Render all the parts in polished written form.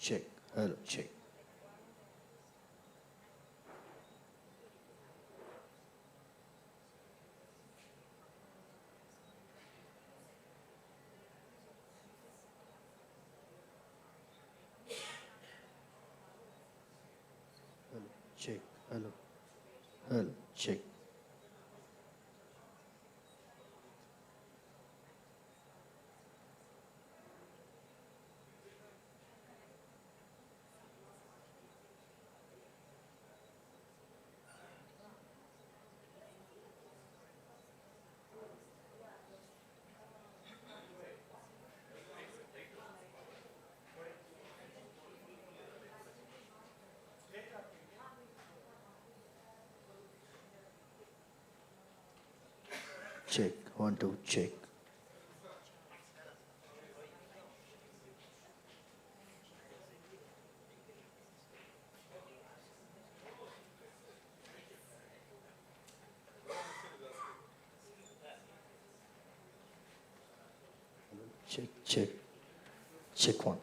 check, hello, check. Hello, check, hello, hello, check. Check, 1, 2, check. Check, check, check 1.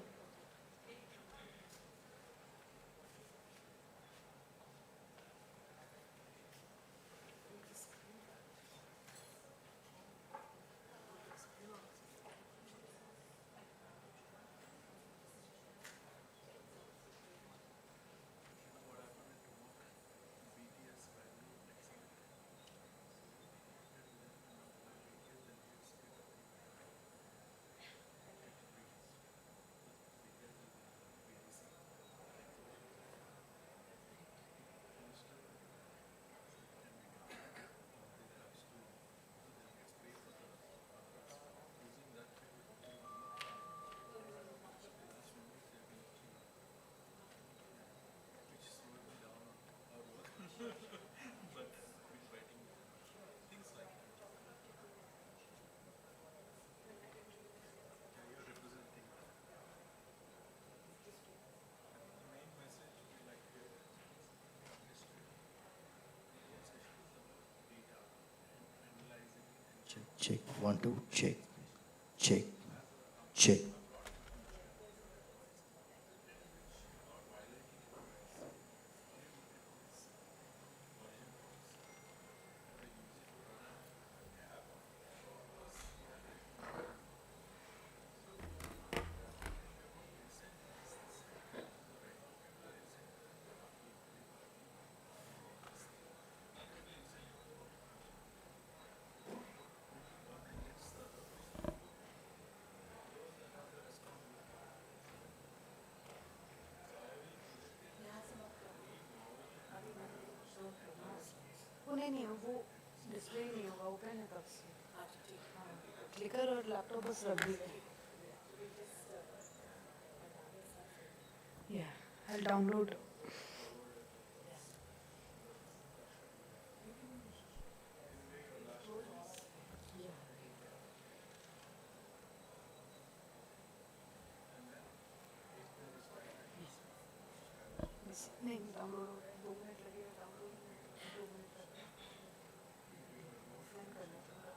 Check, check, 1, 2, check, check, check. वो नहीं है वो display नहीं होगा open है तब से क्लिकर और लैपटॉप बस रख दी yeah I'll download नहीं डाउनलोड हो रहा है 2 मिनट लगेगा डाउनलोड 2 मिनट ऑफलाइन कर लेते हैं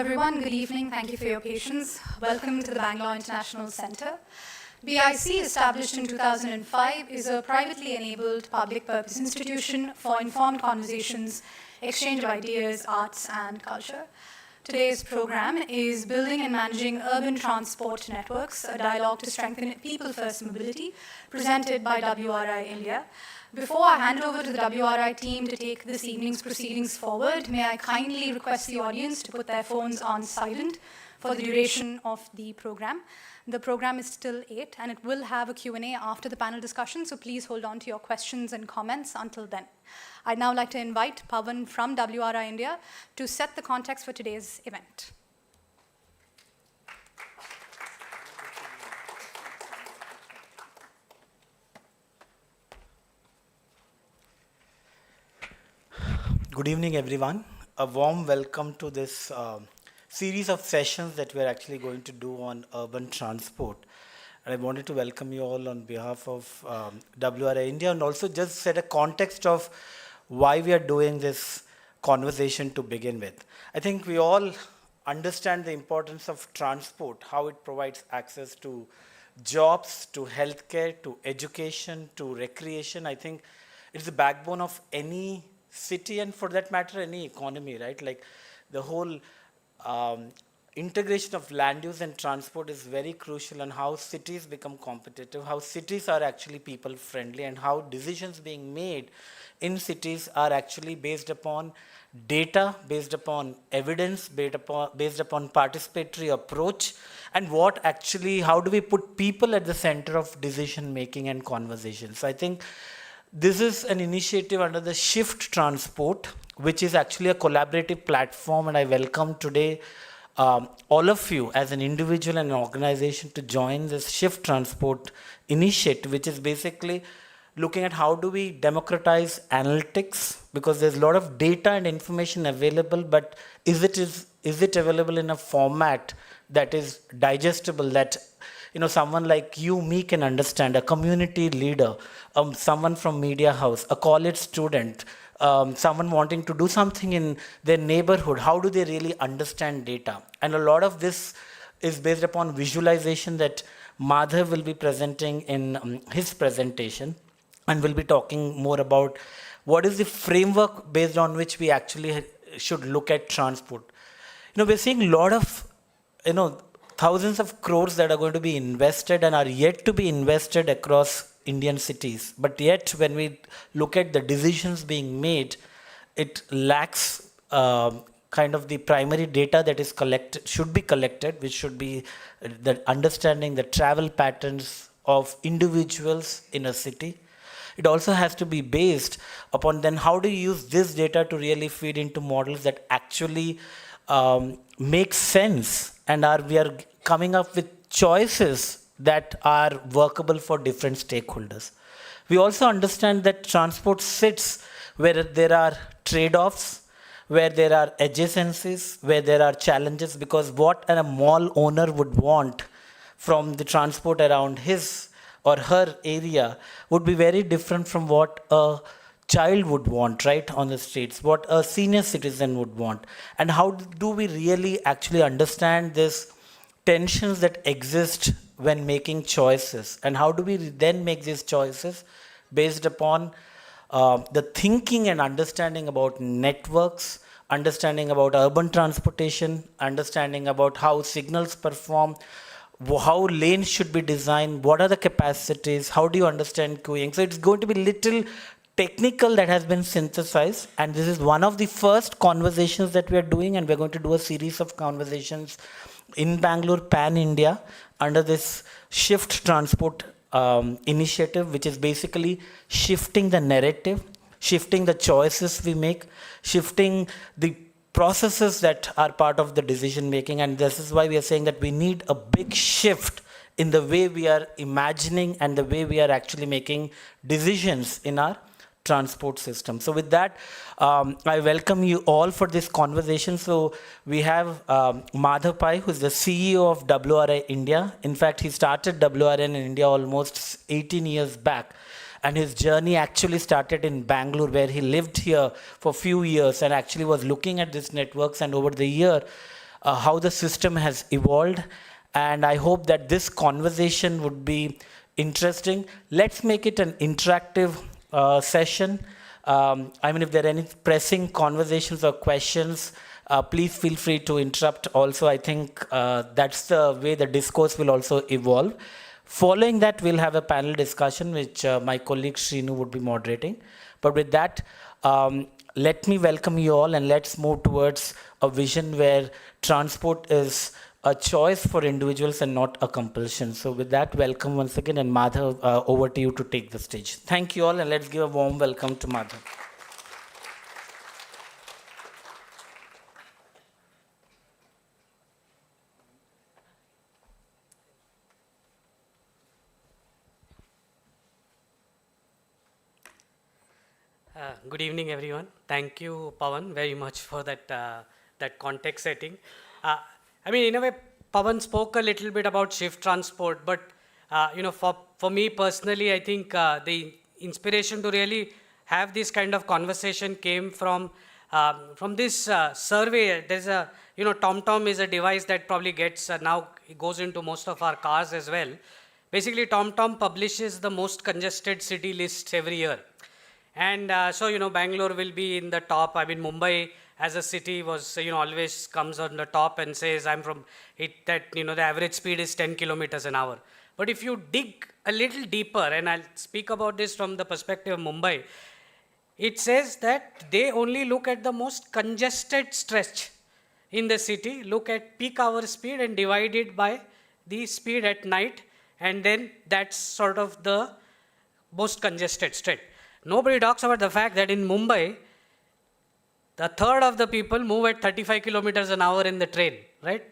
everyone. Good evening. Thank you for your patience. Welcome to the Bangalore International Center. BIC, established in 2005, is a privately enabled public purpose institution for informed conversations, exchange of ideas, arts, and culture. Today's program is Building and Managing Urban Transport Networks, a dialogue to strengthen people-first mobility, presented by WRI-India. Before I hand over to the WRI team to take this evening's proceedings forward, may I kindly request the audience to put their phones on silent for the duration of the program. The program is still 8, and it will have a Q&A after the panel discussion, so please hold on to your questions and comments until then. I'd now like to invite Pawan from WRI India to set the context for today's event. Good evening, everyone. A warm welcome to this series of sessions that we're actually going to do on urban transport. And I wanted to welcome you all on behalf of WRI India, and also just set a context of why we are doing this conversation to begin with. I think we all understand the importance of transport, how it provides access to jobs, to healthcare, to education, to recreation. I think it's the backbone of any city, and for that matter, any economy, right? Like the whole integration of land use and transport is very crucial on how cities become competitive, how cities are actually people friendly, and how decisions being made in cities are actually based upon data, based upon evidence, based upon participatory approach, and what actually, how do we put people at the center of decision making and conversation. So I think this is an initiative under the Shift Transport, which is actually a collaborative platform, and I welcome today all of you as an individual and an organization to join this Shift Transport initiative, which is basically looking at how do we democratize analytics, because there's a lot of data and information available, but is it available in a format that is digestible, that someone like you, me can understand, a community leader, someone from media house, a college student, someone wanting to do something in their neighborhood, how do they really understand data? And a lot of this is based upon visualization that Madhav will be presenting in his presentation, and we'll be talking more about what is the framework based on which we actually should look at transport. We're seeing a lot of, thousands of crores that are going to be invested and are yet to be invested across Indian cities. But yet, when we look at the decisions being made, it lacks kind of the primary data that is collected, should be collected, which should be the understanding the travel patterns of individuals in a city. It also has to be based upon then how do you use this data to really feed into models that actually make sense, and we are coming up with choices that are workable for different stakeholders. We also understand that transport sits where there are trade-offs, where there are adjacencies, where there are challenges, because what a mall owner would want from the transport around his or her area would be very different from what a child would want, right, on the streets, what a senior citizen would want. And how do we really actually understand this tensions that exist when making choices, and how do we then make these choices based upon the thinking and understanding about networks, understanding about urban transportation, understanding about how signals perform, how lanes should be designed, what are the capacities, how do you understand queuing. So it's going to be little technical that has been synthesized, and this is one of the first conversations that we are doing, and we're going to do a series of conversations in Bangalore, pan-India, under this Shift Transport initiative, which is basically shifting the narrative, shifting the choices we make, shifting the processes that are part of the decision making. And this is why we are saying that we need a big shift in the way we are imagining and the way we are actually making decisions in our transport system. So with that, I welcome you all for this conversation. So we have Madhav Pai, who is the CEO of WRI India. In fact, he started WRI in India almost 18 years back. And his journey actually started in Bengaluru, where he lived here for a few years and actually was looking at these networks. And over the year, how the system has evolved. And I hope that this conversation would be interesting. Let's make it an interactive session. I mean, if there are any pressing conversations or questions, please feel free to interrupt also. I think that's the way the discourse will also evolve. Following that, we'll have a panel discussion, which my colleague Srinu would be moderating. But with that, let me welcome you all, and let's move towards a vision where transport is a choice for individuals and not a compulsion. So with that, welcome once again, and Madhav, over to you to take the stage. Thank you all, and let's give a warm welcome to Madhav. Good evening, everyone. Thank you, Pawan, very much for that context setting. I mean, in a way, Pawan spoke a little bit about shift transport, but for me personally, I think the inspiration to really have this kind of conversation came from this survey. There's a TomTom is a device that probably gets now it goes into most of our cars as well. Basically, TomTom publishes the most congested city lists every year. And so, Bangalore will be in the top. I mean, Mumbai as a city was, always comes on the top and says, I'm from it, that, the average speed is 10 kilometers an hour. But if you dig a little deeper, and I'll speak about this from the perspective of Mumbai, it says that they only look at the most congested stretch in the city, look at peak hour speed and divide it by the speed at night. And then that's sort of the most congested stretch. Nobody talks about the fact that in Mumbai, a third of the people move at 35 kilometers an hour in the train, right?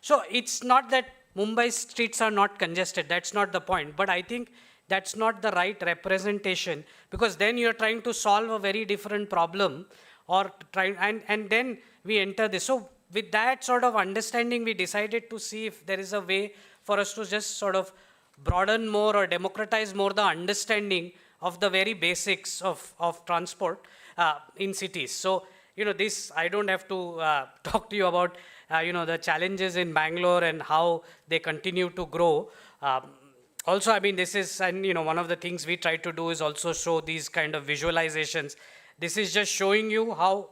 So it's not that Mumbai streets are not congested. That's not the point. But I think that's not the right representation, because then you're trying to solve a very different problem, and then we enter this. So with that sort of understanding, we decided to see if there is a way for us to just sort of broaden more or democratize more the understanding of the very basics of transport in cities. So, this, I don't have to talk to you about, the challenges in Bangalore and how they continue to grow. Also, I mean, this is, and one of the things we try to do is also show these kind of visualizations. This is just showing you how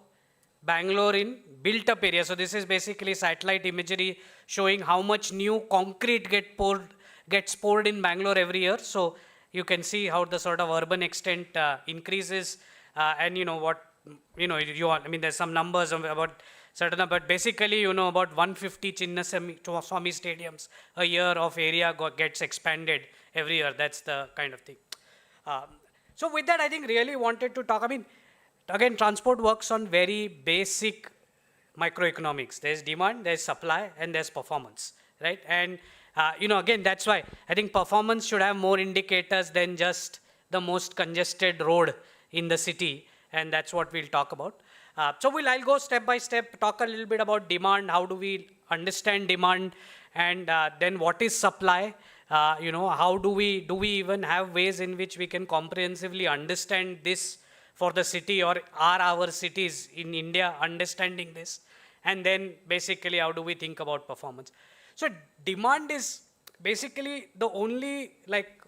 Bangalore in built up area. So this is basically satellite imagery showing how much new concrete gets poured in Bangalore every year. So you can see how the sort of urban extent increases, and I mean, there's some numbers about certain, but basically, about 150 Chinnaswamy stadiums a year of area gets expanded every year. That's the kind of thing. So with that, I think really wanted to talk, I mean, again, transport works on very basic microeconomics. There's demand, there's supply, and there's performance, right? And again, that's why I think performance should have more indicators than just the most congested road in the city, and that's what we'll talk about. So I'll go step by step, talk a little bit about demand, how do we understand demand, and then what is supply, how do we even have ways in which we can comprehensively understand this for the city, or are our cities in India understanding this, and then basically how do we think about performance. So demand is basically the only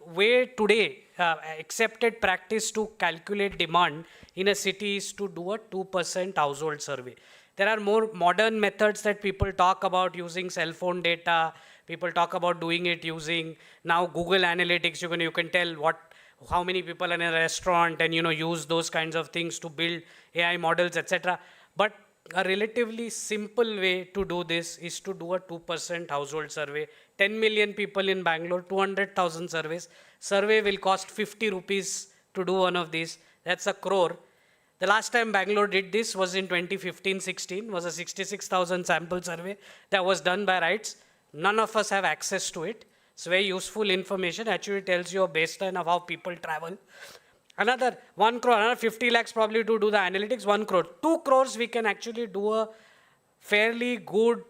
way today accepted practice to calculate demand in a city is to do a 2% household survey. There are more modern methods that people talk about using cell phone data. People talk about doing it using now Google Analytics. You can tell how many people are in a restaurant, and use those kinds of things to build AI models, etc. But a relatively simple way to do this is to do a 2% household survey. 10 million people in Bangalore, 200,000 surveys. Survey will cost 50 rupees to do one of these. That's 1 crore. The last time Bangalore did this was in 2015-16, was a 66,000 sample survey that was done by RITES. None of us have access to it. It's very useful information. Actually tells you a baseline of how people travel. Another 1 crore, another 50 lakhs probably to do the analytics, 1 crore. 2 crores we can actually do a fairly good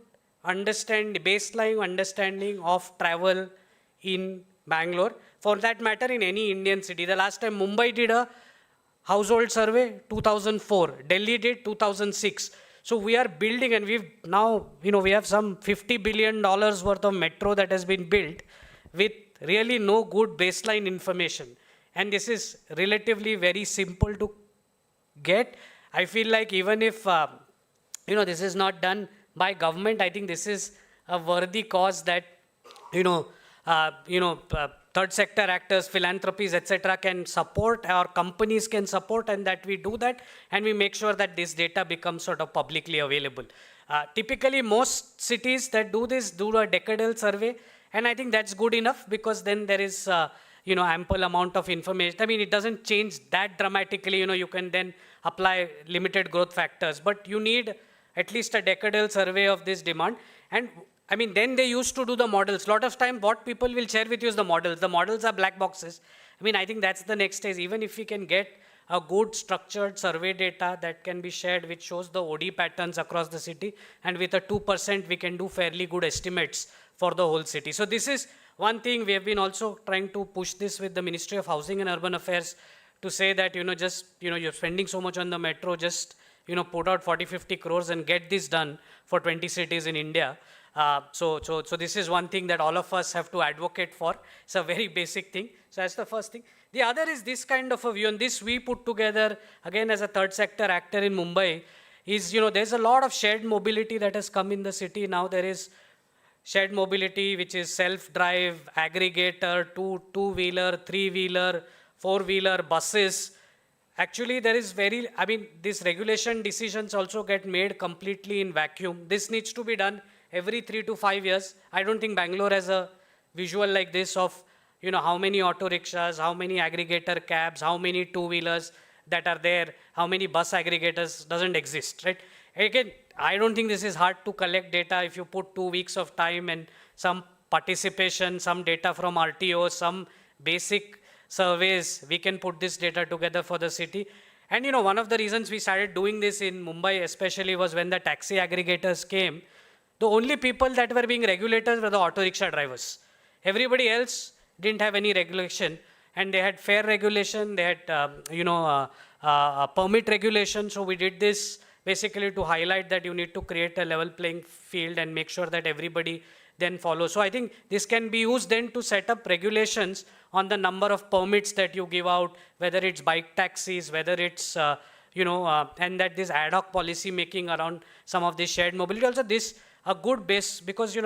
baseline understanding of travel in Bangalore. For that matter, in any Indian city. The last time Mumbai did a household survey, 2004. Delhi did 2006. So we are building, and we've now, we have some $50 billion worth of metro that has been built with really no good baseline information. And this is relatively very simple to get. I feel like even if, this is not done by government, I think this is a worthy cause that, third sector actors, philanthropies, etc. can support, or companies can support, and that we do that, and we make sure that this data becomes sort of publicly available. Typically, most cities that do this do a decadal survey, and I think that's good enough, because then there is, ample amount of information. I mean, it doesn't change that dramatically. You can then apply limited growth factors, but you need at least a decadal survey of this demand. And I mean, then they used to do the models. A lot of time, what people will share with you is the models. The models are black boxes. I mean, I think that's the next stage. Even if we can get a good structured survey data that can be shared, which shows the OD patterns across the city, and with a 2%, we can do fairly good estimates for the whole city. So this is one thing. We have been also trying to push this with the Ministry of Housing and Urban Affairs to say that, you're spending so much on the metro, just, put out 40-50 crores and get this done for 20 cities in India. So this is one thing that all of us have to advocate for. It's a very basic thing. So that's the first thing. The other is this kind of a view, and this we put together, again, as a third sector actor in Mumbai, is, there's a lot of shared mobility that has come in the city. Now there is shared mobility, which is self-drive, aggregator, two-wheeler, three-wheeler, four-wheeler, buses. Actually, there is these regulation decisions also get made completely in vacuum. This needs to be done every 3 to 5 years. I don't think Bangalore has a visual like this of, how many auto rickshaws, how many aggregator cabs, how many two-wheelers that are there, how many bus aggregators doesn't exist, right? Again, I don't think this is hard to collect data. If you put 2 weeks of time and some participation, some data from RTO, some basic surveys, we can put this data together for the city. And one of the reasons we started doing this in Mumbai especially was when the taxi aggregators came. The only people that were being regulated were the auto rickshaw drivers. Everybody else didn't have any regulation, and they had fare regulation, they had permit regulation. So we did this basically to highlight that you need to create a level playing field and make sure that everybody then follows. So I think this can be used then to set up regulations on the number of permits that you give out, whether it's bike taxis, whether it's, and that this ad hoc policy making around some of this shared mobility. Also this a good base, because,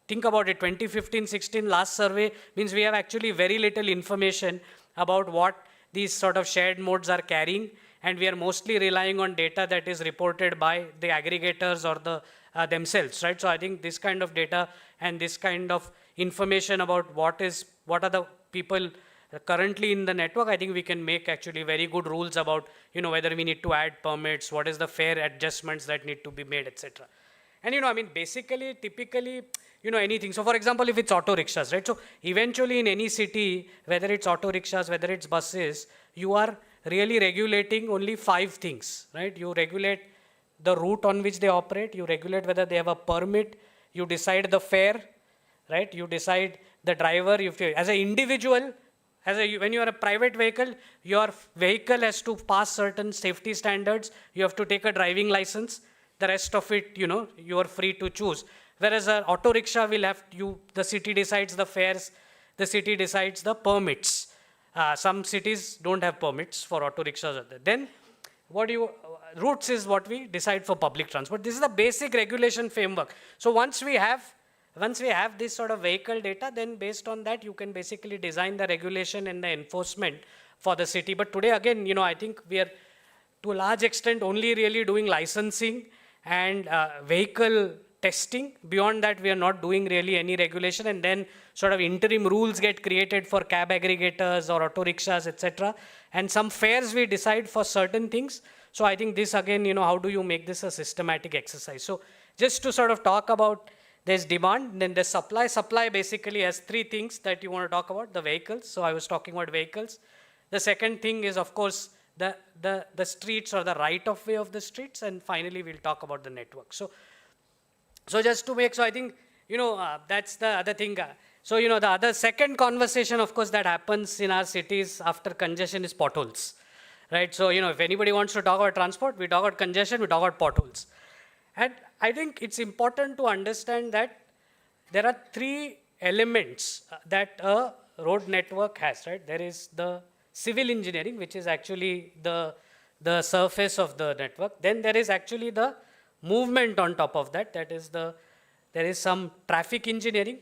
think about it, 2015-16 last survey means we have actually very little information about what these sort of shared modes are carrying, and we are mostly relying on data that is reported by the aggregators or the themselves, right? So I think this kind of data and this kind of information about what are the people currently in the network, I think we can make actually very good rules about, whether we need to add permits, what is the fare adjustments that need to be made, etc. And, basically, typically, anything. So, for example, if it's auto rickshaws, right? So, eventually in any city, whether it's auto rickshaws, whether it's buses, you are really regulating only 5 things, right? You regulate the route on which they operate, you regulate whether they have a permit, you decide the fare, right? You decide the driver. As an individual, when you are a private vehicle, your vehicle has to pass certain safety standards. You have to take a driving license. The rest of it, you are free to choose. Whereas an auto rickshaw will the city decides the fares, the city decides the permits. Some cities don't have permits for auto rickshaws. Then routes is what we decide for public transport. This is the basic regulation framework. So once we have this sort of vehicle data, then based on that, you can basically design the regulation and the enforcement for the city. But today, again, I think we are to a large extent only really doing licensing and vehicle testing. Beyond that, we are not doing really any regulation, and then sort of interim rules get created for cab aggregators or auto rickshaws, etc. And some fares we decide for certain things. So I think this again, how do you make this a systematic exercise? So just to sort of talk about, there's demand, then there's supply. Supply basically has 3 things that you want to talk about. The vehicles. So I was talking about vehicles. The second thing is, of course, the streets or the right of way of the streets, and finally we'll talk about the network. So just to make, so I think, that's the other thing. So, the other second conversation, of course, that happens in our cities after congestion is potholes, right? So, if anybody wants to talk about transport, we talk about congestion, we talk about potholes. And I think it's important to understand that there are three elements that a road network has, right? There is the civil engineering, which is actually the surface of the network. Then there is actually the movement on top of that. There is some traffic engineering,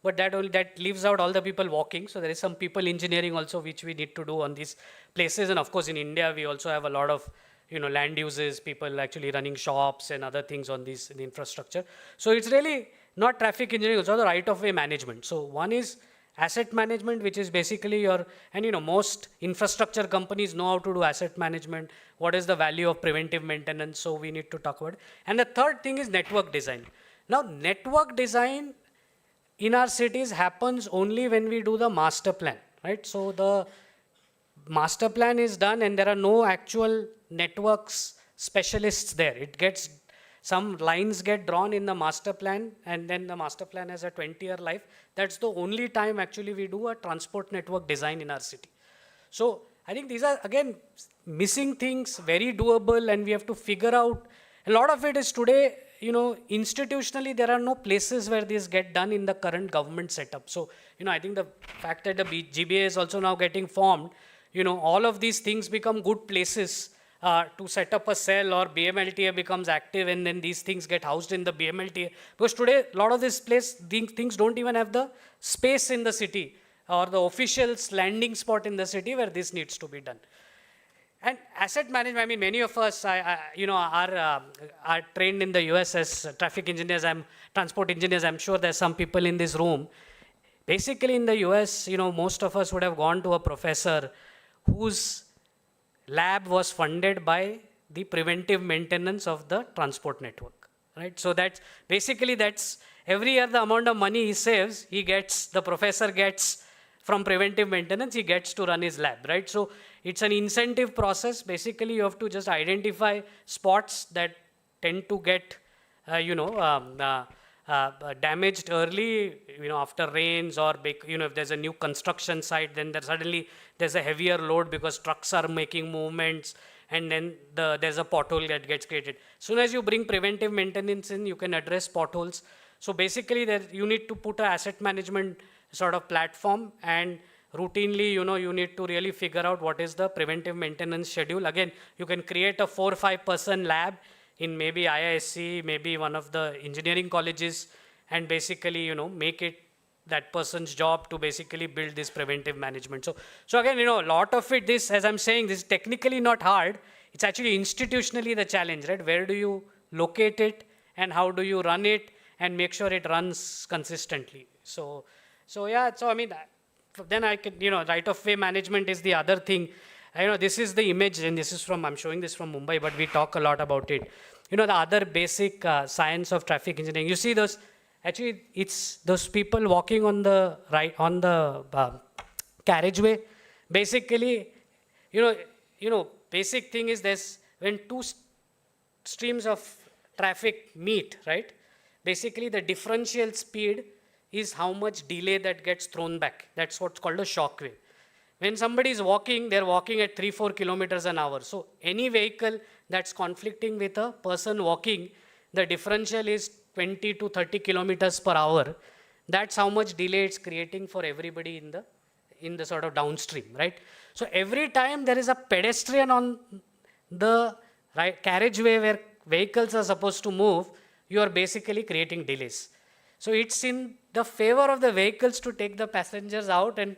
but that leaves out all the people walking. So there is some people engineering also, which we need to do on these places. And of course, in India, we also have a lot of land uses, people actually running shops and other things on these in the infrastructure. So it's really not traffic engineering, it's also the right-of-way management. So one is asset management, which is basically most infrastructure companies know how to do asset management. What is the value of preventive maintenance? So we need to talk about it. And the third thing is network design. Now, network design in our cities happens only when we do the master plan, right? So the master plan is done and there are no actual networks specialists there. Some lines get drawn in the master plan and then the master plan has a 20-year life. That's the only time actually we do a transport network design in our city. So I think these are, again, missing things, very doable, and we have to figure out. A lot of it is today, institutionally, there are no places where this get done in the current government setup. So, I think the fact that the GBA is also now getting formed, all of these things become good places to set up a cell, or BMLTA becomes active and then these things get housed in the BMLTA. Because today, a lot of these things don't even have the space in the city or the official's landing spot in the city where this needs to be done. And asset management, many of us are trained in the US as traffic engineers, transport engineers. I'm sure there's some people in this room. Basically in the US, most of us would have gone to a professor whose lab was funded by the preventive maintenance of the transport network, right? So that's every year the amount of money he saves, the professor gets from preventive maintenance, he gets to run his lab, right? So it's an incentive process. Basically, you have to just identify spots that tend to get, damaged early, after rains, or if there's a new construction site, then there's a heavier load because trucks are making movements, and then there's a pothole that gets created. As soon as you bring preventive maintenance in, you can address potholes. So basically, you need to put an asset management sort of platform, and routinely, you need to really figure out what is the preventive maintenance schedule. Again, you can create a 4 or 5 person lab in maybe IISc, maybe one of the engineering colleges, and basically, make it that person's job to basically build this preventive management. So again, a lot of it, as I'm saying, this is technically not hard. It's actually institutionally the challenge, right? Where do you locate it and how do you run it and make sure it runs consistently? Then I could, right-of-way management is the other thing. This is the image, and I'm showing this from Mumbai, but we talk a lot about it. The other basic science of traffic engineering. You see it's those people walking on the carriageway. Basically, basic thing is when two streams of traffic meet, right? Basically, the differential speed is how much delay that gets thrown back. That's what's called a shock wave. When somebody is walking, they're walking at 3-4 kilometers an hour. So any vehicle that's conflicting with a person walking, the differential is 20 to 30 kilometers per hour. That's how much delay it's creating for everybody in the sort of downstream, right? So every time there is a pedestrian on the carriageway where vehicles are supposed to move, you are basically creating delays. So it's in the favor of the vehicles to take the passengers out and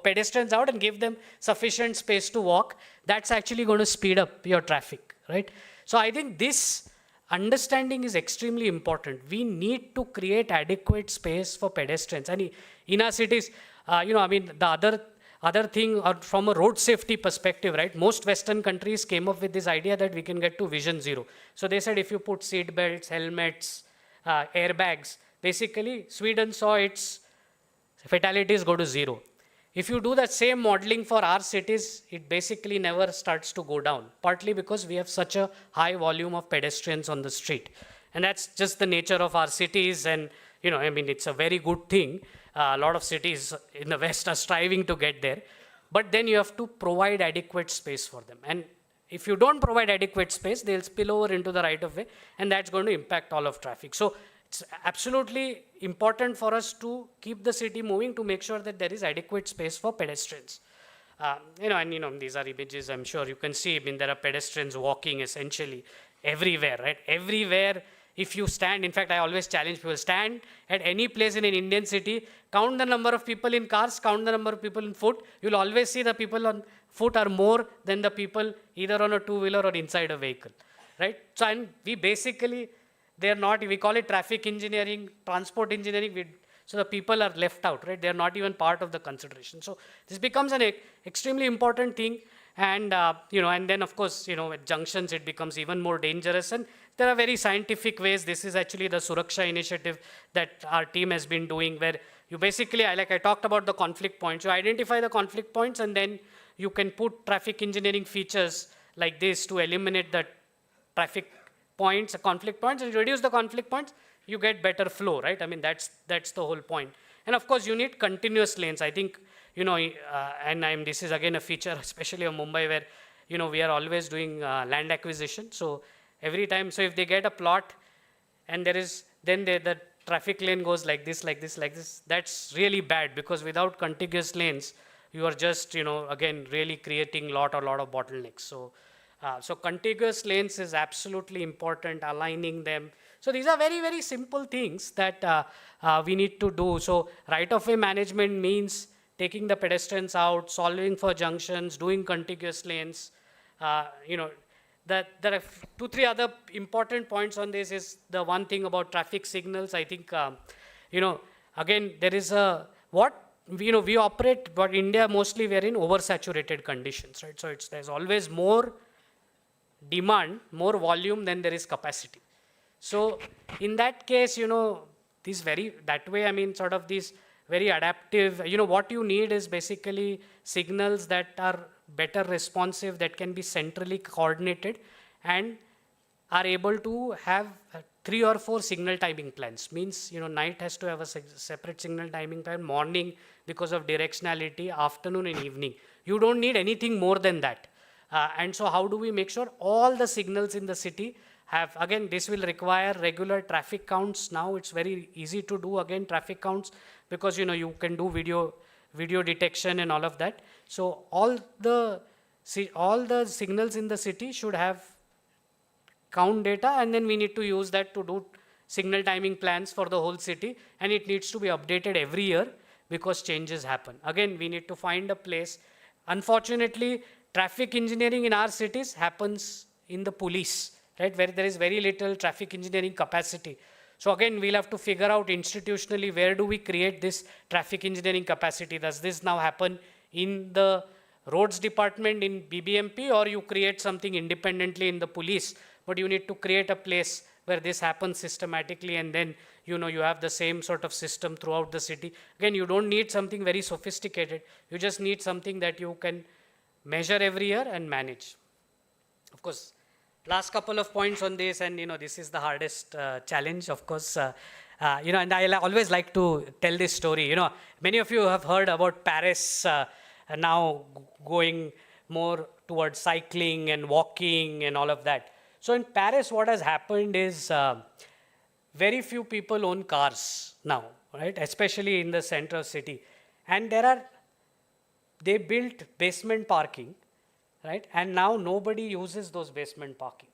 pedestrians out and give them sufficient space to walk. That's actually going to speed up your traffic, right? So I think this understanding is extremely important. We need to create adequate space for pedestrians. And in our cities, the other thing, from a road safety perspective, right? Most Western countries came up with this idea that we can get to vision zero. So they said if you put seat belts, helmets, airbags, basically Sweden saw its fatalities go to zero. If you do that same modeling for our cities, it basically never starts to go down, partly because we have such a high volume of pedestrians on the street. And that's just the nature of our cities, and it's a very good thing. A lot of cities in the West are striving to get there, but then you have to provide adequate space for them. And if you don't provide adequate space, they'll spill over into the right of way, and that's going to impact all of traffic. So it's absolutely important for us to keep the city moving to make sure that there is adequate space for pedestrians. These are images I'm sure you can see. I mean, there are pedestrians walking essentially everywhere, right? Everywhere. If you stand, in fact, I always challenge people, stand at any place in an Indian city, count the number of people in cars, count the number of people in foot. You'll always see the people on foot are more than the people either on a two-wheeler or inside a vehicle, right? So, and we basically, we call it traffic engineering, transport engineering. So the people are left out, right? They're not even part of the consideration. So this becomes an extremely important thing. And, and then of course, at junctions, it becomes even more dangerous. And there are very scientific ways. This is actually the Suraksha initiative that our team has been doing, where you basically, like I talked about the conflict points, you identify the conflict points, and then you can put traffic engineering features like this to eliminate the traffic points, conflict points, and reduce the conflict points, you get better flow, right? I mean, that's the whole point. And of course, you need continuous lanes. I think, this is again a feature, especially of Mumbai, where, we are always doing land acquisition. So every time, so if they get a plot and then the traffic lane goes like this, like this, like this, that's really bad, because without contiguous lanes, you are just, again, really creating a lot of bottlenecks. So contiguous lanes is absolutely important, aligning them. So these are very, very simple things that we need to do. So right-of-way management means taking the pedestrians out, solving for junctions, doing contiguous lanes. There are 2-3 other important points on this. Is the one thing about traffic signals. I think, again, there is we operate, but India mostly we are in oversaturated conditions, right? So there's always more demand, more volume than there is capacity. So in that case, these very adaptive, what you need is basically signals that are better responsive, that can be centrally coordinated and are able to have 3 or 4 signal timing plans. Means, night has to have a separate signal timing plan, morning because of directionality, afternoon and evening. You don't need anything more than that. And so how do we make sure all the signals in the city have, again, this will require regular traffic counts. Now it's very easy to do, again, traffic counts, because, you can do video detection and all of that. So all the signals in the city should have count data, and then we need to use that to do signal timing plans for the whole city, and it needs to be updated every year because changes happen. Again, we need to find a place. Unfortunately, traffic engineering in our cities happens in the police, right, where there is very little traffic engineering capacity. So again, we'll have to figure out institutionally, where do we create this traffic engineering capacity? Does this now happen in the roads department in BBMP, or you create something independently in the police, but you need to create a place where this happens systematically, and then you have the same sort of system throughout the city. Again, you don't need something very sophisticated. You just need something that you can measure every year and manage. Of course, last couple of points on this, and this is the hardest challenge, of course. And I always like to tell this story. Many of you have heard about Paris now going more towards cycling and walking and all of that. So in Paris, what has happened is very few people own cars now, right? Especially in the center of city. And they built basement parking, right? And now nobody uses those basement parking.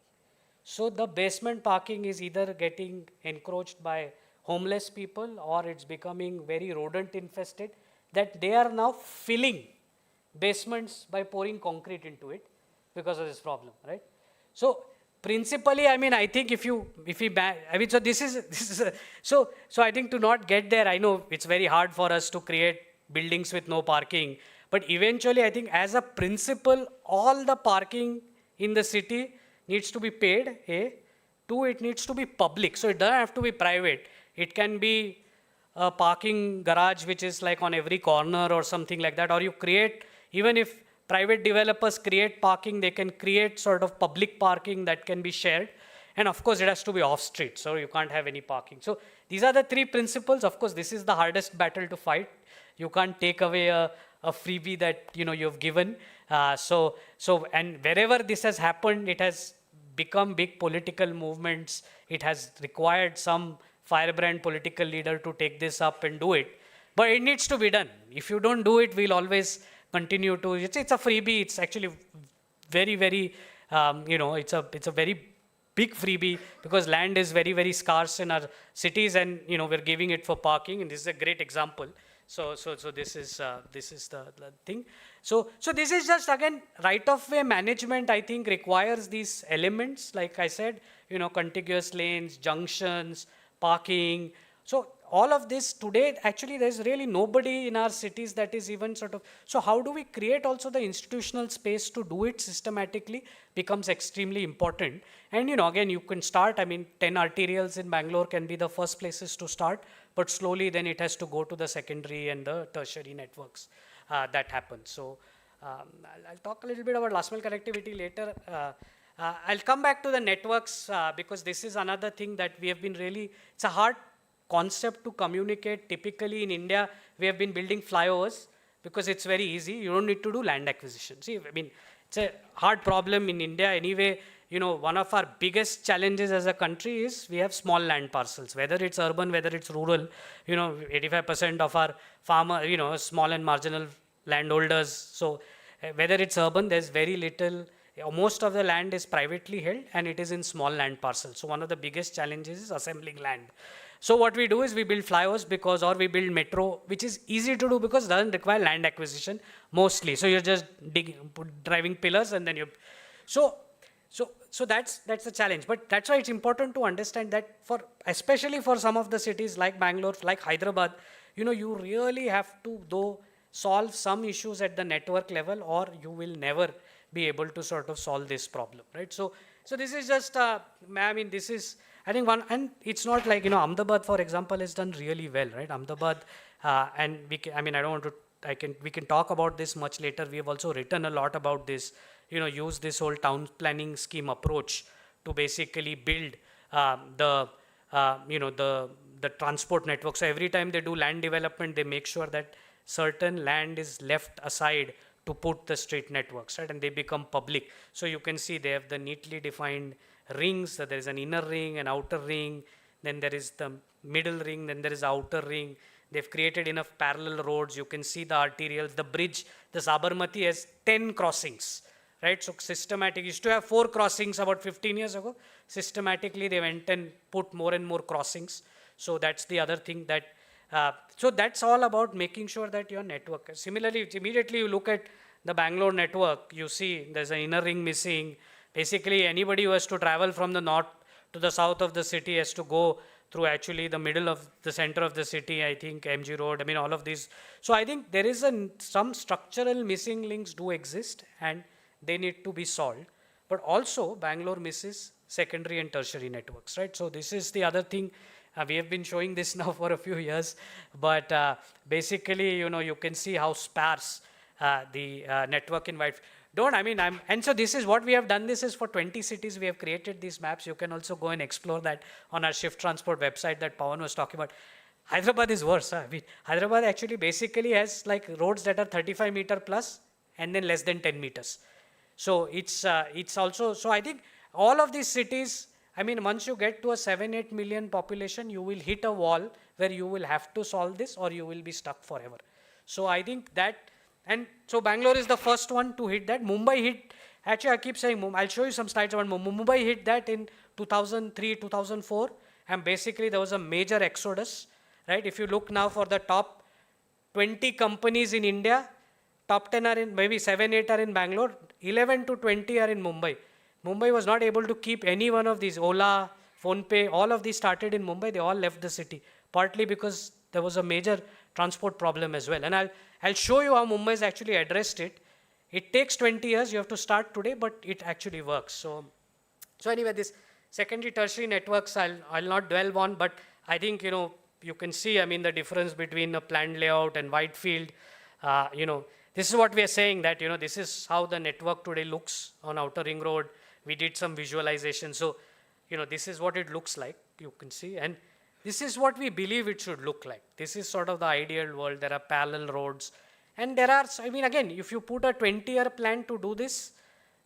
So the basement parking is either getting encroached by homeless people, or it's becoming very rodent infested, that they are now filling basements by pouring concrete into it because of this problem, right? So principally, I think so I think to not get there, I know it's very hard for us to create buildings with no parking, but eventually I think as a principle, all the parking in the city needs to be paid, A. 2, it needs to be public, so it doesn't have to be private. It can be a parking garage which is like on every corner or something like that, or you create, even if private developers create parking, they can create sort of public parking that can be shared. And of course, it has to be off street, so you can't have any parking. So these are the 3 principles. Of course, this is the hardest battle to fight. You can't take away a freebie that you've given. And wherever this has happened, it has become big political movements. It has required some firebrand political leader to take this up and do it. But it needs to be done. If you don't do it, we'll always continue to. It's a freebie. It's actually very, very, it's a very big freebie because land is very, very scarce in our cities, and we're giving it for parking. And this is a great example. So this is the thing. So this is just again right-of-way management. I think requires these elements, like I said, contiguous lanes, junctions, parking. So all of this today, actually, there's really nobody in our cities that is even sort of. So how do we create also the institutional space to do it systematically becomes extremely important. And again, you can start. 10 arterials in Bangalore can be the first places to start. But slowly then it has to go to the secondary and the tertiary networks that happen. So I'll talk a little bit about last mile connectivity later. I'll come back to the networks because this is another thing that we have been really, it's a hard concept to communicate. Typically in India, we have been building flyovers because it's very easy. You don't need to do land acquisition. See, it's a hard problem in India anyway. One of our biggest challenges as a country is we have small land parcels, whether it's urban, whether it's rural. 85% of our farmer, small and marginal landholders. So whether it's urban, there's very little. Most of the land is privately held and it is in small land parcels. So one of the biggest challenges is assembling land. So what we do is we build flyovers or we build metro, which is easy to do because it doesn't require land acquisition mostly. So you're just driving pillars and then So that's the challenge. But that's why it's important to understand that especially for some of the cities like Bangalore, like Hyderabad, you really have to solve some issues at the network level, or you will never be able to sort of solve this problem, right? So this is just, this is, I think one, and it's not like, Ahmedabad, for example, has done really well, right? Ahmedabad, and we can, we can talk about this much later. We have also written a lot about this. Use this whole town planning scheme approach to basically build the transport network. So every time they do land development, they make sure that certain land is left aside to put the street networks, right? And they become public. So you can see they have the neatly defined rings. So there is an inner ring, an outer ring, then there is the middle ring, then there is the outer ring. They've created enough parallel roads. You can see the arterials, the bridge, the Sabarmati has 10 crossings. Right, so systematic, used to have 4 crossings about 15 years ago. Systematically, they went and put more and more crossings. So that's the other thing that, so that's all about making sure that your network. Similarly, immediately you look at the Bangalore network, you see there's an inner ring missing. Basically, anybody who has to travel from the north to the south of the city has to go through actually the middle of the center of the city, I think, MG Road, all of these. So I think there is some structural missing links do exist, and they need to be solved. But also, Bangalore misses secondary and tertiary networks, right? So this is the other thing. We have been showing this now for a few years. But basically, you can see how sparse the network in Whitefield. And so this is what we have done. This is for 20 cities. We have created these maps. You can also go and explore that on our Shift Transport website that Pawan was talking about. Hyderabad is worse. Hyderabad actually basically has like roads that are 35 meter plus and then less than 10 meters. So it's also, so I think all of these cities, once you get to a 7-8 million population, you will hit a wall where you will have to solve this or you will be stuck forever. So I think that, and so Bangalore is the first one to hit that. Mumbai hit, actually I keep saying, I'll show you some slides about Mumbai hit that in 2003, 2004, and basically there was a major exodus, right? If you look now for the top 20 companies in India, top 10 are in, maybe 7, 8 are in Bangalore, 11 to 20 are in Mumbai. Mumbai was not able to keep any one of these. Ola, PhonePe, all of these started in Mumbai. They all left the city, partly because there was a major transport problem as well. And I'll show you how Mumbai has actually addressed it. It takes 20 years. You have to start today, but it actually works. So anyway, this secondary, tertiary networks, I'll not dwell on, but I think, you can see, the difference between a planned layout and Whitefield. This is what we are saying, that, this is how the network today looks on Outer Ring Road. We did some visualization. So, this is what it looks like, you can see. And this is what we believe it should look like. This is sort of the ideal world. There are parallel roads. And there are, I mean, again, if you put a 20-year plan to do this,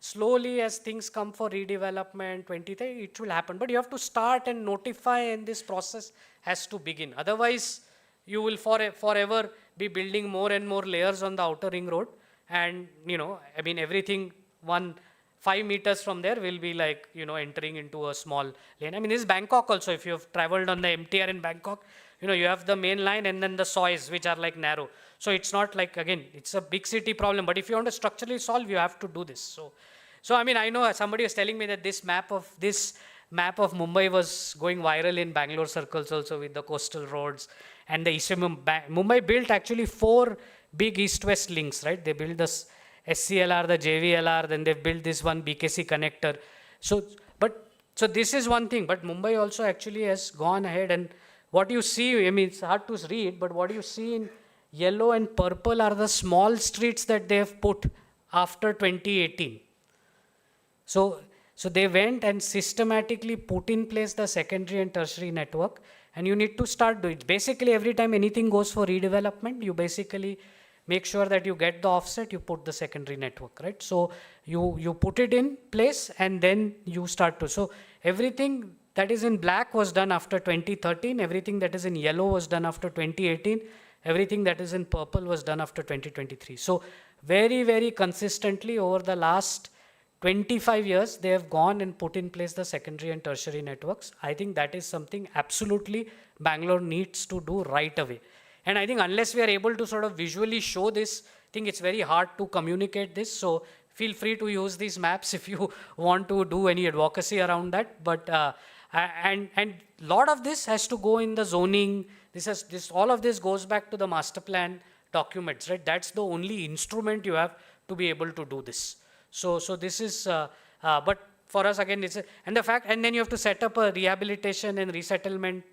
slowly as things come for redevelopment, 2030, it will happen. But you have to start and notify, and this process has to begin. Otherwise, you will forever be building more and more layers on the outer ring road. And, I mean, everything 5 meters from there will be like, entering into a small lane. I mean, this is Bangkok also. If you have traveled on the MTR in Bangkok, you have the main line and then the sois, which are like narrow. So it's not like, again, it's a big city problem. But if you want to structurally solve, you have to do this. So I mean, I know somebody was telling me that this map of Mumbai was going viral in Bangalore circles also, with the coastal roads and the eastern Mumbai built actually 4 big east-west links, right? They built this SCLR, the JVLR, then they've built this one BKC connector. So this is one thing, but Mumbai also actually has gone ahead, and what you see, I mean, it's hard to read, but what you see in yellow and purple are the small streets that they have put after 2018. So they went and systematically put in place the secondary and tertiary network, and you need to start doing it. Basically, every time anything goes for redevelopment, you basically make sure that you get the offset, you put the secondary network, right? So you put it in place, and then you start to. So everything that is in black was done after 2013, everything that is in yellow was done after 2018, everything that is in purple was done after 2023. So very, very consistently over the last 25 years, they have gone and put in place the secondary and tertiary networks. I think that is something absolutely Bangalore needs to do right away. And I think unless we are able to sort of visually show this, I think it's very hard to communicate this. So feel free to use these maps if you want to do any advocacy around that. But and lot of this has to go in the zoning. All of this goes back to the master plan documents, right? That's the only instrument you have to be able to do this. So this is, but for us again, and then you have to set up a rehabilitation and resettlement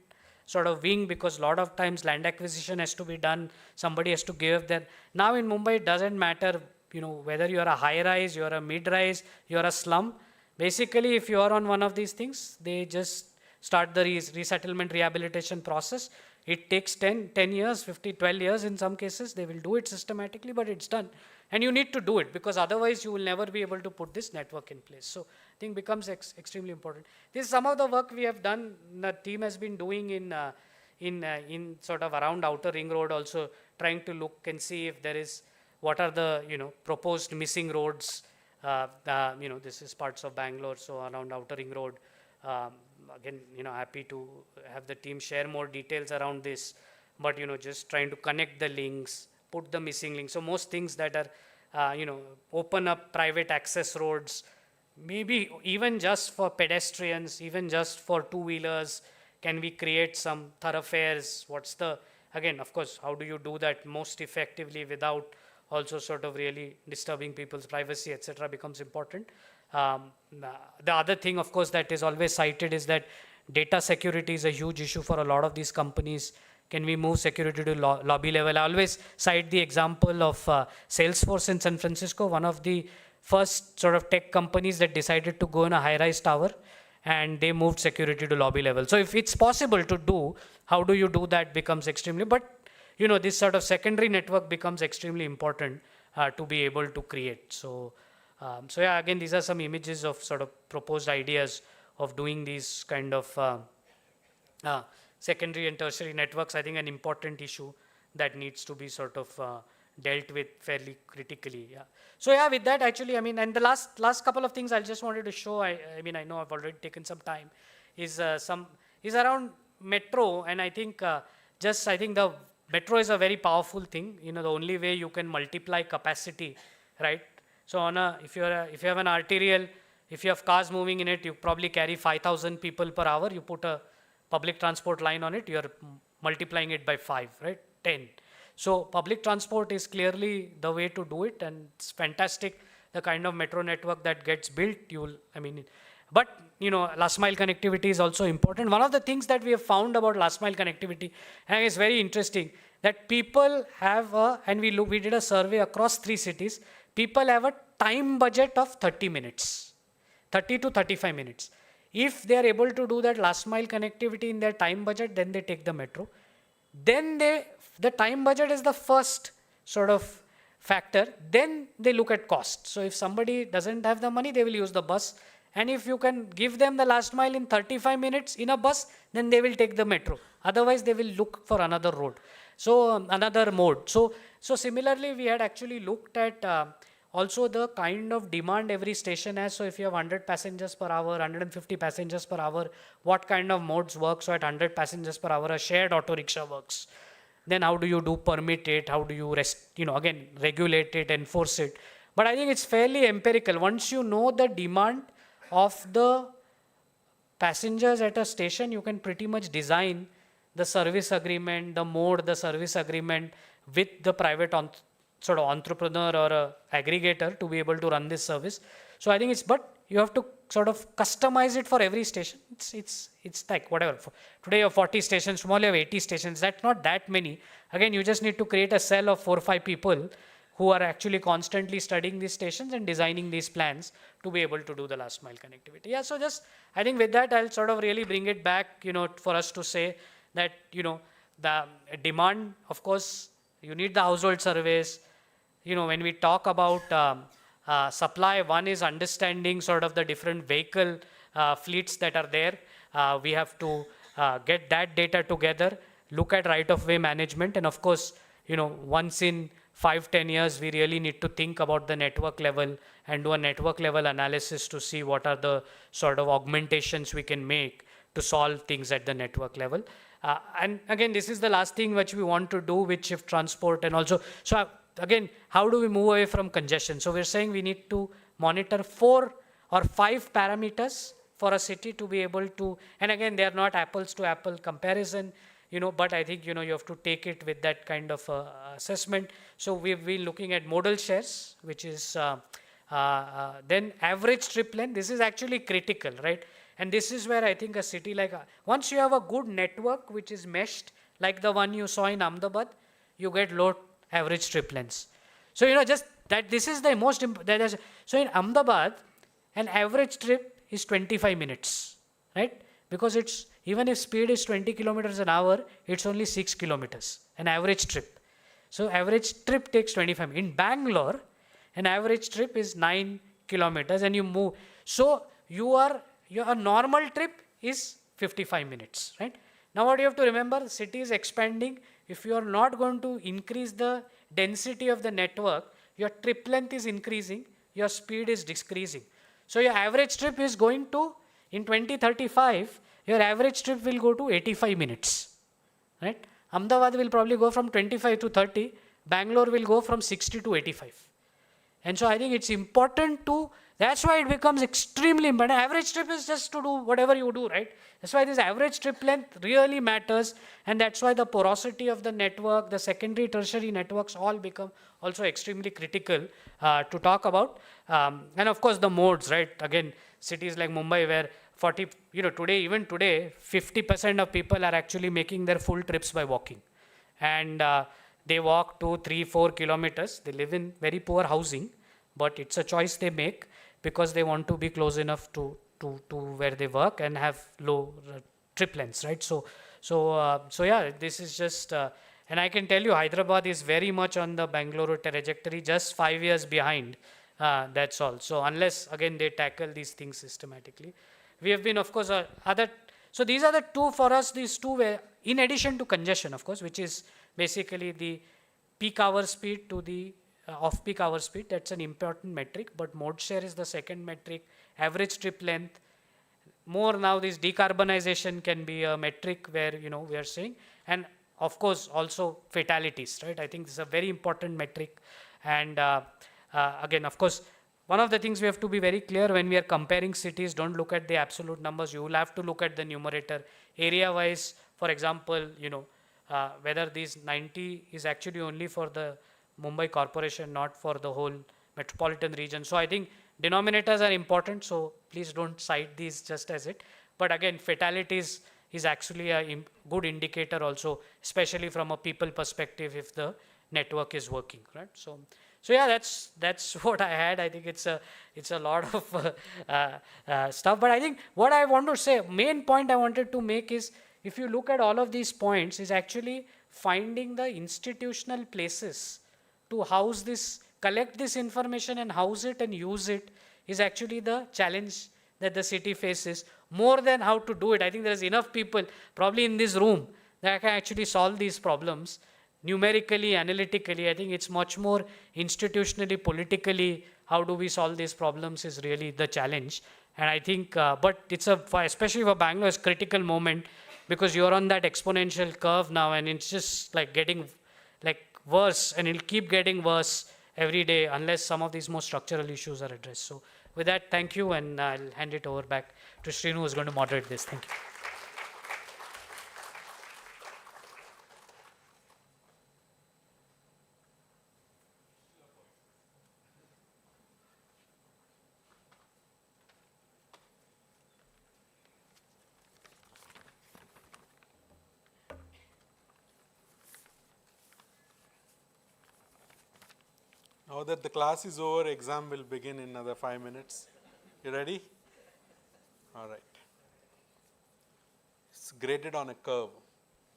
sort of wing, because a lot of times land acquisition has to be done. Somebody has to give that. Now in Mumbai, it doesn't matter, whether you are a high rise, you are a mid rise, you are a slum. Basically, if you are on one of these things, they just start the resettlement rehabilitation process. It takes 10 years, 12 years in some cases. They will do it systematically, but it's done. And you need to do it, because otherwise you will never be able to put this network in place. So I think becomes extremely important. This is some of the work we have done, the team has been doing in sort of around outer ring road, also trying to look and see if there is, what are the, proposed missing roads. This is parts of Bangalore, so around outer ring road. Again, happy to have the team share more details around this, but, just trying to connect the links, put the missing links. So most things that are, open up private access roads, maybe even just for pedestrians, even just for two-wheelers. Can we create some thoroughfares? Again, of course, how do you do that most effectively without also sort of really disturbing people's privacy, etc., becomes important. The other thing, of course, that is always cited is that data security is a huge issue for a lot of these companies. Can we move security to lobby level? I always cite the example of Salesforce in San Francisco, one of the first sort of tech companies that decided to go in a high-rise tower, and they moved security to lobby level. So if it's possible to do, how do you do that becomes extremely, but this sort of secondary network becomes extremely important to be able to create. So yeah, again, these are some images of sort of proposed ideas of doing these kind of secondary and tertiary networks. I think an important issue that needs to be sort of dealt with fairly critically. Yeah. So yeah, with that actually, I mean, and the last couple of things I just wanted to show, I mean, I know I've already taken some time, is around metro, and I think I think the metro is a very powerful thing. The only way you can multiply capacity, right? So if you have an arterial, if you have cars moving in it, you probably carry 5,000 people per hour. You put a public transport line on it, you're multiplying it by 5, right? 10. So public transport is clearly the way to do it, and it's fantastic, the kind of metro network that gets built. But last mile connectivity is also important. One of the things that we have found about last mile connectivity, and it's very interesting, that people have we did a survey across 3 cities. People have a time budget of 30 minutes, 30 to 35 minutes. If they are able to do that last mile connectivity in their time budget, then they take the metro. Then the time budget is the first sort of factor, then they look at cost. So if somebody doesn't have the money, they will use the bus. And if you can give them the last mile in 35 minutes in a bus, then they will take the metro. Otherwise, they will look for another road. So another mode. So similarly, we had actually looked at also the kind of demand every station has. So if you have 100 passengers per hour, 150 passengers per hour, what kind of modes work? So at 100 passengers per hour, a shared auto rickshaw works. Then how do you do permit it? How do you again, regulate it, enforce it? But I think it's fairly empirical. Once you know the demand of the passengers at a station, you can pretty much design the service agreement, the mode, the service agreement with the private sort of entrepreneur or a aggregator to be able to run this service. So I think but you have to sort of customize it for every station. It's like whatever. Today you have 40 stations, tomorrow you have 80 stations. That's not that many. Again, you just need to create a cell of 4 or 5 people who are actually constantly studying these stations and designing these plans to be able to do the last mile connectivity. Yeah, so I think with that, I'll sort of really bring it back, for us to say that, the demand, of course, you need the household surveys. When we talk about supply, one is understanding sort of the different vehicle fleets that are there. We have to get that data together, look at right-of-way management, and of course, once in 5-10 years, we really need to think about the network level and do a network level analysis to see what are the sort of augmentations we can make to solve things at the network level. And again, this is the last thing which we want to do with shift transport, and also, so again, how do we move away from congestion? So we're saying we need to monitor 4 or 5 parameters for a city to be able to, and again, they are not apples to apple comparison, but I think, you have to take it with that kind of assessment. So we've been looking at modal shares, which is then average trip length. This is actually critical, right? And this is where I think a city like, once you have a good network which is meshed, like the one you saw in Ahmedabad, you get low average trip lengths. So, just that this is the most important. So in Ahmedabad, an average trip is 25 minutes, right? Because even if speed is 20 kilometers an hour, it's only 6 kilometers, an average trip. So average trip takes 25 minutes. In Bangalore, an average trip is 9 kilometers and you move. So your normal trip is 55 minutes, right? Now what you have to remember, the city is expanding. If you are not going to increase the density of the network, your trip length is increasing, your speed is decreasing. So your average trip is going to, in 2035, your average trip will go to 85 minutes, right? Ahmedabad will probably go from 25 to 30, Bangalore will go from 60 to 85. And so I think it's important that's why it becomes extremely important. Average trip is just to do whatever you do, right? That's why this average trip length really matters, and that's why the porosity of the network, the secondary, tertiary networks all become also extremely critical to talk about. And of course the modes, right? Again, cities like Mumbai where even today, 50% of people are actually making their full trips by walking. And they walk 2, 3, 4 kilometers. They live in very poor housing, but it's a choice they make because they want to be close enough to where they work and have low trip lengths, right? So yeah, this is just, and I can tell you Hyderabad is very much on the Bengaluru trajectory, just 5 years behind, that's all. So unless, again, they tackle these things systematically. We have been, of course, so these are the two for us, these two were, in addition to congestion, of course, which is basically the peak hour speed to the off-peak hour speed. That's an important metric, but mode share is the second metric. Average trip length. More now, this decarbonization can be a metric where, we are saying, and of course, also fatalities, right? I think this is a very important metric. And again, of course, one of the things we have to be very clear when we are comparing cities, don't look at the absolute numbers. You will have to look at the numerator. Area-wise, for example, whether these 90 is actually only for the Mumbai corporation, not for the whole metropolitan region. So I think denominators are important, so please don't cite these just as it. But again, fatalities is actually a good indicator also, especially from a people perspective if the network is working, right? So yeah, that's what I had. I think it's a lot of stuff. But I think what I want to say, main point I wanted to make is, if you look at all of these points, is actually finding the institutional places to house this, collect this information and house it and use it is actually the challenge that the city faces, more than how to do it. I think there is enough people probably in this room that can actually solve these problems numerically, analytically. I think it's much more institutionally, politically, how do we solve these problems is really the challenge. And I think, but it's especially for Bangalore, it's a critical moment because you're on that exponential curve now and it's just like getting like worse, and it'll keep getting worse every day unless some of these more structural issues are addressed. So with that, thank you, and I'll hand it over back to Srinu, who's going to moderate this. Thank you. Now that the class is over, exam will begin in another 5 minutes. You ready? All right. It's graded on a curve,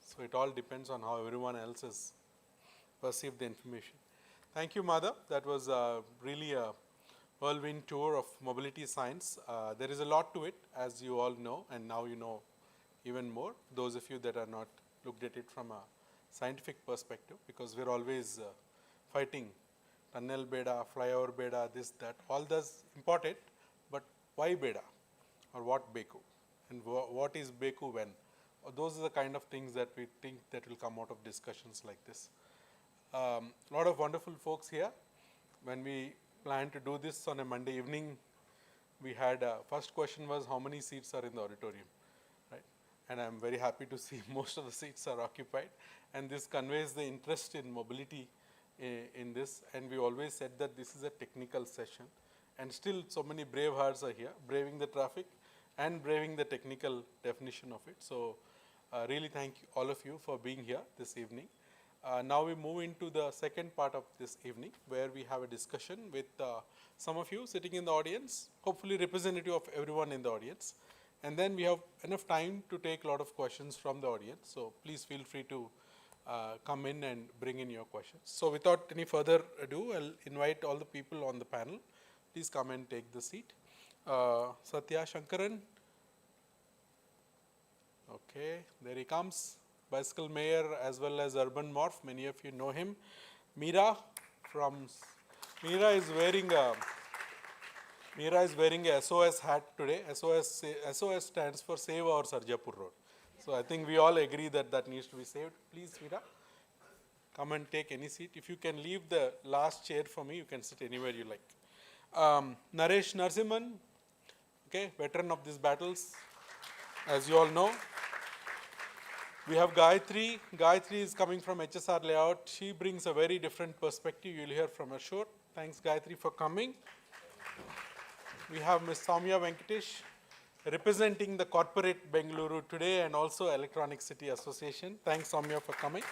so it all depends on how everyone else has perceived the information. Thank you, Madhav. That was really a whirlwind tour of mobility science. There is a lot to it, as you all know, and now you know even more, those of you that are not looked at it from a scientific perspective, because we're always fighting tunnel beta, flyover beta, this, that, all that's important, but why beta or what Beku and what is Beku when? Those are the kind of things that we think that will come out of discussions like this. A lot of wonderful folks here. When we planned to do this on a Monday evening, we had, first question was how many seats are in the auditorium, right? And I'm very happy to see most of the seats are occupied, and this conveys the interest in mobility in this, and we always said that this is a technical session, and still so many brave hearts are here, braving the traffic and braving the technical definition of it. So really thank all of you for being here this evening. Now we move into the second part of this evening, where we have a discussion with some of you sitting in the audience, hopefully representative of everyone in the audience, and then we have enough time to take a lot of questions from the audience, so please feel free to come in and bring in your questions. So without any further ado, I'll invite all the people on the panel. Please come and take the seat. Satya Shankaran. Okay, there he comes. Bicycle mayor as well as urban morph. Many of you know him. Meera is wearing a SOS hat today. SOS stands for Save Our Sarjapur Road. So I think we all agree that that needs to be saved. Please, Meera, come and take any seat. If you can leave the last chair for me, you can sit anywhere you like. Naresh Narasimhan, okay, veteran of these battles, as you all know. We have Gayatri. Gayatri is coming from HSR Layout. She brings a very different perspective. You'll hear from her short. Thanks, Gayatri, for coming. We have Ms. Soumya Venkatesh, representing the corporate Bengaluru today and also Electronic City Association. Thanks, Soumya, for coming.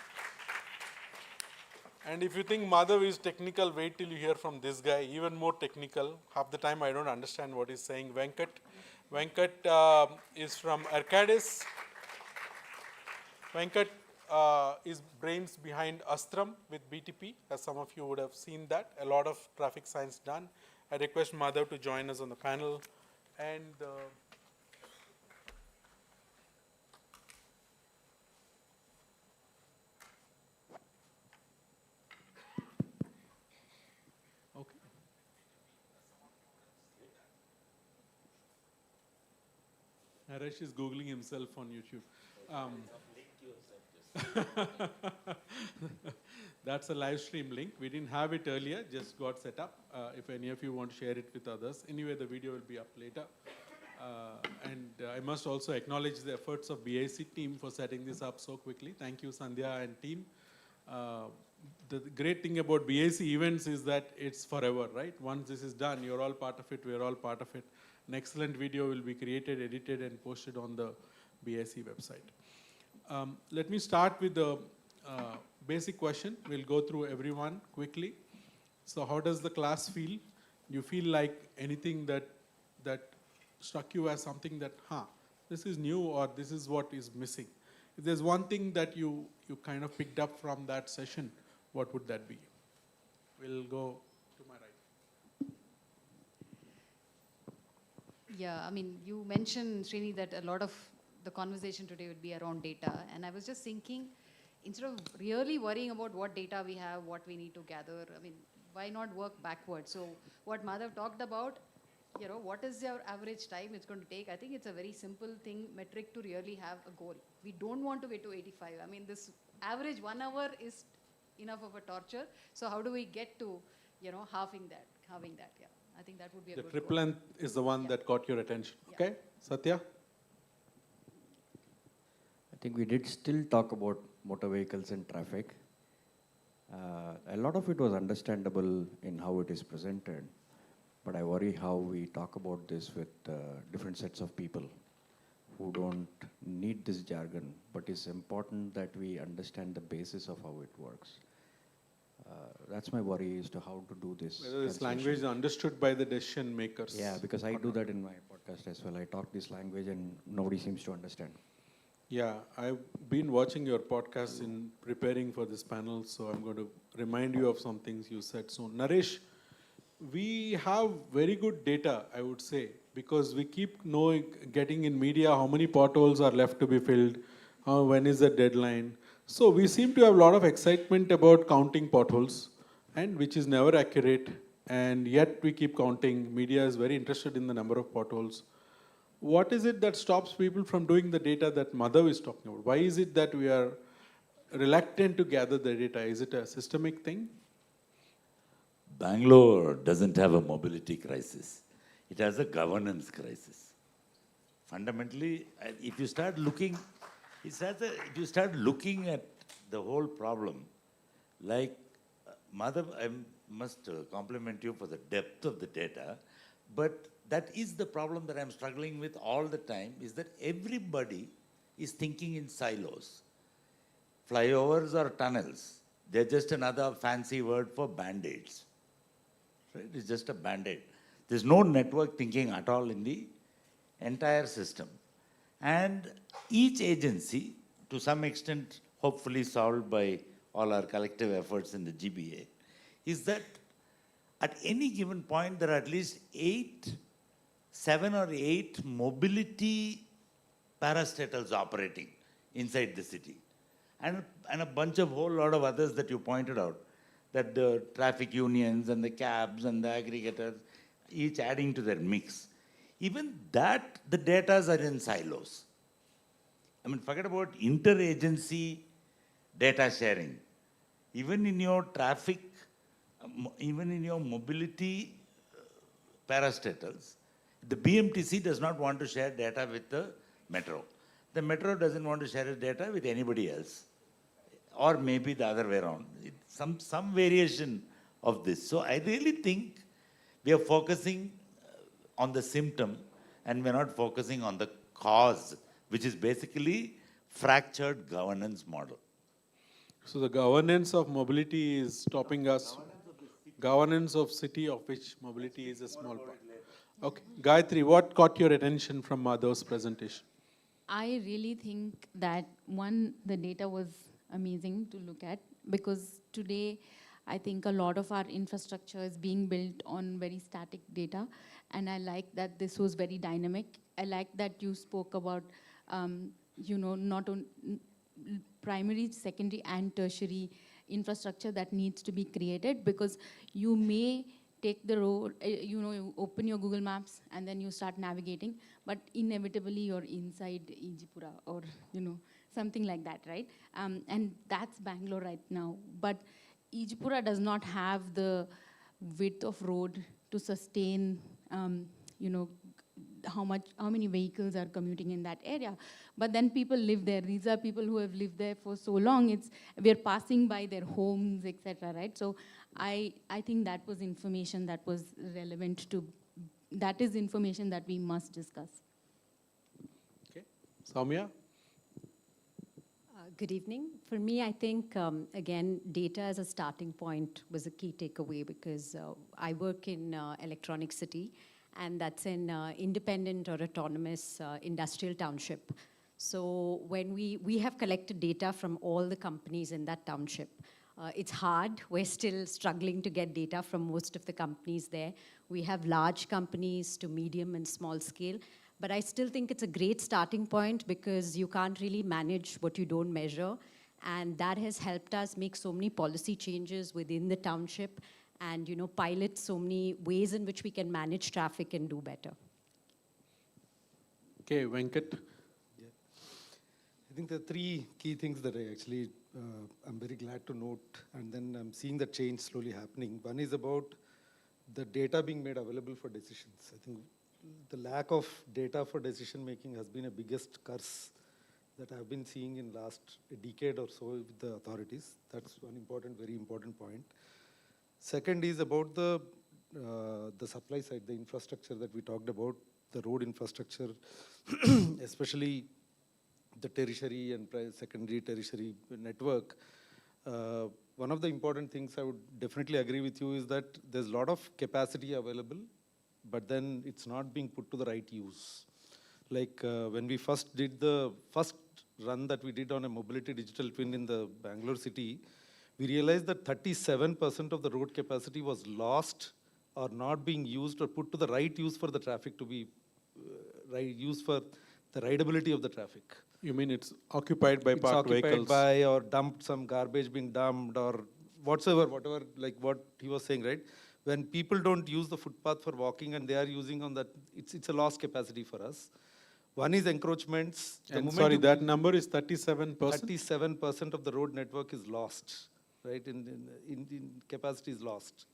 And if you think Madhav is technical, wait till you hear from this guy, even more technical. Half the time I don't understand what he's saying. Venkat is from Arcadis. Venkat is brains behind Astram with BTP, as some of you would have seen that. A lot of traffic science done. I request Madhav to join us on the panel. And okay. Naresh is Googling himself on YouTube. That's a live stream link. We didn't have it earlier, just got set up. If any of you want to share it with others. Anyway, the video will be up later. And I must also acknowledge the efforts of BIC team for setting this up so quickly. Thank you, Sandhya and team. The great thing about BIC events is that it's forever, right? Once this is done, you're all part of it, we're all part of it. An excellent video will be created, edited, and posted on the BIC website. Let me start with the basic question. We'll go through everyone quickly. So how does the class feel? Do you feel like anything that struck you as something that, this is new or this is what is missing? If there's one thing that you kind of picked up from that session, what would that be? We'll go to my right. Yeah, I mean, you mentioned, Srini, that a lot of the conversation today would be around data. And I was just thinking, instead of really worrying about what data we have, what we need to gather, I mean, why not work backwards? So what Madhav talked about, you know, what is your average time it's going to take? I think it's a very simple thing, metric to really have a goal. We don't want to wait to 85. I mean, this average 1 hour is enough of a torture. So how do we get to, you know, halving that, yeah. I think that would be a The good triple goal. nth is the one Yeah. that caught your attention. Yeah. Okay, Satya? I think we did still talk about motor vehicles and traffic. A lot of it was understandable in how it is presented, but I worry how we talk about this with different sets of people who don't need this jargon, but it's important that we understand the basis of how it works. That's my worry as to how to do this. Whether this translation. language is understood by the decision makers. Yeah, because I do that in my podcast as well. I talk this language and nobody seems to understand. Yeah, I've been watching your podcast in preparing for this panel, so I'm going to remind you of some things you said. So, Naresh, we have very good data, I would say, because we keep knowing, getting in media how many potholes are left to be filled, when is the deadline. So, we seem to have a lot of excitement about counting potholes, and which is never accurate, and yet we keep counting. Media is very interested in the number of potholes. What is it that stops people from doing the data that Madhav is talking about? Why is it that we are reluctant to gather the data? Is it a systemic thing? Bangalore doesn't have a mobility crisis. It has a governance crisis. Fundamentally, if you start looking, if you start looking at the whole problem, like Madhav, I must compliment you for the depth of the data, but that is the problem that I'm struggling with all the time, is that everybody is thinking in silos. Flyovers or tunnels, they're just another fancy word for band-aids. Right? It's just a band-aid. There's no network thinking at all in the entire system. And each agency, to some extent, hopefully solved by all our collective efforts in the GBA, is that at any given point, there are at least 7 or 8 mobility parastatals operating inside the city. And a bunch of whole lot of others that you pointed out, that the traffic unions and the cabs and the aggregators, each adding to their mix. Even that, the data are in silos. I mean, forget about interagency data sharing. Even in your traffic, even in your mobility parastatals, the BMTC does not want to share data with the metro. The metro doesn't want to share its data with anybody else. Or maybe the other way around. Some variation of this. So I really think we are focusing on the symptom and we're not focusing on the cause, which is basically fractured governance model. So the governance of mobility is stopping us. Governance of city, of which mobility is a small part. Okay, Gayatri, what caught your attention from Madhav's presentation? I really think that one, the data was amazing to look at, because today I think a lot of our infrastructure is being built on very static data, and I like that this was very dynamic. I like that you spoke about, you know, not on primary, secondary, and tertiary infrastructure that needs to be created, because you may take the road, you know, you open your Google Maps and then you start navigating, but inevitably you're inside Ijipura or, you know, something like that, right? And that's Bangalore right now. But Ijipura does not have the width of road to sustain, you know, how many vehicles are commuting in that area. But then people live there. These are people who have lived there for so long. We're passing by their homes, etc. Right? So I think that was information that was relevant to. That is information that we must discuss. Okay, Soumya. Good evening. For me, I think, again, data as a starting point was a key takeaway, because I work in Electronic City, and that's an independent or autonomous industrial township. So when we have collected data from all the companies in that township It's hard. We're still struggling to get data from most of the companies there. We have large companies to medium and small scale. But I still think it's a great starting point because you can't really manage what you don't measure. And that has helped us make so many policy changes within the township and pilot so many ways in which we can manage traffic and do better. Okay, Venkat. I think there are three key things that I'm very glad to note, and then I'm seeing the change slowly happening. One is about the data being made available for decisions. I think the lack of data for decision making has been a biggest curse that I've been seeing in last decade or so with the authorities. That's one very important point. Second is about the supply side, the infrastructure that we talked about, the road infrastructure, especially the tertiary and secondary tertiary network. One of the important things I would definitely agree with you is that there's a lot of capacity available, but then it's not being put to the right use. Like when we first did the first run that we did on a mobility digital twin in the Bangalore city, we realized that 37% of the road capacity was lost or not being used or put to the right use for the traffic to be used for the rideability of the traffic. You mean it's occupied by parked vehicles? By or dumped, some garbage being dumped or whatever, like what he was saying, right? When people don't use the footpath for walking and they are using on that, it's a lost capacity for us. One is encroachments. And sorry, that number is 37%? 37% of the road network is lost, right? In capacity is lost,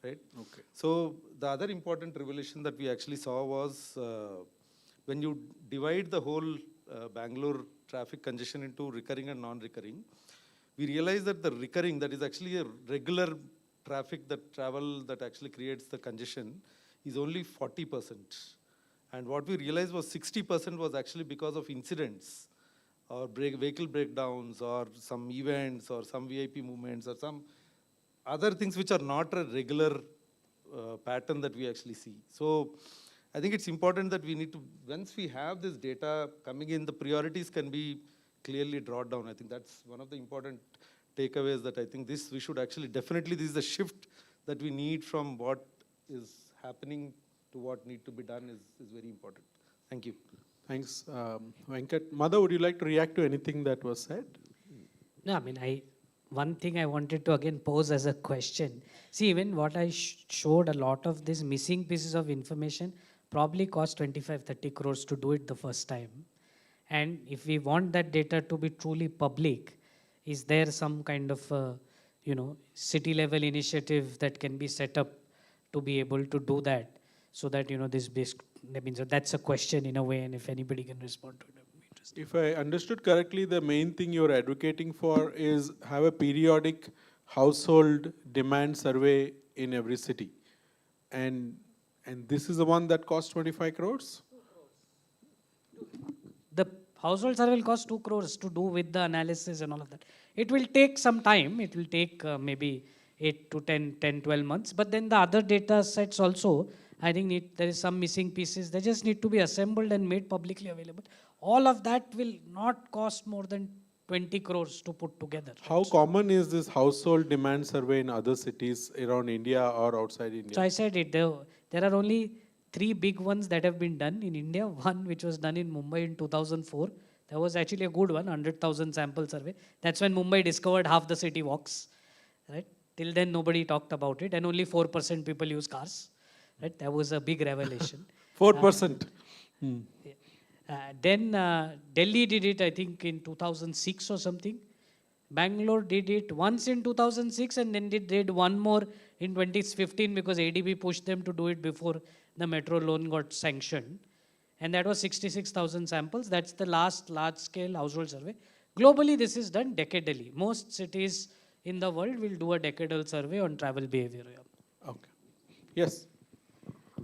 right? Okay. So the other important revelation that we actually saw was when you divide the whole Bangalore traffic congestion into recurring and non-recurring, we realized that the recurring, that is actually a regular traffic that actually creates the congestion, is only 40%. And what we realized was 60% was actually because of incidents or vehicle breakdowns or some events or some VIP movements or some other things which are not a regular pattern that we actually see. So I think it's important that we need to, once we have this data coming in, the priorities can be clearly drawn down. I think that's one of the important takeaways that I think we should actually, definitely this is a shift that we need from what is happening to what need to be done is very important. Thank you. Thanks, Venkat. Mother, would you like to react to anything that was said? No, I mean, one thing I wanted to again pose as a question. See, even what I showed, a lot of these missing pieces of information probably cost 25-30 crores to do it the first time. And if we want that data to be truly public, is there some kind of city level initiative that can be set up to be able to do that, so that that's a question in a way, and if anybody can respond to it, I'd be interested. If I understood correctly, the main thing you're advocating for is have a periodic household demand survey in every city. And this is the one that costs 25 crores? The household survey will cost 2 crores to do with the analysis and all of that. It will take some time. It will take maybe 8 to 10, 12 months. But then the other data sets also, I think there is some missing pieces. They just need to be assembled and made publicly available. All of that will not cost more than 20 crores to put together. How common is this household demand survey in other cities around India or outside India? So I said it, there are only 3 big ones that have been done in India. One which was done in Mumbai in 2004. That was actually a good one, 100,000 sample survey. That's when Mumbai discovered half the city walks. Right? Till then nobody talked about it, and only 4% people use cars. Right? That was a big revelation. 4%. Then Delhi did it, I think, in 2006 or something. Bangalore did it once in 2006, and then they did one more in 2015 because ADB pushed them to do it before the metro loan got sanctioned. And that was 66,000 samples. That's the last large-scale household survey. Globally, this is done decadally. Most cities in the world will do a decadal survey on travel behavior. Okay. Yes.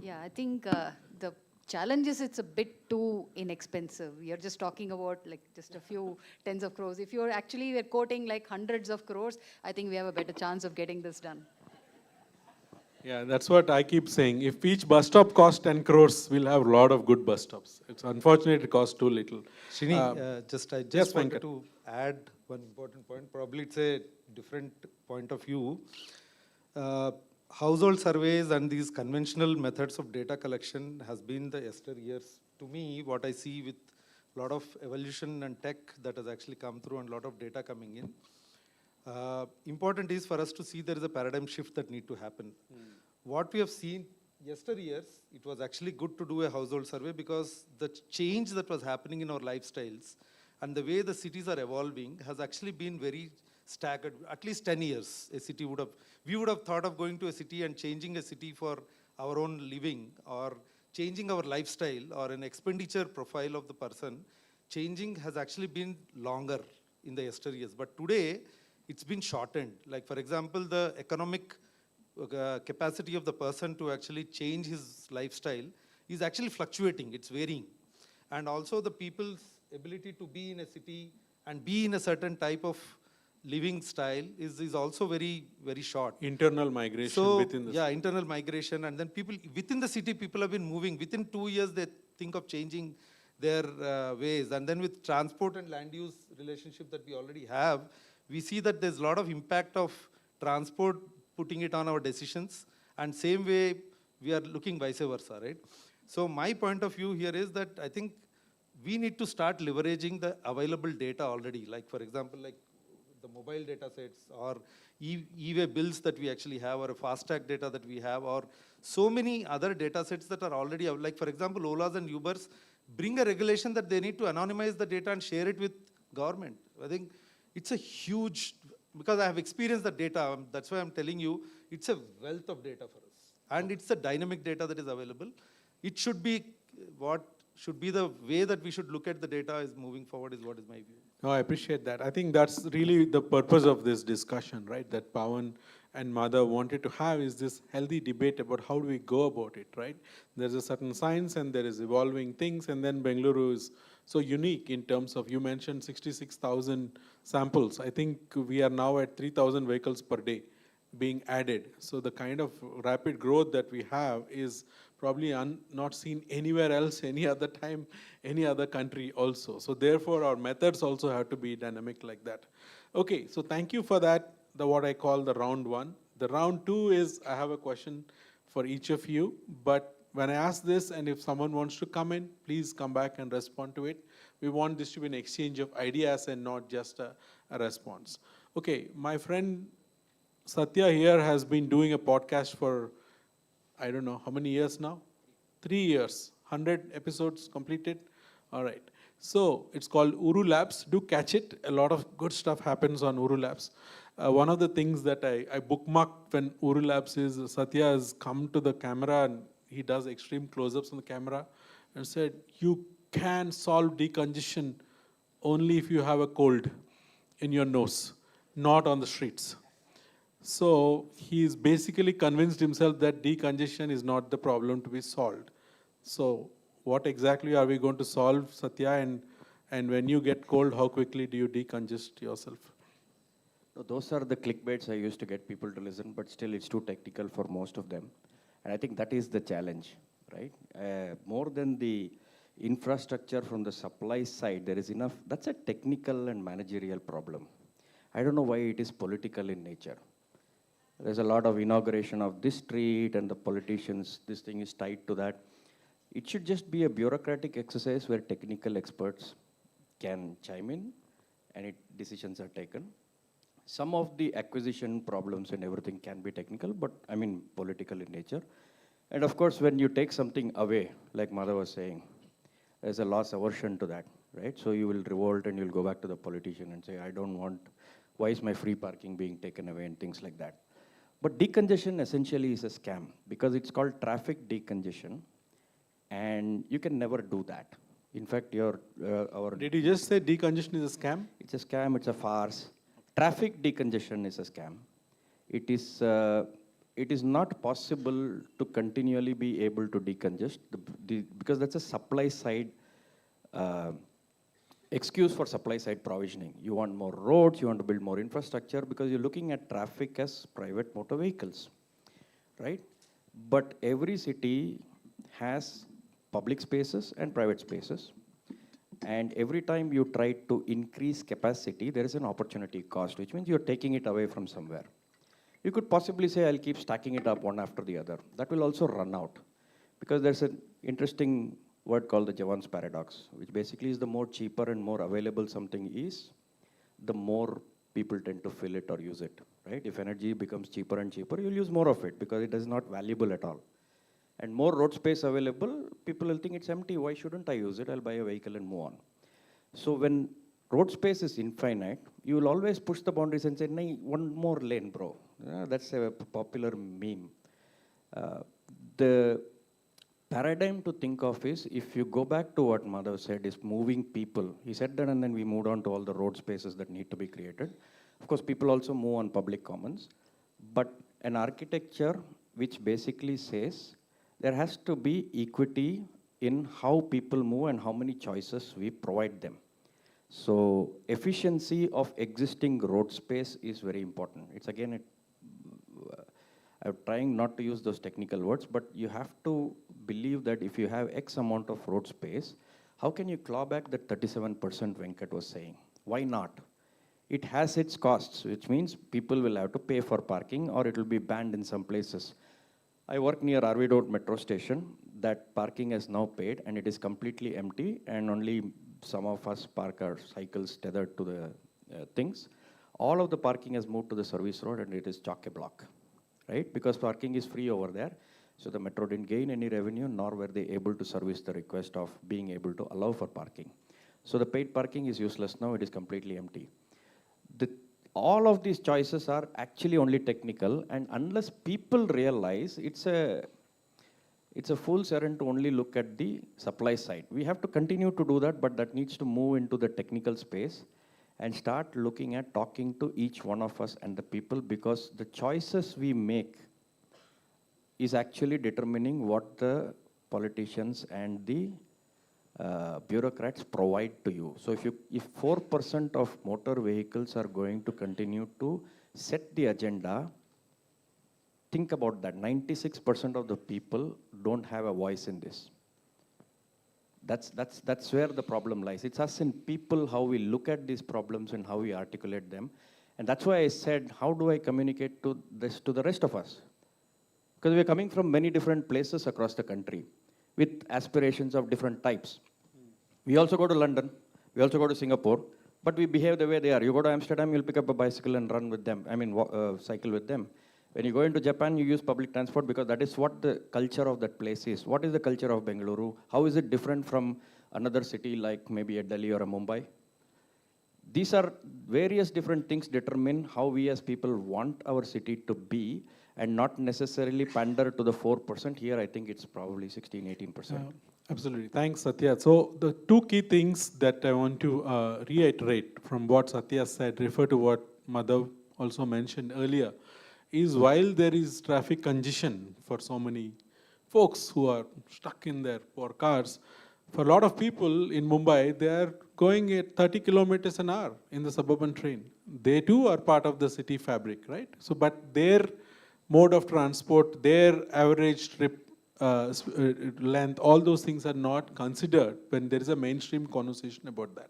Yeah, I think the challenge is it's a bit too inexpensive. You're just talking about like just a few tens of crores. If you're actually quoting like hundreds of crores, I think we have a better chance of getting this done. Yeah, that's what I keep saying. If each bus stop costs 10 crores, we'll have a lot of good bus stops. It's unfortunate it costs too little. Srini, I just wanted to add one important point. Probably it's a different point of view. Household surveys and these conventional methods of data collection has been the yesteryears. To me, what I see with a lot of evolution and tech that has actually come through and a lot of data coming in, important is for us to see there is a paradigm shift that need to happen. What we have seen yesteryears, it was actually good to do a household survey because the change that was happening in our lifestyles and the way the cities are evolving has actually been very staggered. At least 10 years, we would have thought of going to a city and changing a city for our own living or changing our lifestyle or an expenditure profile of the person. Changing has actually been longer in the yesteryears. But today, it's been shortened. Like for example, the economic capacity of the person to actually change his lifestyle is actually fluctuating, it's varying. And also the people's ability to be in a city and be in a certain type of living style is also very, very short. Internal migration within the city. Internal migration. And then people, within the city, people have been moving. Within 2 years, they think of changing their ways. And then with transport and land use relationship that we already have, we see that there's a lot of impact of transport putting it on our decisions, and same way we are looking vice versa, right? So my point of view here is that I think we need to start leveraging the available data already, like for example, like the mobile data sets or e-way bills that we actually have, or a FASTag data that we have, or so many other data sets that are already, like for example, Olas and Ubers bring a regulation that they need to anonymize the data and share it with government. I think it's a huge, because I have experienced the data, that's why I'm telling you, it's a wealth of data for us. And it's a dynamic data that is available. It should be what should be the way that we should look at the data is moving forward is what is my view. No, I appreciate that. I think that's really the purpose of this discussion, right? That Pawan and Madha wanted to have is this healthy debate about how do we go about it, right? There's a certain science and there is evolving things, and then Bengaluru is so unique in terms of, you mentioned 66,000 samples. I think we are now at 3,000 vehicles per day being added. So the kind of rapid growth that we have is probably not seen anywhere else, any other time, any other country also. So therefore, our methods also have to be dynamic like that. Okay, so thank you for that, what I call the round one. The round two is, I have a question for each of you, but when I ask this, and if someone wants to come in, please come back and respond to it. We want this to be an exchange of ideas and not just a response. Okay, my friend Satya here has been doing a podcast for, I don't know, how many years now? 3 years, 100 episodes completed. All right. So it's called Uru Labs. Do catch it. A lot of good stuff happens on Uru Labs. One of the things that I bookmarked when Uru Labs is Satya has come to the camera and he does extreme close-ups on the camera and said, you can solve decongestion only if you have a cold in your nose, not on the streets. So he's basically convinced himself that decongestion is not the problem to be solved. So what exactly are we going to solve, Satya? And when you get cold, how quickly do you decongest yourself? So those are the clickbaits I used to get people to listen, but still it's too technical for most of them. And I think that is the challenge, right? More than the infrastructure from the supply side, there is enough. That's a technical and managerial problem. I don't know why it is political in nature. There's a lot of inauguration of this street and the politicians, this thing is tied to that. It should just be a bureaucratic exercise where technical experts can chime in and decisions are taken. Some of the acquisition problems and everything can be technical, but I mean political in nature. And of course, when you take something away, like Madha was saying, there's a loss aversion to that, right? So you will revolt and you'll go back to the politician and say, I don't want, why is my free parking being taken away and things like that. But decongestion essentially is a scam because it's called traffic decongestion and you can never do that. In fact, Did you just say decongestion is a scam? It's a scam, it's a farce. Traffic decongestion is a scam. It is not possible to continually be able to decongest because that's a supply side excuse for supply side provisioning. You want more roads, you want to build more infrastructure because you're looking at traffic as private motor vehicles, right? But every city has public spaces and private spaces. And every time you try to increase capacity, there is an opportunity cost, which means you're taking it away from somewhere. You could possibly say, I'll keep stacking it up one after the other. That will also run out. Because there's an interesting word called the Jevons paradox, which basically is the more cheaper and more available something is, the more people tend to fill it or use it, right? If energy becomes cheaper and cheaper, you'll use more of it because it is not valuable at all. And more road space available, people will think it's empty. Why shouldn't I use it? I'll buy a vehicle and move on. So when road space is infinite, you will always push the boundaries and say, "Nahi, one more lane, bro." That's a popular meme. The paradigm to think of is, if you go back to what Madhav said, is moving people. He said that, and then we moved on to all the road spaces that need to be created. Of course, people also move on public commons. But an architecture which basically says, there has to be equity in how people move and how many choices we provide them. So efficiency of existing road space is very important. It's again, I'm trying not to use those technical words, but you have to believe that if you have X amount of road space, how can you claw back that 37% Venkat was saying? Why not? It has its costs, which means people will have to pay for parking or it will be banned in some places. I work near RV Road metro station. That parking is now paid and it is completely empty, and only some of us park our cycles tethered to the things. All of the parking has moved to the service road and it is chock-a-block, right? Because parking is free over there. So the metro didn't gain any revenue, nor were they able to service the request of being able to allow for parking. So the paid parking is useless now, it is completely empty. All of these choices are actually only technical, and unless people realize it's a fool's errand to only look at the supply side. We have to continue to do that, but that needs to move into the technical space and start looking at talking to each one of us and the people, because the choices we make is actually determining what the politicians and the bureaucrats provide to you. So if 4% of motor vehicles are going to continue to set the agenda, think about that. 96% of the people don't have a voice in this. That's where the problem lies. It's us in people, how we look at these problems and how we articulate them. And that's why I said, how do I communicate this to the rest of us? Because we're coming from many different places across the country with aspirations of different types. We also go to London, we also go to Singapore, but we behave the way they are. You go to Amsterdam, you'll pick up a bicycle and run with them, cycle with them. When you go into Japan, you use public transport because that is what the culture of that place is. What is the culture of Bengaluru? How is it different from another city like maybe a Delhi or a Mumbai? These are various different things determine how we as people want our city to be, and not necessarily pander to the 4%. Here, I think it's probably 16, 18%. Absolutely. Thanks, Satya. So the two key things that I want to reiterate from what Satya said, refer to what Madhav also mentioned earlier, is while there is traffic congestion for so many folks who are stuck in their poor cars, for a lot of people in Mumbai, they are going at 30 kilometers an hour in the suburban train. They too are part of the city fabric, right? So, but their mode of transport, their average trip length, all those things are not considered when there is a mainstream conversation about that.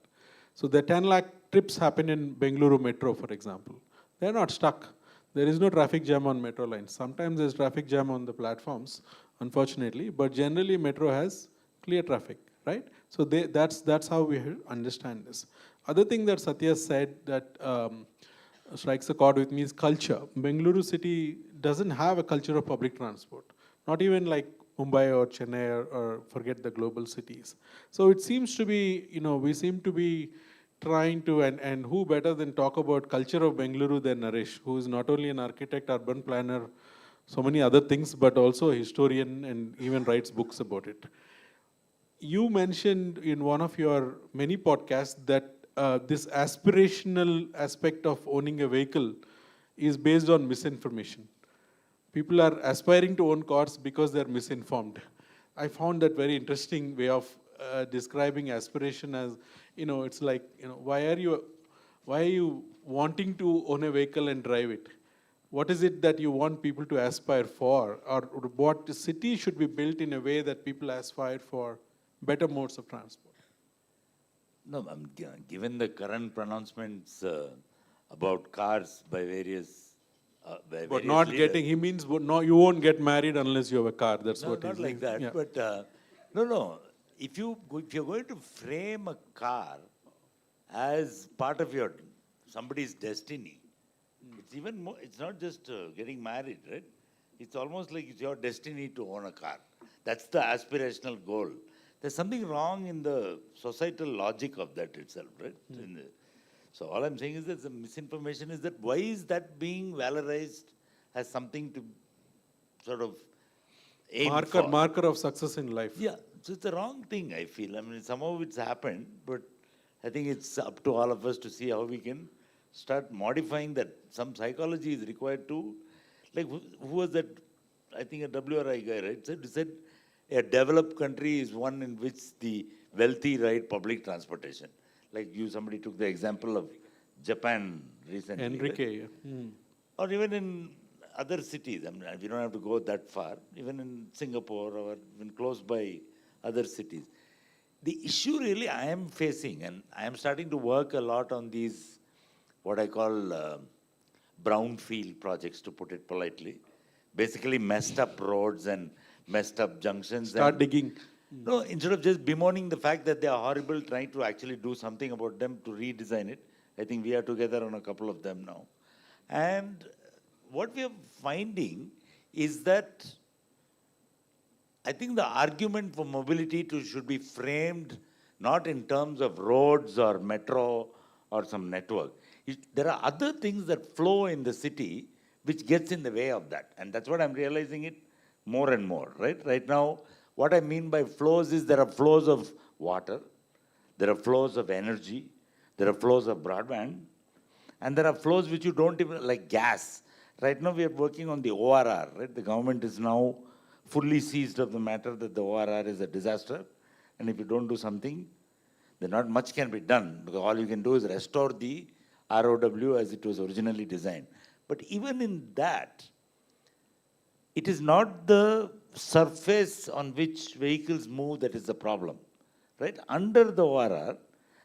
So the 10 lakh trips happen in Bengaluru metro, for example. They're not stuck. There is no traffic jam on metro lines. Sometimes there's traffic jam on the platforms, unfortunately, but generally metro has clear traffic, right? So that's how we understand this. Other thing that Satya said that strikes a chord with me is culture. Bengaluru city doesn't have a culture of public transport, not even like Mumbai or Chennai or forget the global cities. So it seems to be, we seem to be trying to, and who better than talk about culture of Bengaluru than Naresh, who is not only an architect, urban planner, so many other things, but also a historian and even writes books about it. You mentioned in one of your many podcasts that this aspirational aspect of owning a vehicle is based on misinformation. People are aspiring to own cars because they're misinformed. I found that very interesting way of describing aspiration as, it's like, why are you wanting to own a vehicle and drive it? What is it that you want people to aspire for? Or what city should be built in a way that people aspire for better modes of transport? No, given the current pronouncements about cars by various But various not leaders. getting, he means no, you won't get married unless you have a car. That's No, what not he's like saying. that. Yeah. But no. If you're going to frame a car as part of your somebody's destiny, it's even more. It's not just getting married, right? It's almost like it's your destiny to own a car. That's the aspirational goal. There's something wrong in the societal logic of that itself, right? So all I'm saying is that the misinformation is that why is that being valorized as something to sort of aim for? Marker of success in life. Yeah, so it's the wrong thing, I feel. I mean, somehow it's happened, but I think it's up to all of us to see how we can start modifying that. Some psychology is required to, like, who was that? I think a WRI guy, right? He said a developed country is one in which the wealthy ride public transportation. Like somebody took the example of Japan recently. Enrique. Right? Yeah. Or even in other cities. I mean, we don't have to go that far. Even in Singapore or even close by other cities. The issue really I am facing, and I am starting to work a lot on these, what I call brownfield projects, to put it politely. Basically messed up roads and messed up junctions. Start digging. No, instead of just bemoaning the fact that they are horrible, trying to actually do something about them to redesign it. I think we are together on a couple of them now. And what we are finding is that I think the argument for mobility should be framed not in terms of roads or metro or some network. There are other things that flow in the city which gets in the way of that. And that's what I'm realizing it more and more, right? Right now, what I mean by flows is there are flows of water, there are flows of energy, there are flows of broadband, and there are flows which you don't even, like gas. Right now we are working on the ORR, right? The government is now fully seized of the matter that the ORR is a disaster, and if you don't do something, then not much can be done, because all you can do is restore the ROW as it was originally designed. But even in that, it is not the surface on which vehicles move that is the problem, right? Under the ORR,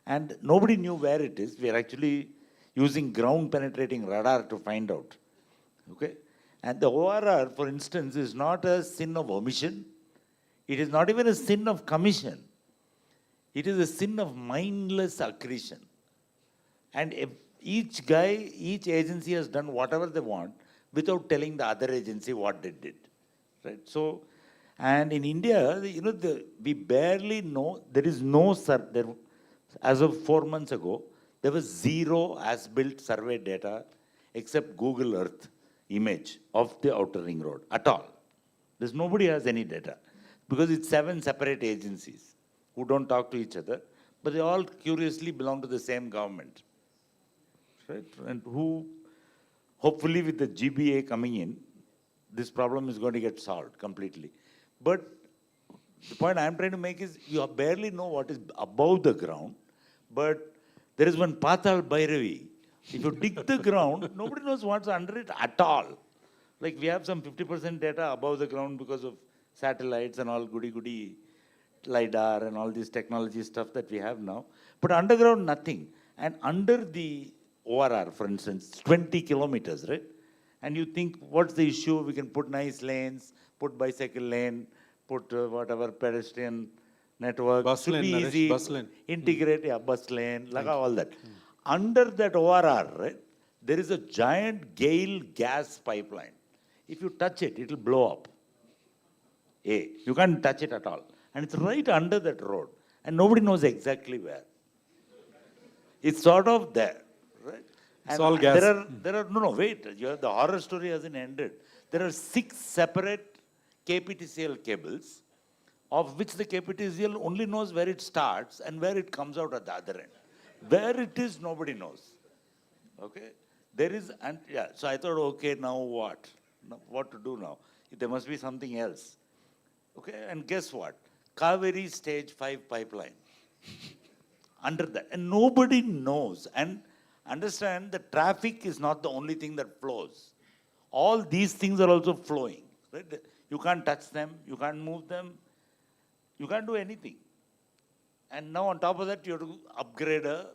and nobody knew where it is, we are actually using ground penetrating radar to find out, okay? And the ORR, for instance, is not a sin of omission. It is not even a sin of commission. It is a sin of mindless accretion. And if each agency has done whatever they want without telling the other agency what they did, right? So, and in India, we barely know, there is no, as of 4 months ago, there was zero as-built survey data except Google Earth image of the outer ring road at all. There's nobody has any data because it's 7 separate agencies who don't talk to each other, but they all curiously belong to the same government, right? And who, hopefully with the GBA coming in, this problem is going to get solved completely. But the point I'm trying to make is you barely know what is above the ground, but there is one Patal Bhairavi. If you dig the ground, nobody knows what's under it at all. Like we have some 50% data above the ground because of satellites and all goody-goody LiDAR and all this technology stuff that we have now. But underground, nothing. And under the ORR, for instance, 20 kilometers, right? And you think, what's the issue? We can put nice lanes, put bicycle lane, put whatever pedestrian network. Bus Should lane, be Naresh, easy. bus lane. Integrate, yeah, bus lane, all that. Under that ORR, right, there is a giant Gale gas pipeline. If you touch it, it will blow up. You can't touch it at all. And it's right under that road. And nobody knows exactly where. It's sort of there, right? It's all gas. Wait, the horror story hasn't ended. There are 6 separate KPTCL cables, of which the KPTCL only knows where it starts and where it comes out at the other end. Where it is, nobody knows. Okay? There is, and yeah, so I thought, okay, now what? What to do now? There must be something else. Okay, and guess what? Kaveri Stage 5 pipeline. Under that. And nobody knows. And understand that traffic is not the only thing that flows. All these things are also flowing. Right? You can't touch them, you can't move them, you can't do anything. And now on top of that, you have to upgrade a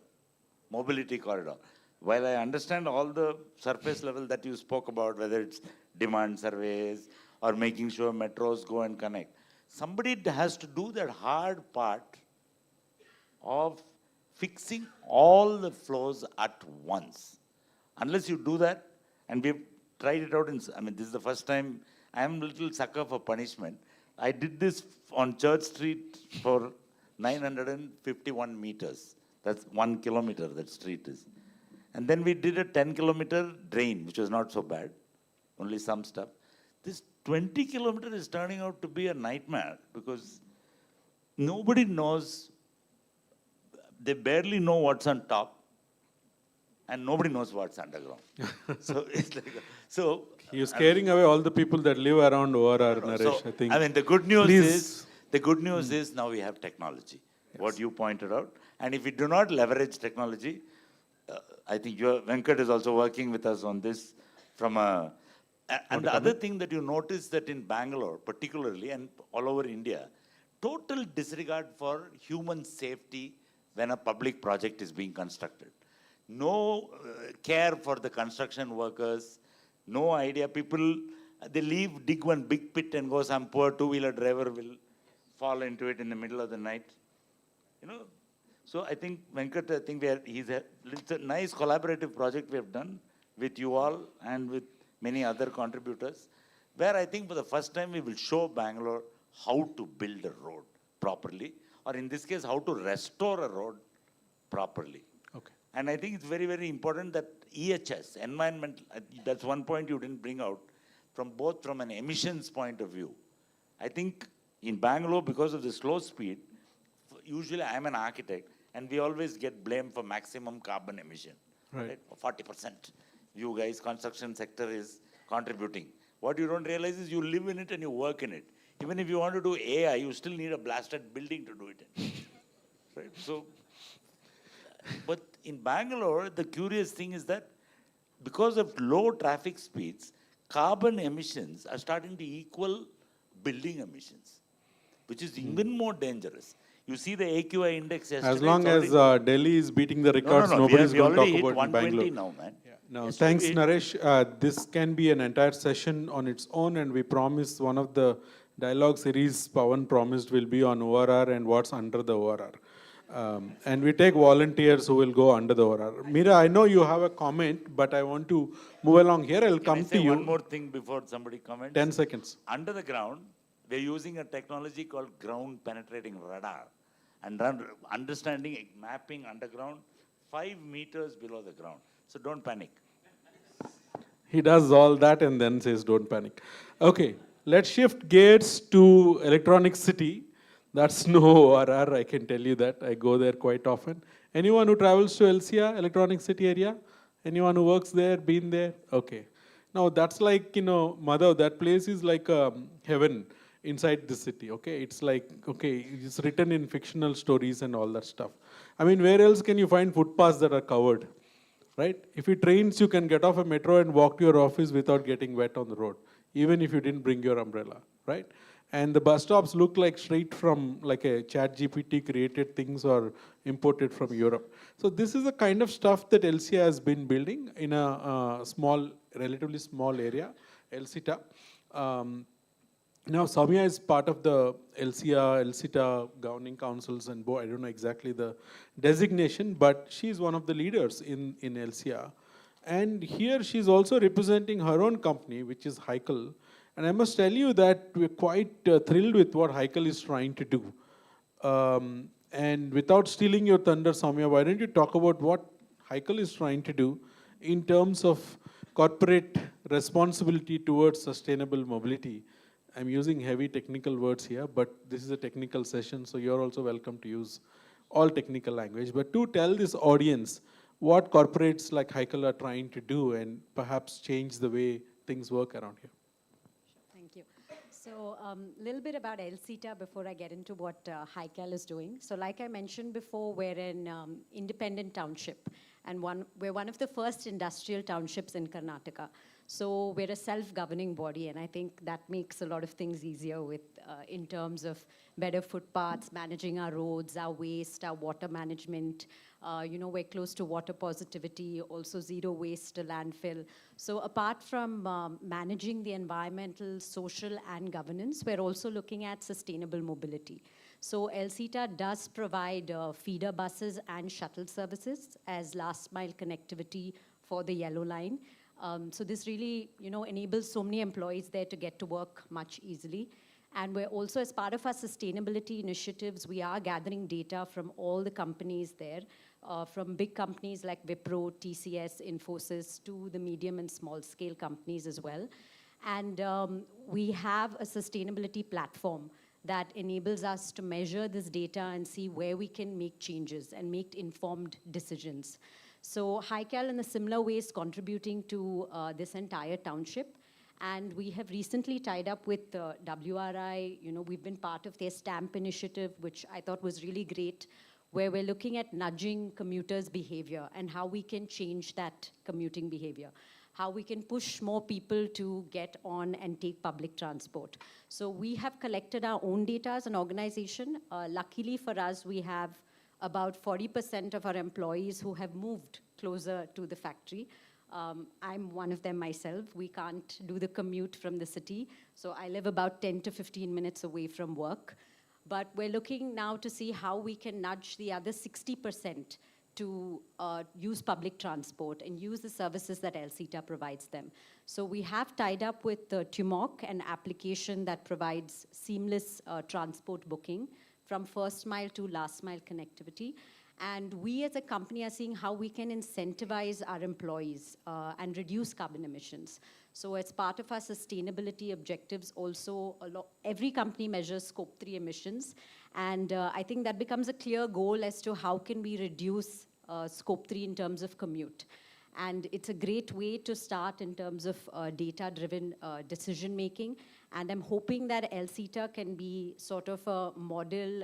mobility corridor. While I understand all the surface level that you spoke about, whether it's demand surveys or making sure metros go and connect, somebody has to do that hard part of fixing all the flows at once. Unless you do that, and we've tried it out I mean, this is the first time I'm a little sucker for punishment. I did this on Church Street for 951 meters. That's 1 kilometer, that street is. And then we did a 10-kilometer drain, which was not so bad, only some stuff. This 20 kilometer is turning out to be a nightmare because nobody knows, they barely know what's on top, and nobody knows what's underground. So it's like, so You're scaring away all the people that live around ORR, Naresh, so, I think. I mean, the good news Please. is now we have technology, what you pointed out. And if we do not leverage technology, I think Venkat is also working with us on this from a, and the other thing that you notice that in Bangalore, particularly, and all over India, total disregard for human safety when a public project is being constructed. No care for the construction workers, no idea. People, they leave, dig one big pit and go, some poor two-wheeler driver will fall into it in the middle of the night. You know, so I think, Venkat, I think it's a nice collaborative project we have done with you all and with many other contributors, where I think for the first time we will show Bangalore how to build a road properly, or in this case, how to restore a road properly. Okay. And I think it's very, very important that EHS, environment, that's one point you didn't bring out, from an emissions point of view. I think in Bangalore, because of the slow speed, usually I'm an architect, and we always get blamed for maximum carbon emission, right? 40%. You guys, construction sector is contributing. What you don't realize is you live in it and you work in it. Even if you want to do AI, you still need a blasted building to do it in. Right? So, but in Bangalore, the curious thing is that because of low traffic speeds, carbon emissions are starting to equal building emissions, which is even more dangerous. You see the AQI index yesterday. As long as Delhi is beating the records, nobody's going to talk about Bangalore. Now, man. Yeah. No, thanks, Naresh. This can be an entire session on its own, and we promise one of the dialogue series Pawan promised will be on ORR and what's under the ORR. And we take volunteers who will go under the ORR. Meera, I know you have a comment, but I want to move along here. I'll come to you. One more thing before somebody comments. 10 seconds. Under the ground, we're using a technology called ground penetrating radar and understanding mapping underground 5 meters below the ground. So don't panic. He does all that and then says, don't panic. Okay, let's shift gears to Electronic City. That's no ORR, I can tell you that. I go there quite often. Anyone who travels to LCA, Electronic City area? Anyone who works there, been there? Okay. Now that's like, Madhav, that place is like heaven inside the city, okay? It's like, okay, it's written in fictional stories and all that stuff. I mean, where else can you find footpaths that are covered, right? If it rains, you can get off a metro and walk to your office without getting wet on the road, even if you didn't bring your umbrella, right? And the bus stops look like straight from like a ChatGPT created things or imported from Europe. So this is the kind of stuff that LCA has been building in a relatively small area, LCTA. Now, Soumya is part of the LCTA governing councils and board. I don't know exactly the designation, but she's one of the leaders in LCA. And here she's also representing her own company, which is Heikel. And I must tell you that we're quite thrilled with what Heikel is trying to do. And without stealing your thunder, Soumya, why don't you talk about what Heikel is trying to do in terms of corporate responsibility towards sustainable mobility? I'm using heavy technical words here, but this is a technical session, so you're also welcome to use all technical language. But to tell this audience what corporates like Heikel are trying to do and perhaps change the way things work around here. Thank you. So a little bit about LCTA before I get into what Heikel is doing. So like I mentioned before, we're an independent township, and we're one of the first industrial townships in Karnataka. So we're a self-governing body, and I think that makes a lot of things easier with, in terms of better footpaths, managing our roads, our waste, our water management. We're close to water positivity, also zero waste to landfill. So apart from managing the environmental, social, and governance, we're also looking at sustainable mobility. So LCTA does provide feeder buses and shuttle services as last mile connectivity for the yellow line. So this really, enables so many employees there to get to work much easily. And we're also, as part of our sustainability initiatives, we are gathering data from all the companies there, from big companies like Wipro, TCS, Infosys, to the medium and small scale companies as well. And we have a sustainability platform that enables us to measure this data and see where we can make changes and make informed decisions. So HiCal in a similar way is contributing to this entire township. And we have recently tied up with WRI. We've been part of their stamp initiative, which I thought was really great, where we're looking at nudging commuters' behavior and how we can change that commuting behavior, how we can push more people to get on and take public transport. So we have collected our own data as an organization. Luckily for us, we have about 40% of our employees who have moved closer to the factory. I'm one of them myself. We can't do the commute from the city, so I live about 10 to 15 minutes away from work. But we're looking now to see how we can nudge the other 60% to use public transport and use the services that LCTA provides them. So we have tied up with Tumok, an application that provides seamless transport booking from first mile to last mile connectivity. And we as a company are seeing how we can incentivize our employees and reduce carbon emissions. So as part of our sustainability objectives, also every company measures scope 3 emissions. And I think that becomes a clear goal as to how can we reduce scope 3 in terms of commute. And it's a great way to start in terms of data-driven decision making. And I'm hoping that LCTA can be sort of a model,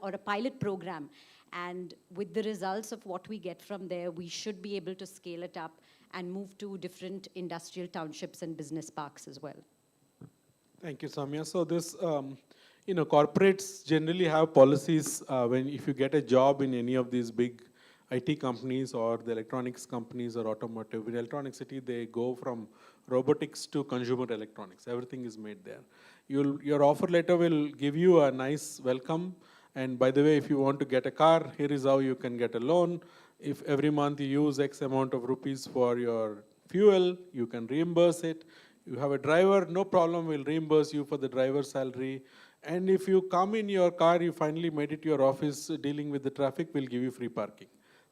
or a pilot program. And with the results of what we get from there, we should be able to scale it up and move to different industrial townships and business parks as well. Thank you, Samya. So this, corporates generally have policies if you get a job in any of these big IT companies or the electronics companies or automotive. In Electronic City, they go from robotics to consumer electronics. Everything is made there. Your offer letter will give you a nice welcome. And by the way, if you want to get a car, here is how you can get a loan. If every month you use X amount of rupees for your fuel, you can reimburse it. You have a driver, no problem, we'll reimburse you for the driver's salary. And if you come in your car, you finally made it to your office dealing with the traffic, we'll give you free parking.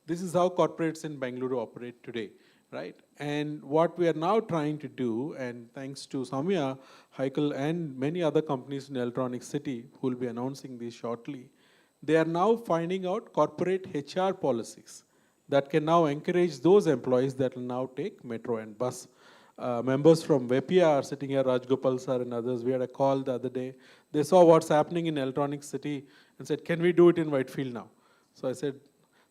This is how corporates in Bengaluru operate today, right? And what we are now trying to do, and thanks to Samya, HiCal, and many other companies in Electronic City who will be announcing this shortly, they are now finding out corporate HR policies that can now encourage those employees that will now take metro and bus. Members from WEPIA are sitting here, Rajgopal sir and others. We had a call the other day. They saw what's happening in Electronic City and said, can we do it in Whitefield now? So I said,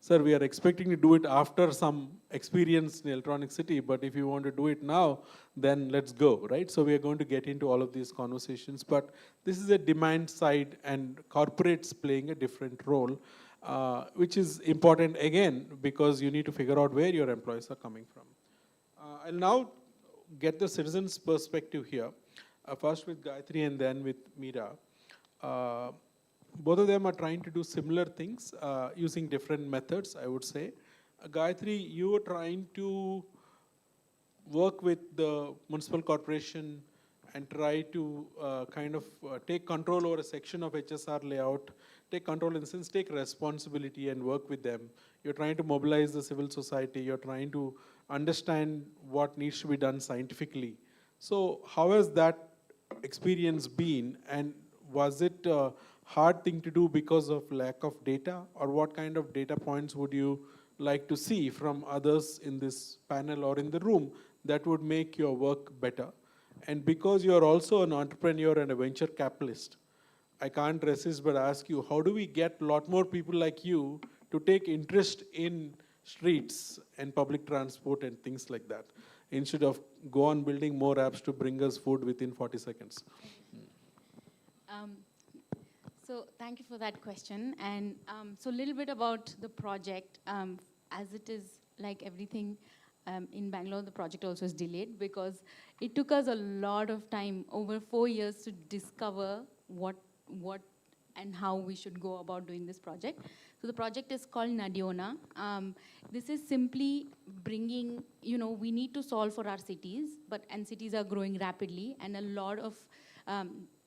sir, we are expecting to do it after some experience in Electronic City, but if you want to do it now, then let's go, right? So we are going to get into all of these conversations, but this is a demand side and corporates playing a different role, which is important again, because you need to figure out where your employees are coming from. I'll now get the citizens' perspective here, first with Gayatri and then with Meera. Both of them are trying to do similar things using different methods, I would say. Gayatri, you are trying to work with the municipal corporation and try to take control over a section of HSR layout, take control in the sense, take responsibility and work with them. You're trying to mobilize the civil society. You're trying to understand what needs to be done scientifically. So how has that experience been, and was it a hard thing to do because of lack of data, or what kind of data points would you like to see from others in this panel or in the room that would make your work better? And because you're also an entrepreneur and a venture capitalist, I can't resist but ask you, how do we get a lot more people like you to take interest in streets and public transport and things like that? instead of go on building more apps to bring us food within 40 seconds. So thank you for that question. And so a little bit about the project. As it is like everything in Bangalore, the project also is delayed because it took us a lot of time, over 4 years, to discover what and how we should go about doing this project. So the project is called Nadiona. This is simply bringing, we need to solve for our cities, and cities are growing rapidly, and a lot of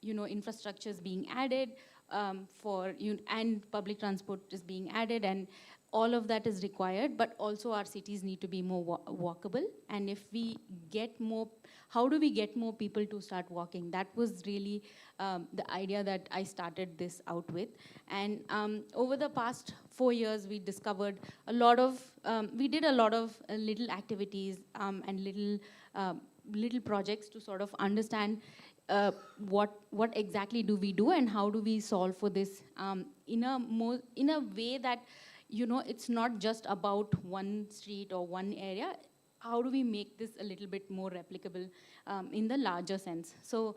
infrastructure is being added and public transport is being added, and all of that is required, but also our cities need to be more walkable. And if we get more, how do we get more people to start walking? That was really the idea that I started this out with. And over the past 4 years, we discovered a lot of, we did a lot of little activities and little projects to sort of understand what exactly do we do and how do we solve for this in a way that it's not just about one street or one area. How do we make this a little bit more replicable in the larger sense? So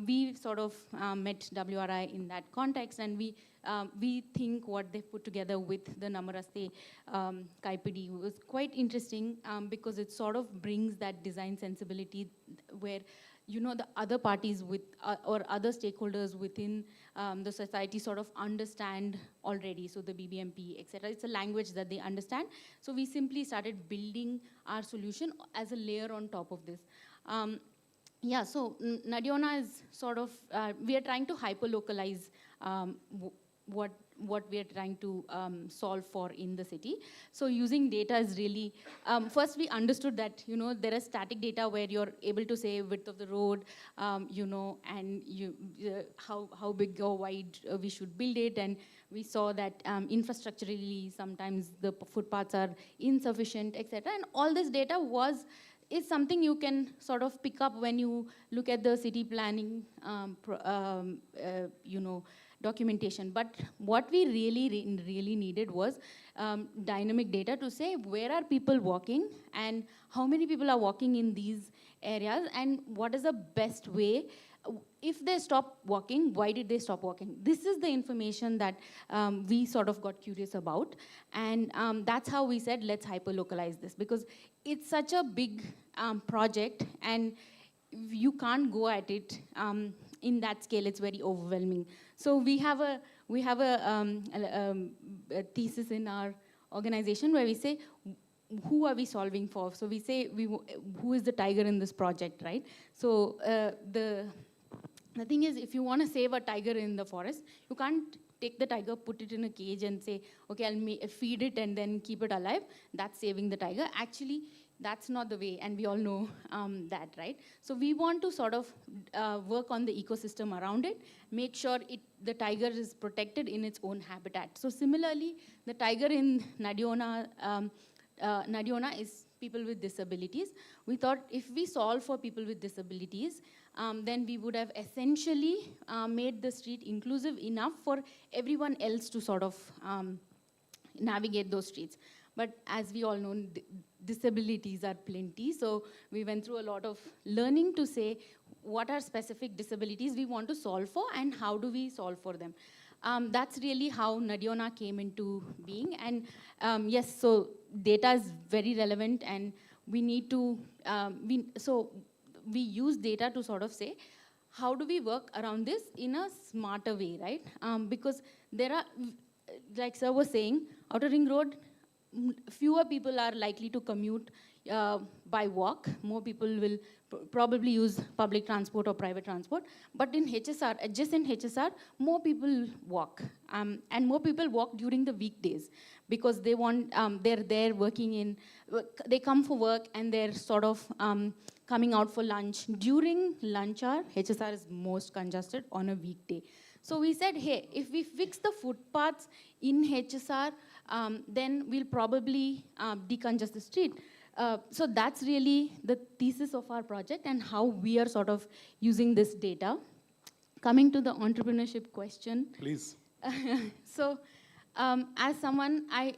we sort of met WRI in that context, and we think what they put together with the Namaraste Kaipidi was quite interesting because it sort of brings that design sensibility where the other parties or other stakeholders within the society sort of understand already. So the BBMP, etc. It's a language that they understand. So we simply started building our solution as a layer on top of this. So Nadiona is sort of, we are trying to hyper-localize what we are trying to solve for in the city. So using data is really, first we understood that, there is static data where you're able to say width of the road, and how big or wide we should build it. And we saw that infrastructurally, sometimes the footpaths are insufficient, etc. And all this data is something you can sort of pick up when you look at the city planning, documentation. But what we really needed was dynamic data to say where are people walking and how many people are walking in these areas and what is the best way. If they stop walking, why did they stop walking? This is the information that we sort of got curious about. And that's how we said, let's hyper-localize this, because it's such a big project and you can't go at it in that scale. It's very overwhelming. So we have a thesis in our organization where we say, who are we solving for? So we say, who is the tiger in this project, right? So the thing is, if you want to save a tiger in the forest, you can't take the tiger, put it in a cage and say, okay, I'll feed it and then keep it alive. That's saving the tiger. Actually, that's not the way, and we all know that, right? So we want to sort of work on the ecosystem around it, make sure the tiger is protected in its own habitat. So similarly, the tiger in Nadiona is people with disabilities. We thought if we solve for people with disabilities, then we would have essentially made the street inclusive enough for everyone else to sort of navigate those streets. But as we all know, disabilities are plenty. So we went through a lot of learning to say what are specific disabilities we want to solve for and how do we solve for them. That's really how Nadiona came into being. And yes, so data is very relevant, and we need to, we use data to sort of say, how do we work around this in a smarter way, right? Because there are, like sir was saying, Outer Ring Road, fewer people are likely to commute by walk. More people will probably use public transport or private transport. But in HSR, adjacent HSR, more people walk. And more people walk during the weekdays because they want, they're there working in, they come for work and they're sort of coming out for lunch. During lunch hour, HSR is most congested on a weekday. So we said, hey, if we fix the footpaths in HSR, then we'll probably decongest the street. So that's really the thesis of our project and how we are sort of using this data. Coming to the entrepreneurship question. Please. So as someone, I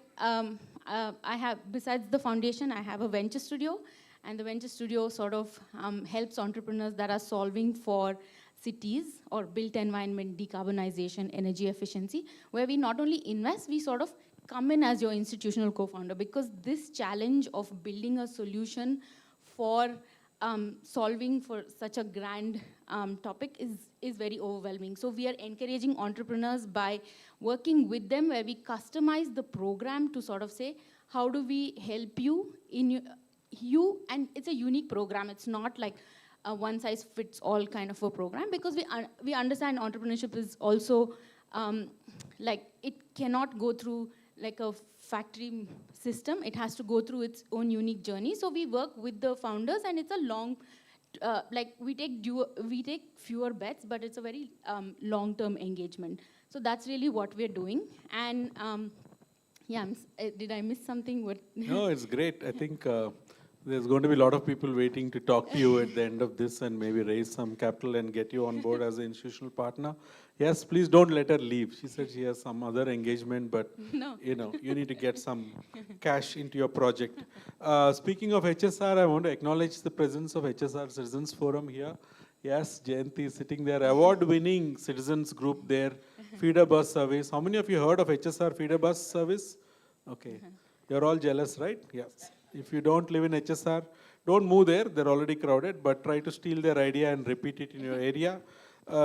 have, besides the foundation, I have a venture studio. And the venture studio sort of helps entrepreneurs that are solving for cities or built environment, decarbonization, energy efficiency, where we not only invest, we sort of come in as your institutional co-founder, because this challenge of building a solution for solving for such a grand topic is very overwhelming. So we are encouraging entrepreneurs by working with them, where we customize the program to sort of say, how do we help you in you, and it's a unique program. It's not like a one-size-fits-all kind of a program, because we understand entrepreneurship is also like, it cannot go through like a factory system. It has to go through its own unique journey. So we work with the founders, and it's a long, like we take fewer bets, but it's a very long-term engagement. So that's really what we're doing. And yeah, did I miss something? What? No, it's great. I think there's going to be a lot of people waiting to talk to you at the end of this and maybe raise some capital and get you on board as an institutional partner. Yes, please don't let her leave. She said she has some other engagement, but No. you know, you need to get some cash into your project. Speaking of HSR, I want to acknowledge the presence of HSR Citizens Forum here. Yes, Jayanti is sitting there, award-winning citizens group there, feeder bus service. How many of you heard of HSR feeder bus service? Okay, you're all jealous, right? Yes. If you don't live in HSR, don't move there, they're already crowded, but try to steal their idea and repeat it in your area.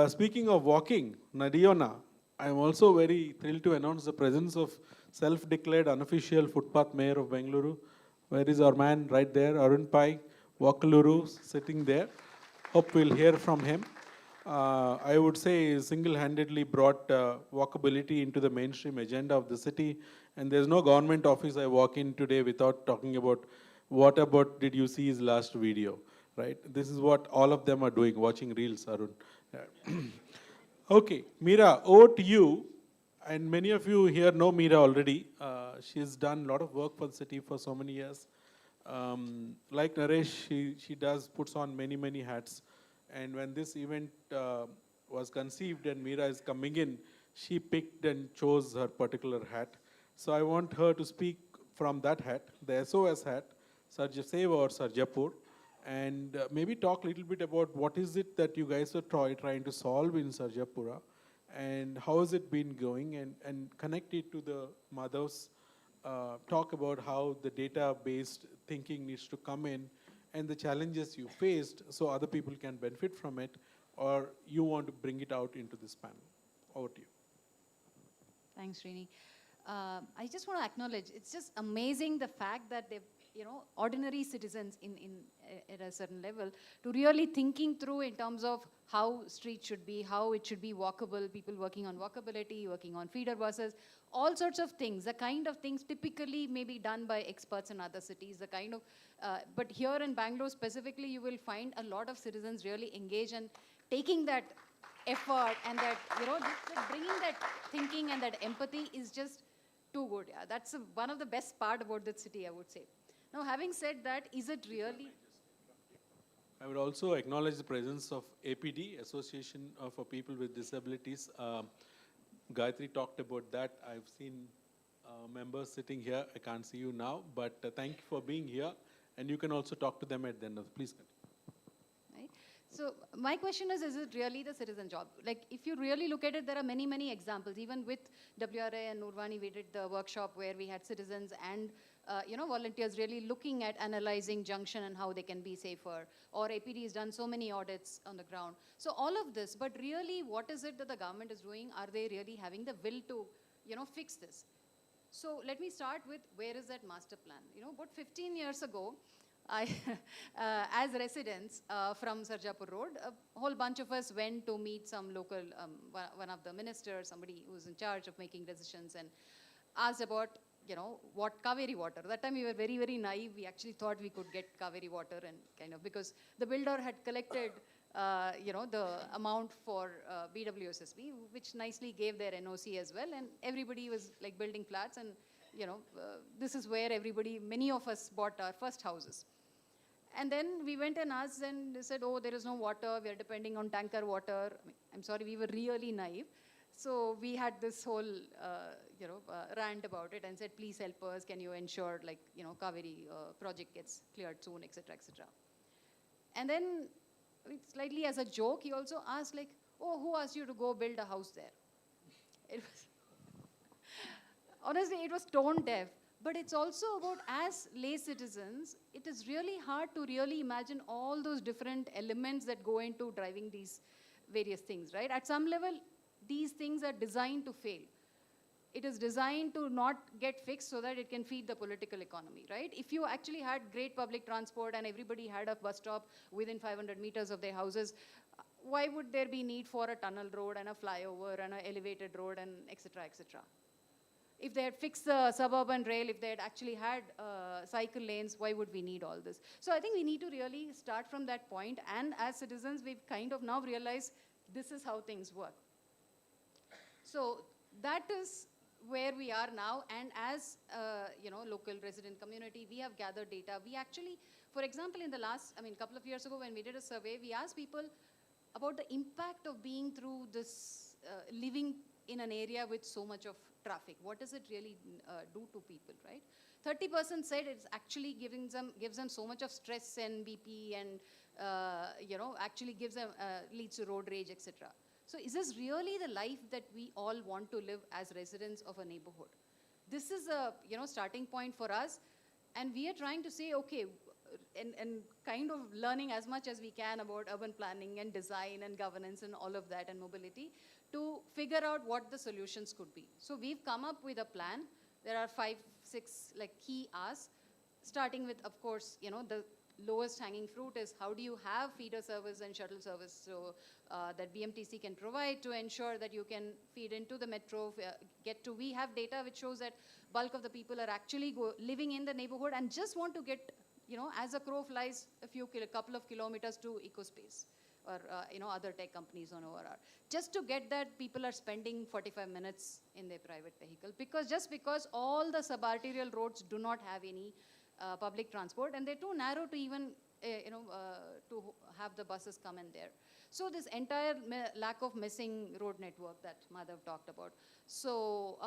Speaking of walking, Nadiona, I'm also very thrilled to announce the presence of self-declared unofficial footpath mayor of Bengaluru. Where is our man? Right there, Arun Pai, Wakaluru, sitting there. Hope we'll hear from him. I would say single-handedly brought walkability into the mainstream agenda of the city. And there's no government office I walk in today without talking about what about did you see his last video, right? This is what all of them are doing, watching reels, Arun. Okay, Meera, over to you. And many of you here know Meera already. She's done a lot of work for the city for so many years. Like Naresh, she puts on many hats. And when this event was conceived and Meera is coming in, she picked and chose her particular hat. So I want her to speak from that hat, the SOS hat, Sarjaseva or Sarjapur, and maybe talk a little bit about what is it that you guys are trying to solve in Sarjapura, and how has it been going, and connect it to the mothers, talk about how the data-based thinking needs to come in, and the challenges you faced so other people can benefit from it, or you want to bring it out into this panel. Over to you. Thanks, Srini. I just want to acknowledge, it's just amazing the fact that they've, ordinary citizens at a certain level, to really thinking through in terms of how streets should be, how it should be walkable, people working on walkability, working on feeder buses, all sorts of things, the kind of things typically may be done by experts in other cities, the kind of, but here in Bangalore specifically, you will find a lot of citizens really engage and taking that effort, and that, just bringing that thinking and that empathy is just too good. Yeah, that's one of the best part about the city, I would say. Now, having said that, is it really? I would also acknowledge the presence of APD, Association for People with Disabilities. Gayatri talked about that. I've seen members sitting here. I can't see you now, but thank you for being here. And you can also talk to them at the end of, please continue. So my question is it really the citizen job? Like, if you really look at it, there are many examples. Even with WRI and Nurvani, we did the workshop where we had citizens and volunteers really looking at analyzing junction and how they can be safer. Or APD has done so many audits on the ground. So all of this, but really, what is it that the government is doing? Are they really having the will to, fix this? So let me start with, where is that master plan? About 15 years ago, as residents from Sarjapur Road, a whole bunch of us went to meet some local, one of the ministers, somebody who's in charge of making decisions, and asked about, what Kaveri water. That time we were very naive. We actually thought we could get Kaveri water, and kind of, because the builder had collected, the amount for BWSSB, which nicely gave their NOC as well, and everybody was like building flats, and this is where many of us bought our first houses. And then we went and asked, and they said, oh, there is no water, we are depending on tanker water. I'm sorry, we were really naive. So we had this whole, rant about it and said, please help us, can you ensure like, Kaveri project gets cleared soon, etc., etc. And then, slightly as a joke, he also asked like, oh, who asked you to go build a house there? It was, honestly, it was tone deaf. But it's also about, as lay citizens, it is really hard to really imagine all those different elements that go into driving these various things, right? At some level, these things are designed to fail. It is designed to not get fixed so that it can feed the political economy, right? If you actually had great public transport and everybody had a bus stop within 500 meters of their houses, why would there be need for a tunnel road and a flyover and an elevated road and et cetera, et cetera? If they had fixed the suburban rail, if they had actually had cycle lanes, why would we need all this? So I think we need to really start from that point, and as citizens, we've kind of now realized this is how things work. So that is where we are now, and as local resident community, we have gathered data. We actually, for example, in the last, couple of years ago when we did a survey, we asked people about the impact of being through this, living in an area with so much of traffic. What does it really do to people, right? 30% said it's actually gives them so much of stress and BP and, actually leads to road rage, etc. So is this really the life that we all want to live as residents of a neighborhood? This is a, starting point for us. And we are trying to say, okay, and kind of learning as much as we can about urban planning and design and governance and all of that and mobility to figure out what the solutions could be. So we've come up with a plan. There are 5, 6 key asks, starting with, of course, the lowest hanging fruit is how do you have feeder service and shuttle service so that BMTC can provide to ensure that you can feed into the metro, we have data which shows that bulk of the people are actually living in the neighborhood and just want to get, as a crow flies, a couple of kilometers to EcoSpace or, other tech companies on ORR. Just to get that, people are spending 45 minutes in their private vehicle because all the subarterial roads do not have any public transport, and they're too narrow to even, to have the buses come in there. So this entire lack of missing road network that Madhav talked about. So,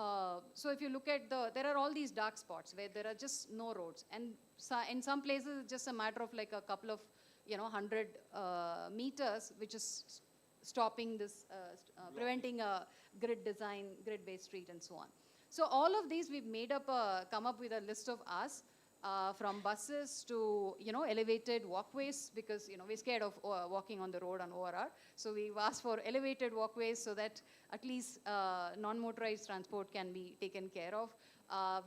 so if you look at there are all these dark spots where there are just no roads, and in some places it's just a matter of like a couple of, 100 meters, which is stopping this, preventing a grid-based street and so on. So all of these we've come up with a list of us. From buses to, elevated walkways, because, we're scared of walking on the road on ORR. So we've asked for elevated walkways so that at least non-motorized transport can be taken care of.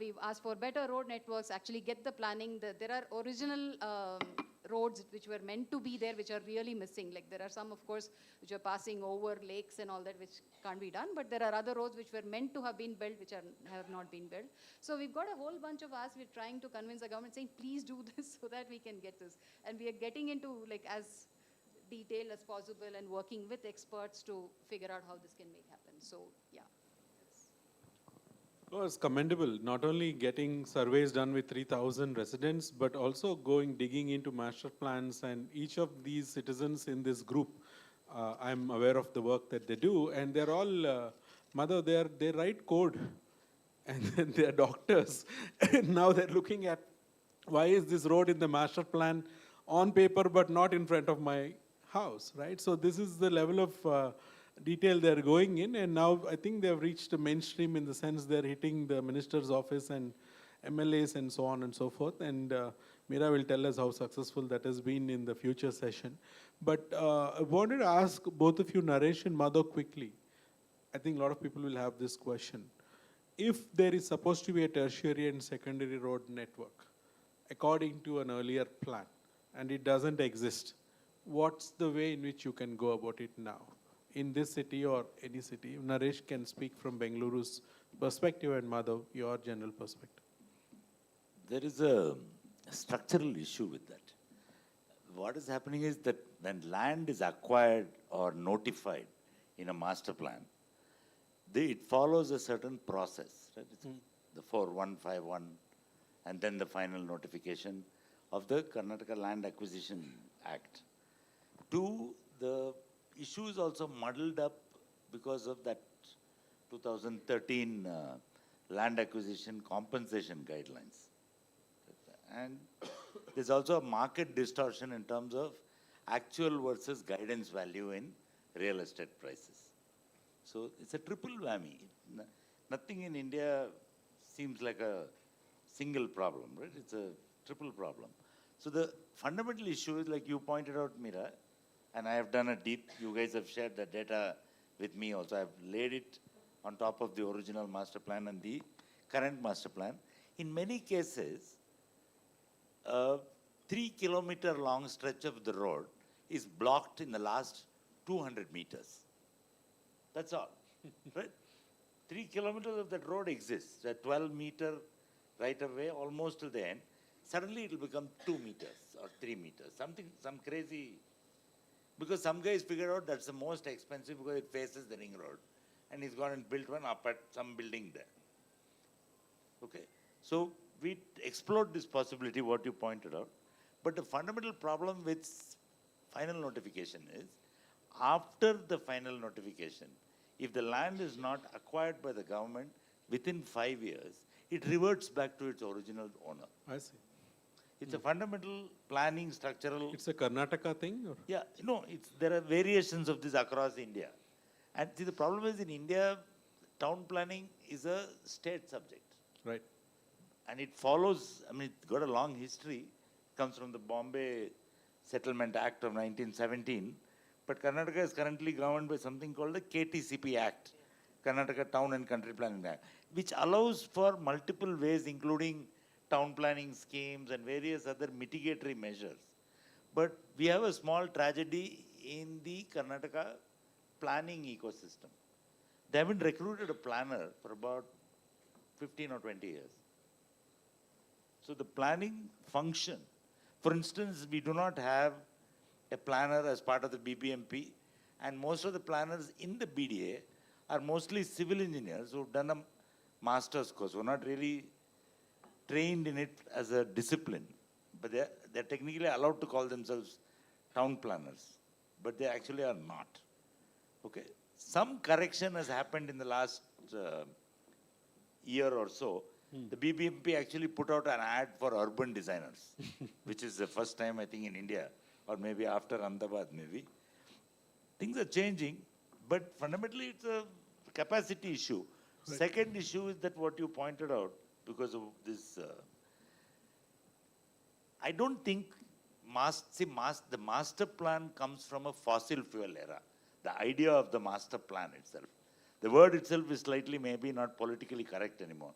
We've asked for better road networks, actually get the planning. There are original roads which were meant to be there, which are really missing. Like there are some, of course, which are passing over lakes and all that, which can't be done. But there are other roads which were meant to have been built, which have not been built. So we've got a whole bunch of us. We're trying to convince the government, saying, please do this so that we can get this. And we are getting into like as detailed as possible and working with experts to figure out how this can make happen. So yeah. Well, it's commendable, not only getting surveys done with 3,000 residents, but also digging into master plans, and each of these citizens in this group, I'm aware of the work that they do, and they're all, Madhav, they write code, and then they're doctors, and now they're looking at why is this road in the master plan on paper but not in front of my house, right? So this is the level of detail they're going in, and now I think they've reached the mainstream in the sense they're hitting the minister's office and MLAs and so on and so forth, and Meera will tell us how successful that has been in the future session. But I wanted to ask both of you, Naresh and Madhav, quickly. I think a lot of people will have this question. If there is supposed to be a tertiary and secondary road network, according to an earlier plan, and it doesn't exist, what's the way in which you can go about it now? In this city or any city? Naresh can speak from Bengaluru's perspective, and Madhav, your general perspective. There is a structural issue with that. What is happening is that when land is acquired or notified in a master plan, it follows a certain process, right? It's the 4151 and then the final notification of the Karnataka Land Acquisition Act. Two, the issue is also muddled up because of that 2013 land acquisition compensation guidelines. And there's also a market distortion in terms of actual versus guidance value in real estate prices. So it's a triple whammy. Nothing in India seems like a single problem, right? It's a triple problem. So the fundamental issue is, like you pointed out, Meera, and I have done a deep, you guys have shared the data with me also. I've laid it on top of the original master plan and the current master plan. In many cases, a 3-kilometer long stretch of the road is blocked in the last 200 meters. That's all, right? 3 kilometers of that road exists, a 12-meter right of way almost till the end. Suddenly it will become 2 meters or 3 meters, some crazy, because some guys figured out that's the most expensive because it faces the ring road, and he's gone and built one up at some building there. Okay, so we explored this possibility, what you pointed out, but the fundamental problem with final notification is, after the final notification, if the land is not acquired by the government within 5 years, it reverts back to its original owner. I see. It's a fundamental planning structural. It's a Karnataka thing? Or? Yeah, no, there are variations of this across India. And see, the problem is, in India, town planning is a state subject. Right. And it follows, I mean, it's got a long history. It comes from the Bombay Settlement Act of 1917. But Karnataka is currently governed by something called the KTCP Act, Karnataka Town and Country Planning Act, which allows for multiple ways, including town planning schemes and various other mitigatory measures. But we have a small tragedy in the Karnataka planning ecosystem. They haven't recruited a planner for about 15 or 20 years. So the planning function, for instance, we do not have a planner as part of the BBMP, and most of the planners in the BDA are mostly civil engineers who've done a master's course, who are not really trained in it as a discipline, but they're technically allowed to call themselves town planners, but they actually are not. Okay, some correction has happened in the last year or so. The BBMP actually put out an ad for urban designers, which is the first time, I think, in India, or maybe after Ahmedabad, maybe. Things are changing, but fundamentally it's a capacity issue. Right. Second issue is that what you pointed out, because of this, I don't think the master plan comes from a fossil fuel era. The idea of the master plan itself. The word itself is slightly maybe not politically correct anymore,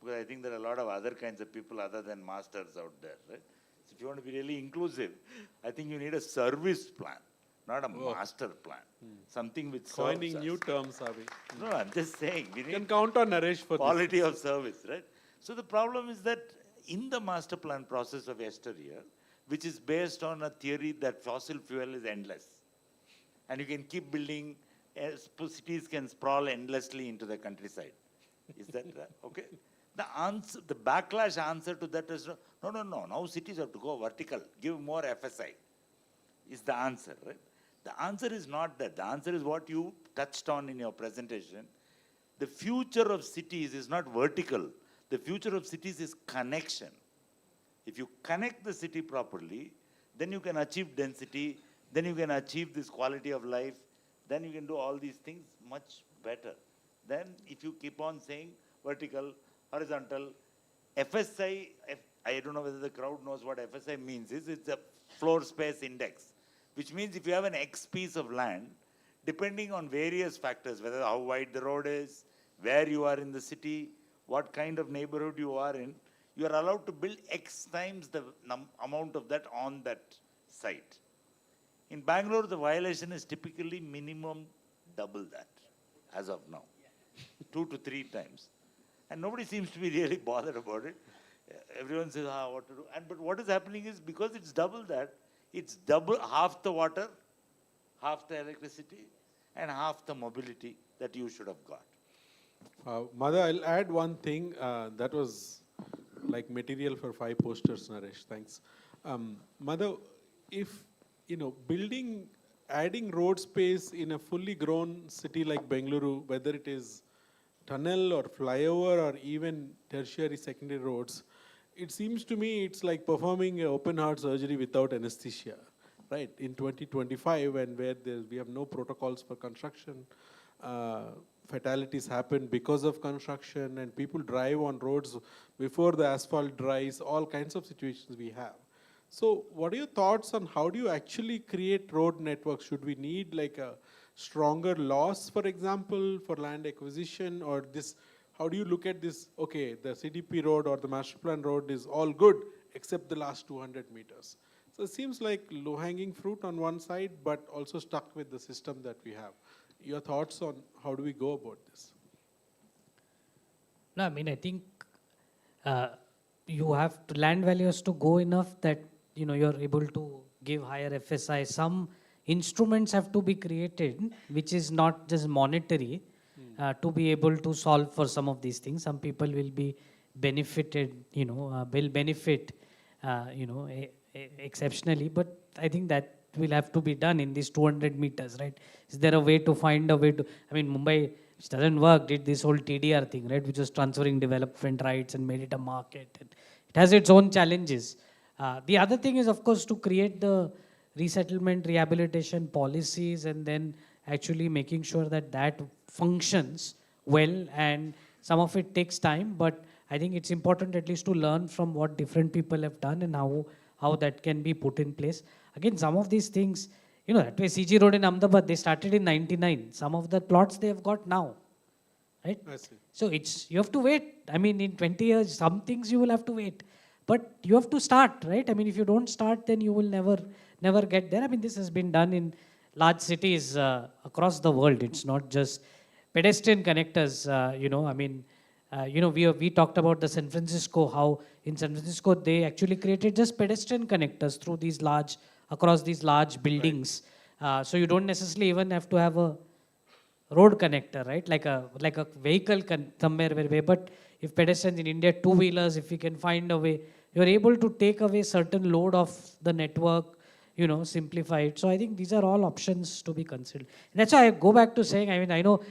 because I think there are a lot of other kinds of people other than masters out there, right? So if you want to be really inclusive, I think you need a service plan, not a master plan. Something which coining new terms, are we? No, I'm just saying. We can count on Naresh for quality of service, right? So the problem is that in the master plan process of yesteryear, which is based on a theory that fossil fuel is endless, and you can keep building, cities can sprawl endlessly into the countryside. Is that okay? The backlash answer to that is, no, now cities have to go vertical, give more FSI, is the answer, right? The answer is not that. The answer is what you touched on in your presentation. The future of cities is not vertical. The future of cities is connection. If you connect the city properly, then you can achieve density, then you can achieve this quality of life, then you can do all these things much better. Then if you keep on saying vertical, horizontal, FSI, I don't know whether the crowd knows what FSI means, it's a floor space index, which means if you have an X piece of land, depending on various factors, whether how wide the road is, where you are in the city, what kind of neighborhood you are in, you are allowed to build X times the amount of that on that site. In Bangalore, the violation is typically minimum double that as of now, 2 to 3 times. And nobody seems to be really bothered about it. Everyone says, what to do. But what is happening is, because it's double that, it's double, half the water, half the electricity, and half the mobility that you should have got. Mother, I'll add one thing. That was like material for 5 posters, Naresh. Thanks. Mother, if, adding road space in a fully grown city like Bengaluru, whether it is tunnel or flyover or even tertiary, secondary roads, it seems to me it's like performing an open heart surgery without anesthesia, right? In 2025, and where we have no protocols for construction, fatalities happen because of construction, and people drive on roads before the asphalt dries, all kinds of situations we have. So what are your thoughts on how do you actually create road networks? Should we need like a stronger laws, for example, for land acquisition, or this, how do you look at this, okay, the CDP road or the master plan road is all good except the last 200 meters. So it seems like low-hanging fruit on one side, but also stuck with the system that we have. Your thoughts on how do we go about this? No, I mean, I think you have to, land value has to go enough that, you know, you're able to give higher FSI. Some instruments have to be created, which is not just monetary, to be able to solve for some of these things. Some people will be benefited, you know, will benefit, you know, exceptionally, but I think that will have to be done in these 200 meters, right? Is there a way to find a way to, I mean, Mumbai, which doesn't work, did this whole TDR thing, right, which was transferring development rights and made it a market. It has its own challenges. The other thing is, of course, to create the resettlement, rehabilitation policies, and then actually making sure that that functions well, and some of it takes time, but I think it's important at least to learn from what different people have done and how that can be put in place. Again, some of these things, you know, that way CG Road in Ahmedabad, they started in 99. Some of the plots they have got now, right? I see. So it's, you have to wait. I mean, in 20 years, some things you will have to wait. But you have to start, right? I mean, if you don't start, then you will never get there. I mean, this has been done in large cities across the world. It's not just pedestrian connectors, you know, I mean, you know, we talked about the San Francisco, how in San Francisco they actually created just pedestrian connectors through these large, across these large buildings. Right. So you don't necessarily even have to have a road connector, right? Like a vehicle somewhere where, but if pedestrians in India, two-wheelers, if we can find a way, you're able to take away certain load of the network, you know, simplify it. So I think these are all options to be considered. And that's why I go back to saying, I mean, I know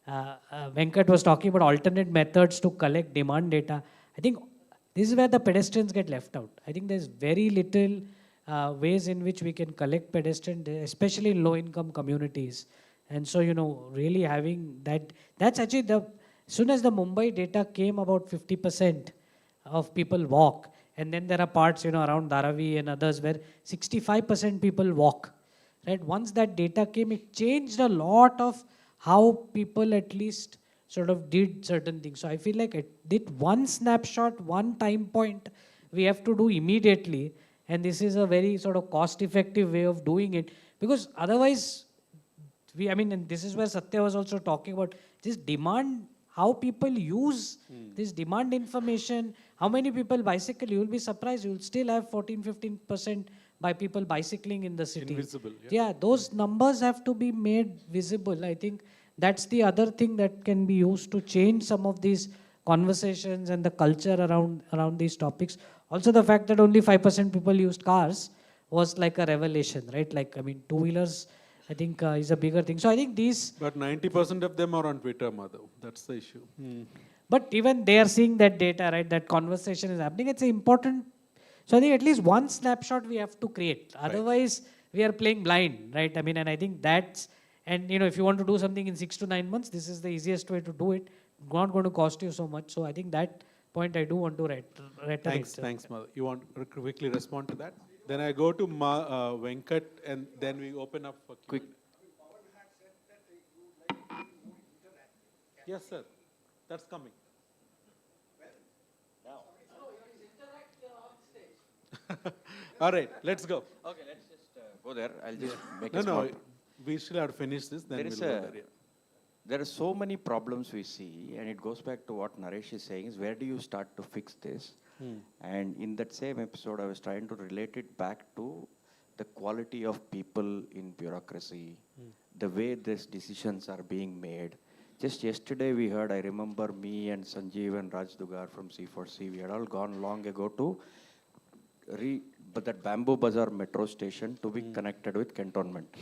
Venkat was talking about alternate methods to collect demand data. I think this is where the pedestrians get left out. I think there's very little ways in which we can collect pedestrians, especially in low-income communities. And so, you know, really having that, that's actually the, as soon as the Mumbai data came, about 50% of people walk. And then there are parts, you know, around Dharavi and others where 65% people walk, right? Once that data came, it changed a lot of how people at least sort of did certain things. So I feel like it did one snapshot, one time point we have to do immediately. And this is a very sort of cost-effective way of doing it. Because otherwise, I mean, and this is where Satya was also talking about this demand, how people use this demand information, how many people bicycle. You will be surprised, you will still have 14-15% by people bicycling in the city. Invisible, yeah, those numbers have to be made visible. I think that's the other thing that can be used to change some of these conversations and the culture around these topics. Also, the fact that only 5% people used cars was like a revelation, right? Like, I mean, two-wheelers, I think is a bigger thing. So I think these... But 90% of them are on Twitter, Madhav. That's the issue. But even they are seeing that data, right? That conversation is happening. It's important. So I think at least one snapshot we have to create. Otherwise, we are playing blind, right? I mean, and I think that's... And, you know, if you want to do something in 6 to 9 months, this is the easiest way to do it. Not going to cost you so much. So I think that point I do want to reiterate. Thanks, Madhav. You want to quickly respond to that? Then I go to Venkat, and then we open up for quick. Yes, sir. That's coming. All right, let's go. Okay, let's just go there. I'll just make No, we still have to finish this, then we'll go there. There are so many problems we see, and it goes back to what Naresh is saying, is where do you start to fix this? And in that same episode, I was trying to relate it back to the quality of people in bureaucracy, the way these decisions are being made. Just yesterday we heard, I remember me and Sanjeev and Raj Dugar from C4C, we had all gone long ago to that Bamboo Bazaar metro station to be connected with cantonment.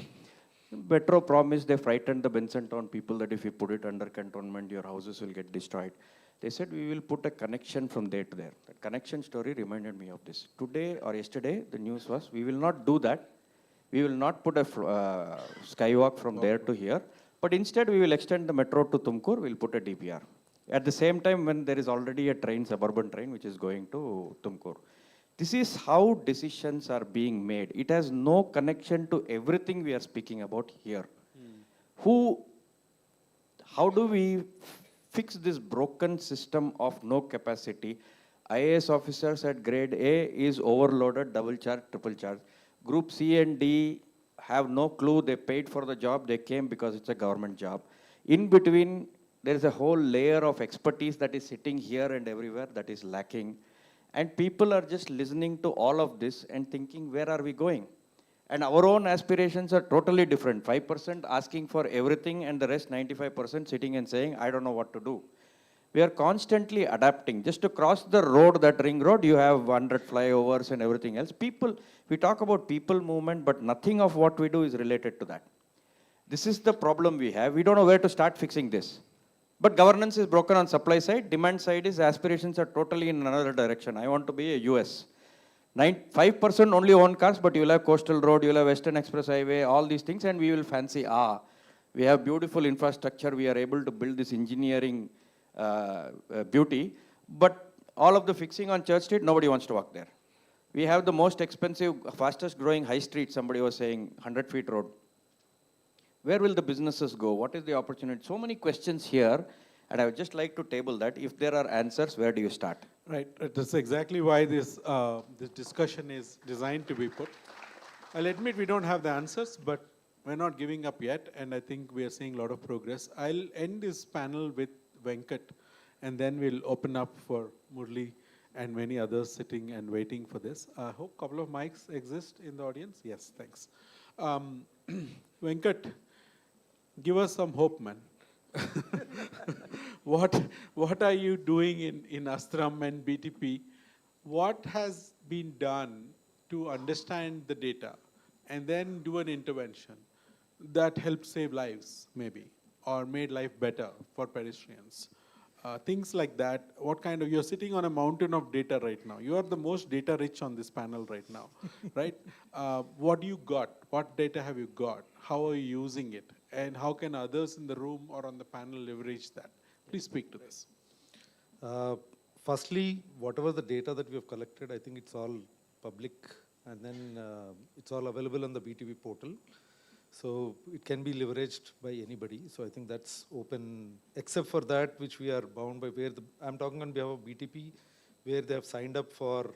Metro promised, they frightened the Benson Town people that if you put it under cantonment, your houses will get destroyed. They said, we will put a connection from there to there. That connection story reminded me of this. Today or yesterday, the news was, we will not do that. We will not put a skywalk from there to here, but instead we will extend the metro to Tumkur, we'll put a DPR. At the same time, when there is already a train, suburban train, which is going to Tumkur. This is how decisions are being made. It has no connection to everything we are speaking about here. How do we fix this broken system of no capacity? IAS officers at grade A is overloaded, double charge, triple charge. Group C and D have no clue. They paid for the job. They came because it's a government job. In between, there is a whole layer of expertise that is sitting here and everywhere that is lacking. And people are just listening to all of this and thinking, where are we going? And our own aspirations are totally different. 5% asking for everything and the rest 95% sitting and saying, I don't know what to do. We are constantly adapting. Just to cross the road, that ring road, you have 100 flyovers and everything else. People, we talk about people movement, but nothing of what we do is related to that. This is the problem we have. We don't know where to start fixing this. But governance is broken on supply side. Demand side is aspirations are totally in another direction. I want to be a US. 5% only own cars, but you'll have coastal road, you'll have Western Express Highway, all these things, and we will fancy, we have beautiful infrastructure, we are able to build this engineering beauty, but all of the fixing on Church Street, nobody wants to walk there. We have the most expensive, fastest growing high street, somebody was saying, 100 feet road. Where will the businesses go? What is the opportunity? So many questions here, and I would just like to table that. If there are answers, where do you start? Right, that's exactly why this discussion is designed to be put. I'll admit we don't have the answers, but we're not giving up yet, and I think we are seeing a lot of progress. I'll end this panel with Venkat, and then we'll open up for Murli and many others sitting and waiting for this. I hope a couple of mics exist in the audience. Yes, thanks. Venkat, give us some hope, man. What are you doing in Astram and BTP? What has been done to understand the data and then do an intervention that helped save lives, maybe, or made life better for pedestrians? Things like that. What kind of, you're sitting on a mountain of data right now. You are the most data rich on this panel right now, right? What do you got? What data have you got? How are you using it? And how can others in the room or on the panel leverage that? Please speak to this. Firstly, whatever the data that we have collected, I think it's all public, and then it's all available on the BTP portal. So it can be leveraged by anybody. So I think that's open, except for that which we are bound by, where I'm talking on behalf of BTP, where they have signed up for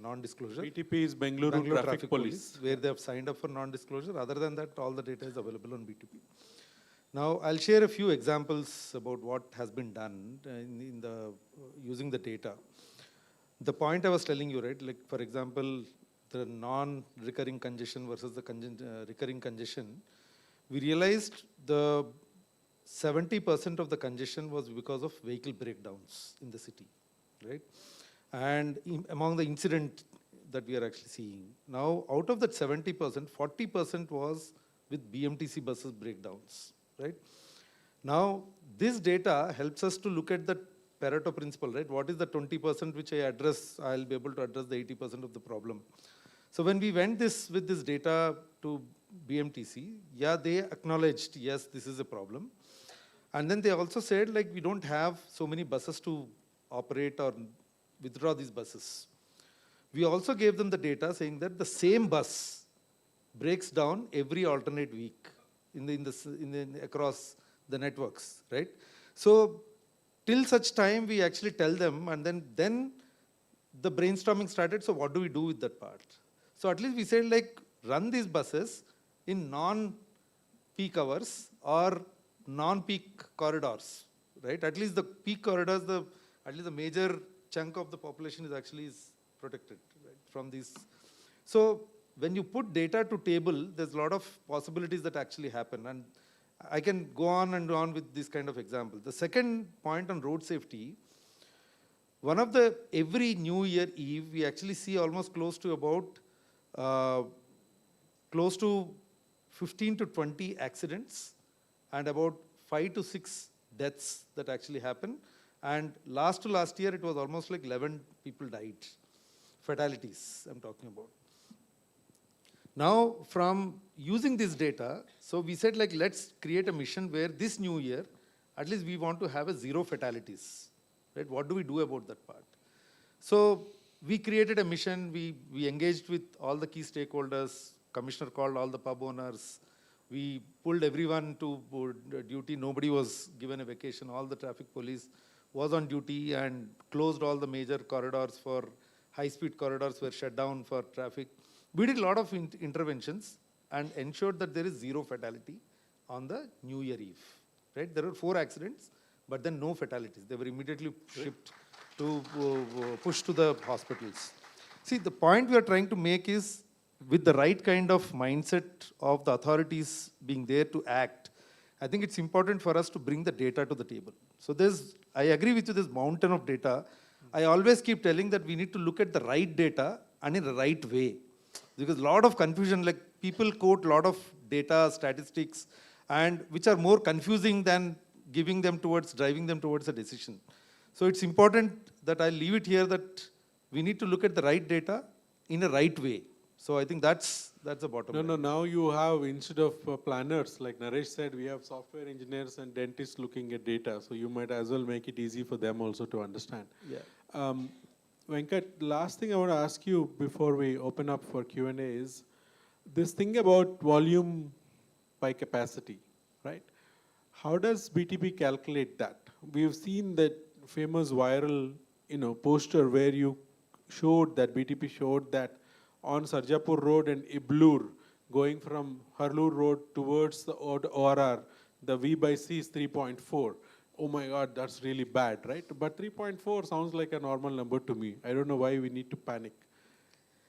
non-disclosure. BTP is Bengaluru Traffic Police. Where they have signed up for non-disclosure. Other than that, all the data is available on BTP. Now, I'll share a few examples about what has been done in using the data. The point I was telling you, right, like for example, the non-recurring congestion versus the recurring congestion, we realized the 70% of the congestion was because of vehicle breakdowns in the city, right? And among the incident that we are actually seeing. Now, out of that 70%, 40% was with BMTC buses breakdowns, right? Now, this data helps us to look at the Pareto principle, right? What is the 20% which I address, I'll be able to address the 80% of the problem. So when we went with this data to BMTC, yeah, they acknowledged, yes, this is a problem. And then they also said, like, we don't have so many buses to operate or withdraw these buses. We also gave them the data saying that the same bus breaks down every alternate week across the networks, right? So till such time, we actually tell them, and then the brainstorming started, so what do we do with that part? So at least we said, like, run these buses in non-peak hours or non-peak corridors, right? At least the peak corridors, at least the major chunk of the population is protected, right, from these. So when you put data to table, there's a lot of possibilities that actually happen. And I can go on and on with this kind of example. The second point on road safety, every New Year Eve, we actually see almost close to about, close to 15 to 20 accidents and about 5 to 6 deaths that actually happen. And last to last year, it was almost like 11 people died. Fatalities, I'm talking about. Now, from using this data, so we said like, let's create a mission where this new year, at least we want to have a 0 fatalities, right? What do we do about that part? So we created a mission, we engaged with all the key stakeholders, commissioner called all the pub owners, we pulled everyone to duty, nobody was given a vacation, all the traffic police was on duty and closed all the major corridors for high-speed corridors were shut down for traffic. We did a lot of interventions and ensured that there is 0 fatality on the New Year Eve. Right? There were 4 accidents, but then no fatalities. They were immediately shipped to push to the hospitals. See, the point we are trying to make is with the right kind of mindset of the authorities being there to act, I think it's important for us to bring the data to the table. So I agree with you, this mountain of data. I always keep telling that we need to look at the right data and in the right way. Because a lot of confusion, like people quote a lot of data, statistics, and which are more confusing than giving them towards, driving them towards a decision. So it's important that I leave it here that we need to look at the right data in a right way. So I think that's the bottom line. No, now you have, instead of planners, like Naresh said, we have software engineers and dentists looking at data. So you might as well make it easy for them also to understand. Yeah. Venkat, last thing I want to ask you before we open up for Q&A is this thing about volume by capacity, right? How does BTP calculate that? We've seen that famous viral, poster where you showed that BTP showed that on Sarjapur Road and Iblur, going from Harloor Road towards the ORR, the V by C is 3.4. Oh my God, that's really bad, right? But 3.4 sounds like a normal number to me. I don't know why we need to panic.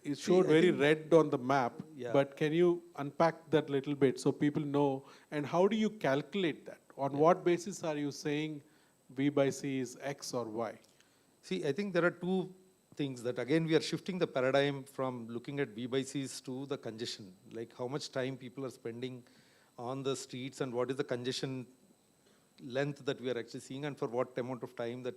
It showed very red on the map, but can you unpack that little bit so people know? And how do you calculate that? On what basis are you saying V by C is X or Y? See, I think there are 2 things that again we are shifting the paradigm from looking at V by C's to the congestion, like how much time people are spending on the streets and what is the congestion length that we are actually seeing and for what amount of time that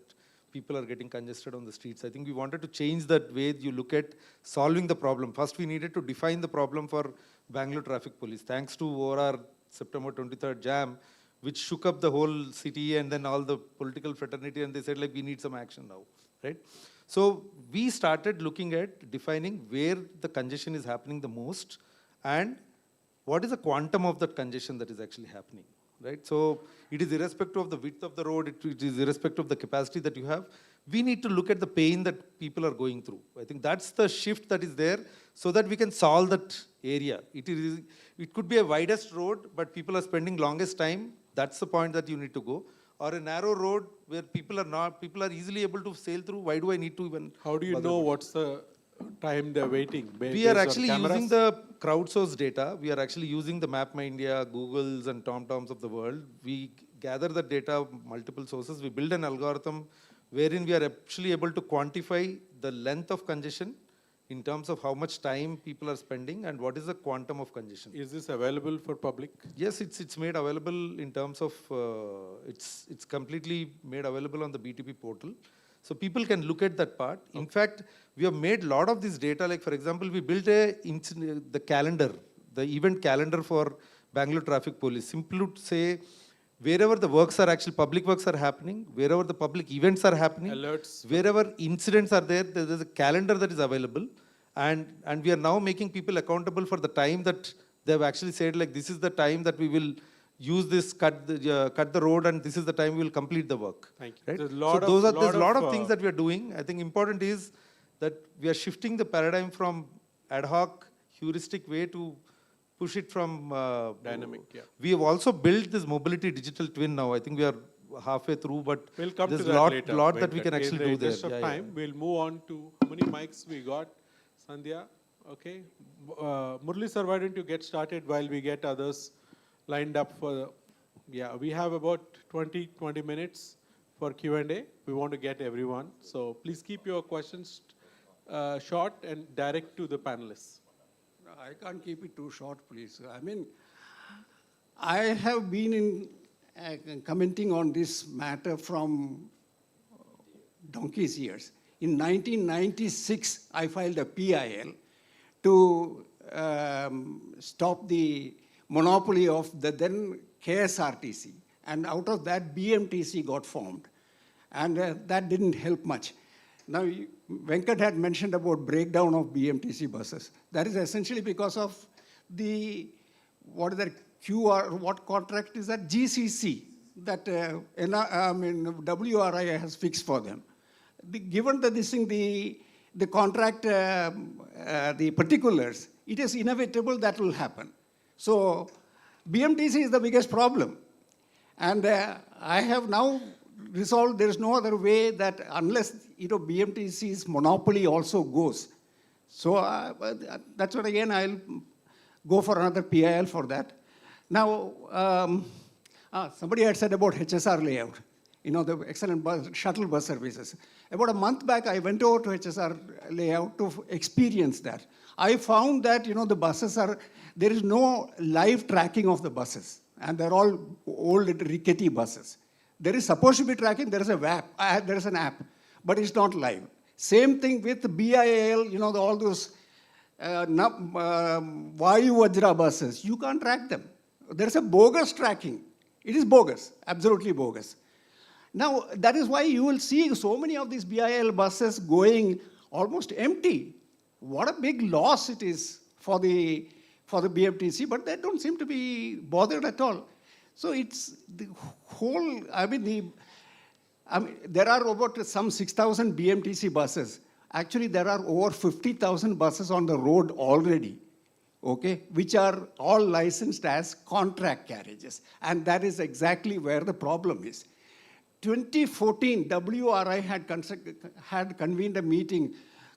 people are getting congested on the streets. I think we wanted to change that way you look at solving the problem. First we needed to define the problem for Bangalore Traffic Police. Thanks to ORR September 23rd jam, which shook up the whole city and then all the political fraternity and they said like we need some action now, right? So we started looking at defining where the congestion is happening the most and what is the quantum of that congestion that is actually happening, right? So it is irrespective of the width of the road, it is irrespective of the capacity that you have. We need to look at the pain that people are going through. I think that's the shift that is there so that we can solve that area. It could be a widest road, but people are spending longest time. That's the point that you need to go. Or a narrow road where people are easily able to sail through. Why do I need to even? How do you know what's the time they're waiting? We are actually using the crowdsourced data. We are actually using the MapMyIndia, Googles and TomToms of the world. We gather the data, multiple sources. We build an algorithm wherein we are actually able to quantify the length of congestion in terms of how much time people are spending and what is the quantum of congestion. Is this available for public? Yes, it's made available in terms of, it's completely made available on the BTP portal. So people can look at that part. In fact, we have made a lot of this data, like for example, we built the calendar, the event calendar for Bangalore Traffic Police. Simply to say, wherever the works are actually, public works are happening, wherever the public events are happening, alerts, wherever incidents are there, there's a calendar that is available. And we are now making people accountable for the time that they've actually said, like, this is the time that we will use this, cut the road, and this is the time we will complete the work. Thank you. Right? There's a lot of things that we are doing. I think important is that we are shifting the paradigm from ad hoc, heuristic way to push it from dynamic. Yeah. We have also built this mobility digital twin now. I think we are halfway through, but we'll come there's to that lot, later. lot that we can actually do there. In the time, we'll move on to how many mics we got. Sandhya, okay. Murli sir, why don't you get started while we get others lined up for, we have about 20 minutes for Q&A. We want to get everyone. So please keep your questions short and direct to the panelists. I can't keep it too short, please. I mean, I have been commenting on this matter from donkey's years. In 1996, I filed a PIL to stop the monopoly of the then KSRTC. And out of that, BMTC got formed. And that didn't help much. Now, Venkat had mentioned about breakdown of BMTC buses. That is essentially because of the, what is that, QR, what contract is that? GCC, that WRI has fixed for them. Given the, this thing, the contract, the particulars, it is inevitable that will happen. So BMTC is the biggest problem. And I have now resolved there is no other way that unless BMTC's monopoly also goes. So that's what, again, I'll go for another PIL for that. Now, somebody had said about HSR layout, the excellent shuttle bus services. About a month back, I went over to HSR layout to experience that. I found that, the buses there is no live tracking of the buses. And they're all old, rickety buses. There is supposed to be tracking, there is an app, but it's not live. Same thing with BIL, all those Vayu Vajra buses. You can't track them. There's a bogus tracking. It is bogus, absolutely bogus. Now, that is why you will see so many of these BIL buses going almost empty. What a big loss it is for the BMTC, but they don't seem to be bothered at all. So it's the whole, there are about some 6,000 BMTC buses. Actually, there are over 50,000 buses on the road already, okay, which are all licensed as contract carriages. And that is exactly where the problem is. 2014, WRI had convened a meeting,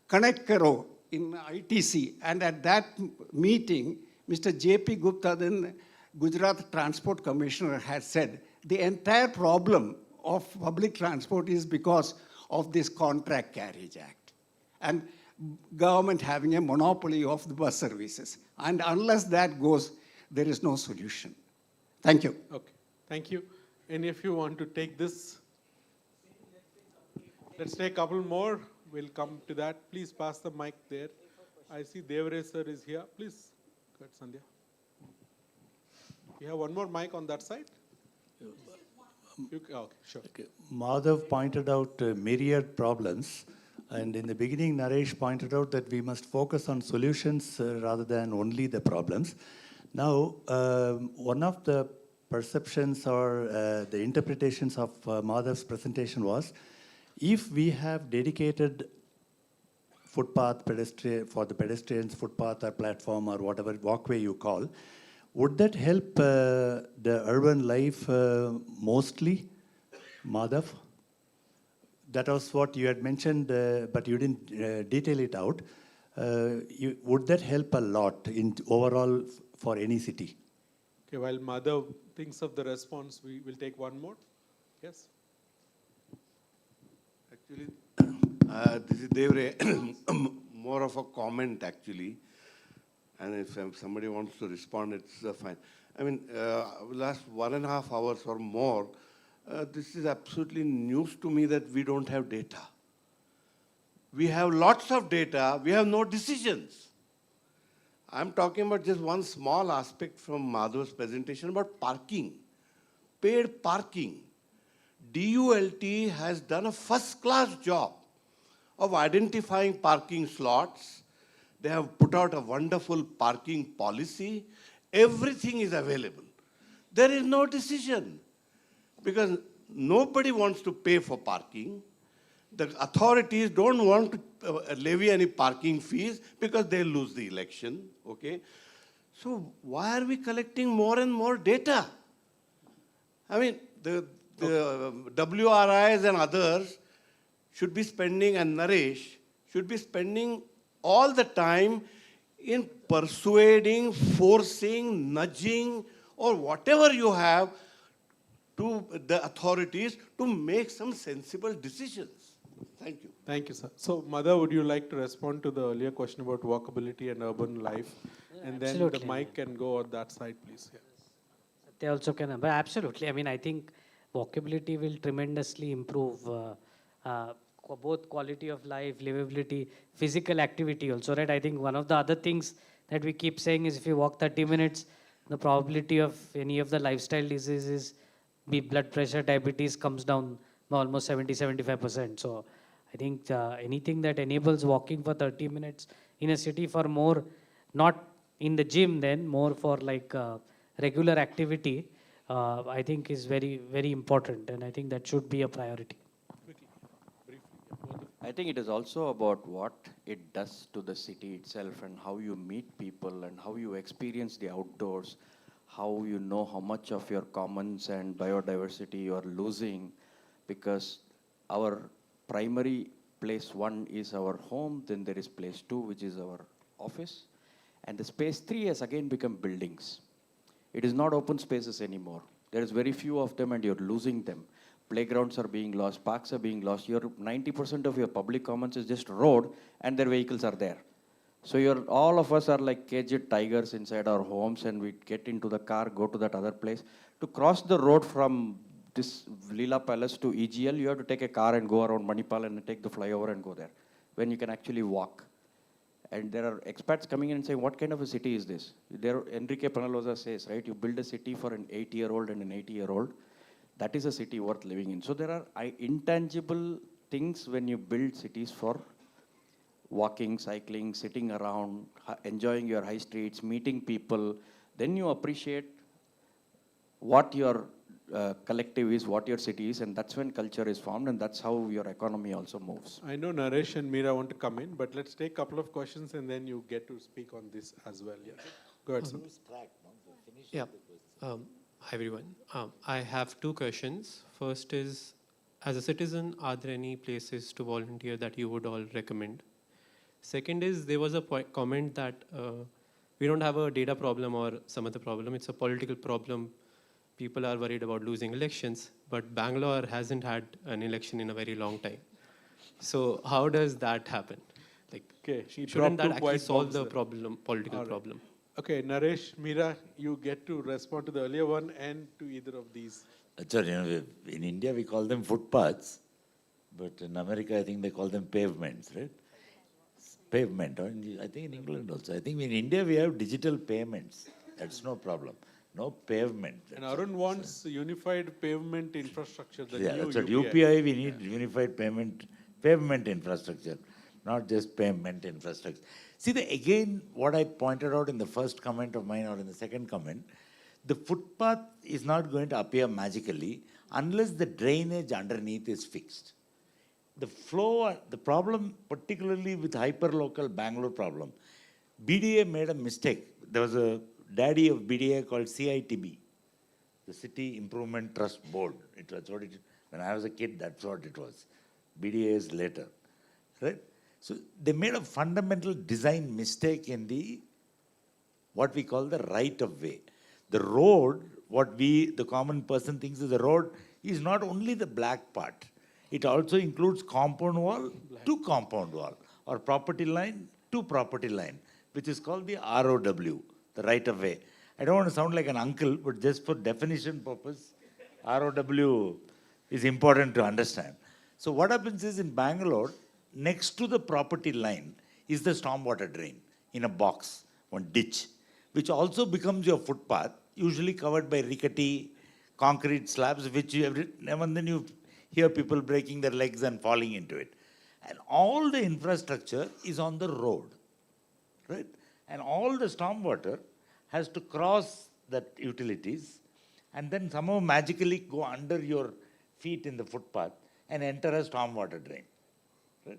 Connect Karo, in ITC, and at that meeting, Mr. J.P. Gupta, then Gujarat Transport Commissioner, had said the entire problem of public transport is because of this Contract Carriage Act and government having a monopoly of the bus services. And unless that goes, there is no solution. Thank you. Okay, thank you. And if you want to take this, let's take a couple more. We'll come to that. Please pass the mic there. I see Devare sir is here. Please, go ahead, Sandhya. You have one more mic on that side? Okay, sure. Okay. Madhav pointed out myriad problems. And in the beginning, Naresh pointed out that we must focus on solutions rather than only the problems. Now, one of the perceptions or the interpretations of Madhav's presentation was, if we have dedicated footpath for the pedestrians, footpath or platform or whatever walkway you call, would that help the urban life mostly, Madhav? That was what you had mentioned, but you didn't detail it out. Would that help a lot in overall for any city? Okay, while Madhav thinks of the response, we will take one more. Yes? Actually, this is Devre, more of a comment actually. And if somebody wants to respond, it's fine. I mean, last 1.5 hours or more, this is absolutely news to me that we don't have data. We have lots of data, we have no decisions. I'm talking about just one small aspect from Madhav's presentation about parking, paid parking. DULT has done a first-class job of identifying parking slots. They have put out a wonderful parking policy. Everything is available. There is no decision because nobody wants to pay for parking. The authorities don't want to levy any parking fees because they lose the election, okay? So why are we collecting more and more data? I mean, the WRIs and others should be spending, and Naresh should be spending all the time in persuading, forcing, nudging, or whatever you have to the authorities to make some sensible decisions. Thank you. Thank you, sir. So, Madhav, would you like to respond to the earlier question about walkability and urban life? And then absolutely. the mic can go on that side, please. Yeah. they also can, but absolutely. I mean, I think walkability will tremendously improve both quality of life, livability, physical activity also, right? I think one of the other things that we keep saying is if you walk 30 minutes, the probability of any of the lifestyle diseases, be blood pressure, diabetes comes down by almost 70-75%. So I think anything that enables walking for 30 minutes in a city for more, not in the gym then, more for like regular activity, I think is very, very important. And I think that should be a priority. I think it is also about what it does to the city itself and how you meet people and how you experience the outdoors, how you know how much of your commons and biodiversity you are losing, because our primary place 1 is our home, then there is place 2, which is our office, and the space 3 has again become buildings. It is not open spaces anymore. There is very few of them and you're losing them. Playgrounds are being lost, parks are being lost. 90% of your public commons is just road and their vehicles are there. So all of us are like caged tigers inside our homes, and we get into the car, go to that other place. To cross the road from this Leela Palace to EGL, you have to take a car and go around Manipal and take the flyover and go there, when you can actually walk. And there are expats coming in and saying, what kind of a city is this? Enrique Penaloza says, right, you build a city for an 8-year-old and an 80-year-old. That is a city worth living in. So there are intangible things when you build cities for walking, cycling, sitting around, enjoying your high streets, meeting people. Then you appreciate what your collective is, what your city is, and that's when culture is formed, and that's how your economy also moves. I know Naresh and Meera want to come in, but let's take a couple of questions and then you get to speak on this as well. Yeah. Go ahead, sir. Yeah. Hi, everyone. I have 2 questions. First is, as a citizen, are there any places to volunteer that you would all recommend? Second is, there was a comment that we don't have a data problem or some other problem. It's a political problem. People are worried about losing elections, but Bangalore hasn't had an election in a very long time. So how does that happen? Like, shouldn't that actually solve the problem, political problem? Okay, Naresh, Meera, you get to respond to the earlier one and to either of these. Sorry, in India we call them footpaths, but in America I think they call them pavements, right? Pavement, or I think in England also. I think in India we have digital payments. That's no problem. No pavement. And Arun wants unified pavement infrastructure. The Yeah, new so UPI. UPI we need unified pavement infrastructure, not just pavement infrastructure. See, again, what I pointed out in the first comment of mine or in the second comment, the footpath is not going to appear magically unless the drainage underneath is fixed. The flow, the problem, particularly with hyperlocal Bangalore problem, BDA made a mistake. There was a daddy of BDA called CITB, the City Improvement Trust Board. That's what it, when I was a kid, that's what it was. BDA is later, right? So they made a fundamental design mistake in what we call the right of way. The road, what the common person thinks is the road, is not only the black part. It also includes compound wall to compound wall, or property line to property line, which is called the ROW, the right of way. I don't want to sound like an uncle, but just for definition purpose, ROW is important to understand. So what happens is in Bangalore, next to the property line is the stormwater drain in a box, one ditch, which also becomes your footpath, usually covered by rickety concrete slabs, which now and then you hear people breaking their legs and falling into it. And all the infrastructure is on the road, right? And all the stormwater has to cross that utilities and then somehow magically go under your feet in the footpath and enter a stormwater drain, right?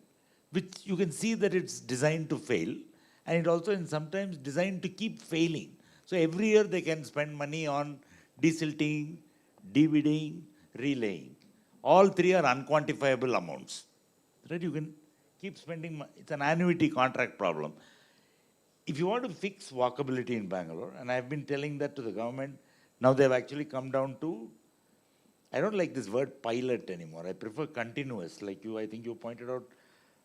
Which you can see that it's designed to fail, and it also is sometimes designed to keep failing. So every year they can spend money on desilting, debedding, relaying. All 3 are unquantifiable amounts, right? You can keep spending money. It's an annuity contract problem. If you want to fix walkability in Bangalore, and I've been telling that to the government, now they've actually come down to, I don't like this word pilot anymore. I prefer continuous. Like you, I think you pointed out,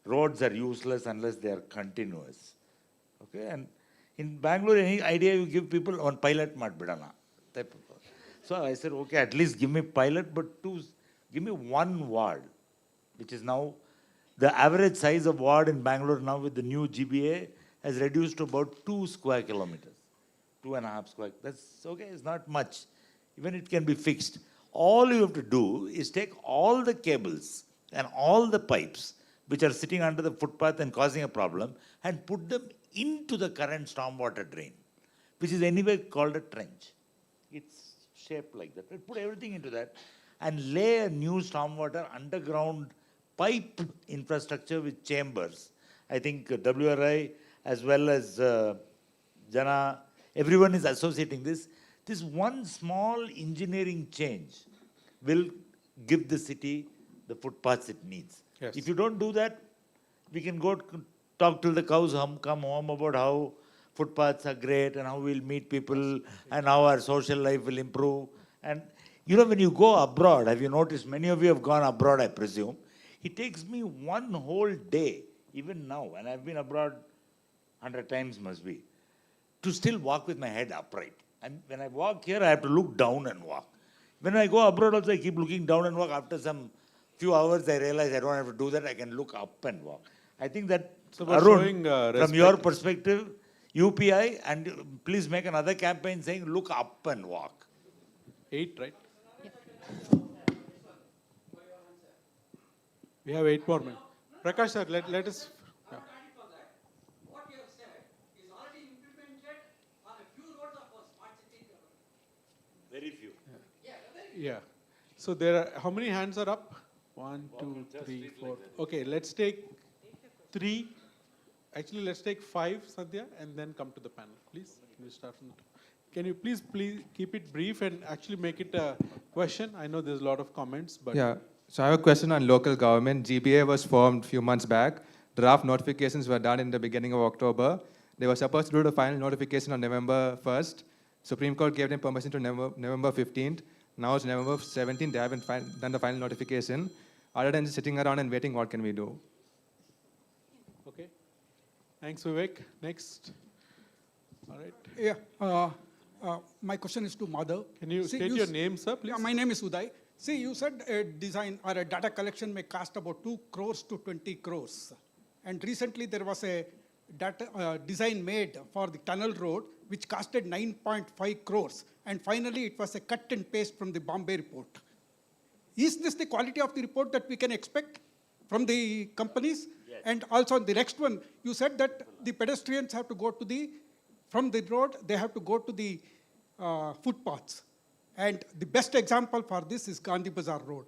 roads are useless unless they are continuous. Okay, and in Bangalore, any idea you give people on pilot mat bidana. So I said, okay, at least give me pilot, but give me one ward, which is now the average size of ward in Bangalore now with the new GBA has reduced to about 2 square kilometers, 2.5 square. That's okay, it's not much. Even it can be fixed. All you have to do is take all the cables and all the pipes which are sitting under the footpath and causing a problem and put them into the current stormwater drain, which is anyway called a trench. It's shaped like that. Put everything into that and lay a new stormwater underground pipe infrastructure with chambers. I think WRI as well as Jana, everyone is associating this. This one small engineering change will give the city the footpaths it needs. Yes. If you don't do that, we can go talk till the cows come home about how footpaths are great and how we'll meet people and how our social life will improve. And you know, when you go abroad, have you noticed, many of you have gone abroad, I presume, it takes me one whole day, even now, and I've been abroad 100 times must be, to still walk with my head upright. And when I walk here, I have to look down and walk. When I go abroad also, I keep looking down and walk. After some few hours, I realize I don't have to do that. I can look up and walk. I think that, So Arun, showing, from your perspective, UPI, and please make another campaign saying, look up and walk. 8, right? We have 8 more minutes. Prakash sir, let us. Yeah. What you have said is already implemented on a few roads of our smart city. Very few. Yeah. So there are, how many hands are up? 1, 2, 3, 4. Okay, let's take 3. Actually, let's take 5, Sandhya, and then come to the panel, please. Can you start from the top? Can you please keep it brief and actually make it a question? I know there's a lot of comments, but... Yeah. So I have a question on local government. GBA was formed a few months back. Draft notifications were done in the beginning of October. They were supposed to do the final notification on November 1st. Supreme Court gave them permission to November 15th. Now it's November 17th. They haven't done the final notification. Other than just sitting around and waiting, what can we do? Okay. Thanks, Vivek. Next. All right. Yeah. My question is to Madhav. Can you state your name, sir, please? Yeah, my name is Uday. See, you said a design or a data collection may cost about 2 crores to 20 crores. And recently there was a design made for the tunnel road which costed 9.5 crores. And finally it was a cut and paste from the Bombay report. Is this the quality of the report that we can expect from the companies? Yes. And also the next one, you said that the pedestrians have to go to from the road, they have to go to the footpaths. And the best example for this is Gandhi Bazaar Road.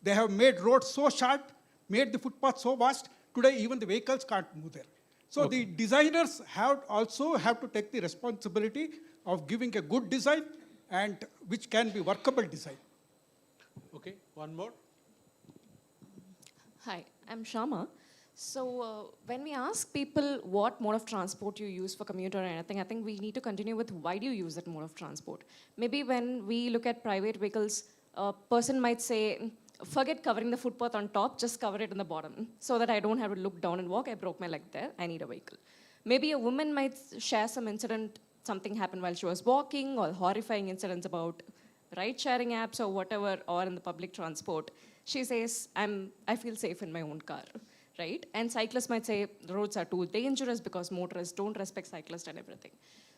They have made roads so short, made the footpath so vast, today even the vehicles can't move there. So the designers also have to take the responsibility of giving a good design and which can be workable design. Okay, one more. Hi, I'm Shama. So when we ask people what mode of transport you use for commute or anything, I think we need to continue with why do you use that mode of transport. Maybe when we look at private vehicles, a person might say, forget covering the footpath on top, just cover it on the bottom so that I don't have to look down and walk. I broke my leg there, I need a vehicle. Maybe a woman might share some incident, something happened while she was walking, or horrifying incidents about ride-sharing apps or whatever, or in the public transport. She says, I feel safe in my own car. Right? And cyclists might say the roads are too dangerous because motorists don't respect cyclists and everything.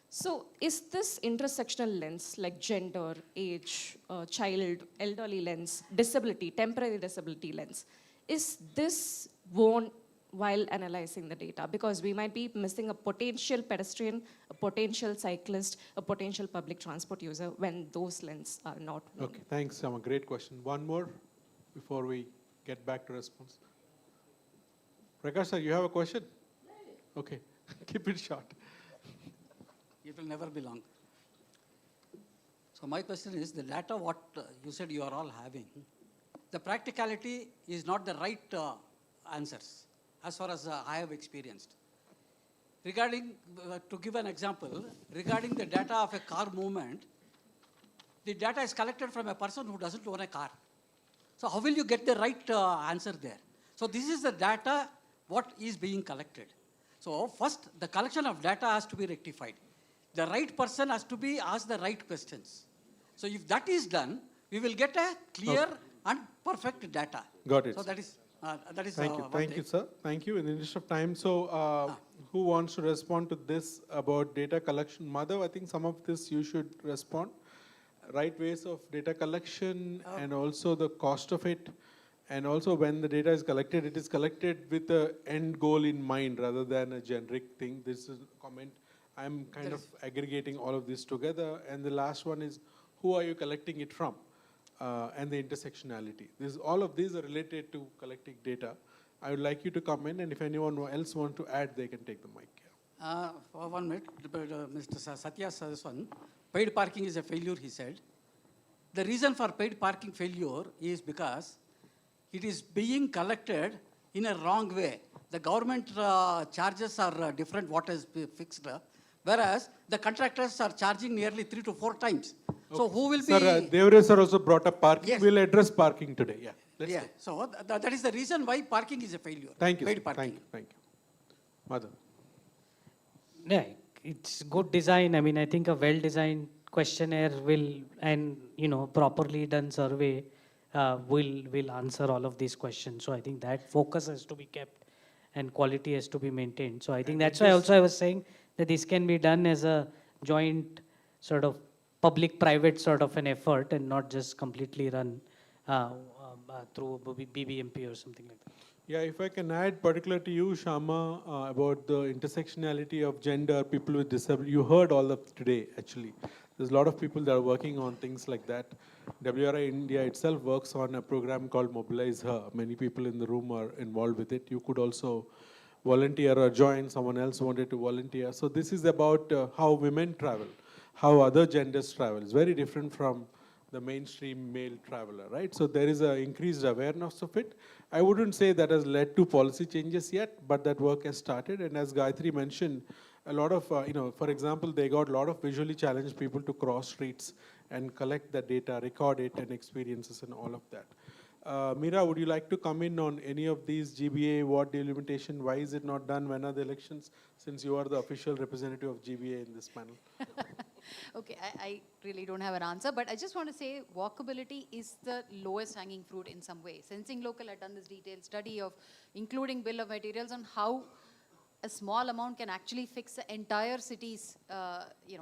So is this intersectional lens, like gender, age, child, elderly lens, disability, temporary disability lens, is this worn while analyzing the data? Because we might be missing a potential pedestrian, a potential cyclist, a potential public transport user when those lenses are not worn. Okay, thanks, Sam. Great question. One more before we get back to response. Prakash sir, you have a question? Okay, keep it short. It will never be long. So my question is, the data what you said you are all having, the practicality is not the right answers as far as I have experienced. Regarding, to give an example, regarding the data of a car movement, the data is collected from a person who doesn't own a car. So how will you get the right answer there? So this is the data what is being collected. So first, the collection of data has to be rectified. The right person has to be asked the right questions. So if that is done, we will get a clear and perfect data. Got it. So that is Thank you. one Thank thing. you, sir. Thank you. In the interest of time, so who wants to respond to this about data collection? Madhav, I think some of this you should respond. Right ways of data collection and also the cost of it. And also when the data is collected, it is collected with the end goal in mind rather than a generic thing. This is a comment. I'm kind of aggregating all of this together. And the last one is, who are you collecting it from? And the intersectionality. All of these are related to collecting data. I would like you to come in, and if anyone else wants to add, they can take the mic. For 1 minute, Mr. Satya says this one. Paid parking is a failure, he said. The reason for paid parking failure is because it is being collected in a wrong way. The government charges are different, what is fixed, whereas the contractors are charging nearly 3 to 4 times. So who will be... Sir, Devre sir also brought up parking. Yes. We'll address parking today. Yeah. Let's go. So that is the reason why parking is a failure. Thank you. Paid parking. Thank you. Madhav. Yeah, it's good design. I mean, I think a well-designed questionnaire will, and properly done survey will answer all of these questions. So I think that focus has to be kept and quality has to be maintained. So I think that's why also I was saying that this can be done as a joint sort of public-private sort of an effort and not just completely run through BBMP or something like that. Yeah, if I can add particular to you, Shama, about the intersectionality of gender, people with disability. You heard all of today, actually. There's a lot of people that are working on things like that. WRI-India itself works on a program called Mobilize Her. Many people in the room are involved with it. You could also volunteer or join. Someone else wanted to volunteer. So this is about how women travel, how other genders travel. It's very different from the mainstream male traveler, right? So there is an increased awareness of it. I wouldn't say that has led to policy changes yet, but that work has started. And as Gayatri mentioned, a lot of, for example, they got a lot of visually challenged people to cross streets and collect the data, record it, and experiences and all of that. Meera, would you like to come in on any of these GBA, ward delimitation? Why is it not done? When are the elections? Since you are the official representative of GBA in this panel. Okay, I really don't have an answer, but I just want to say walkability is the lowest hanging fruit in some way. Sensing Local had done this detailed study of including bill of materials on how a small amount can actually fix the entire city's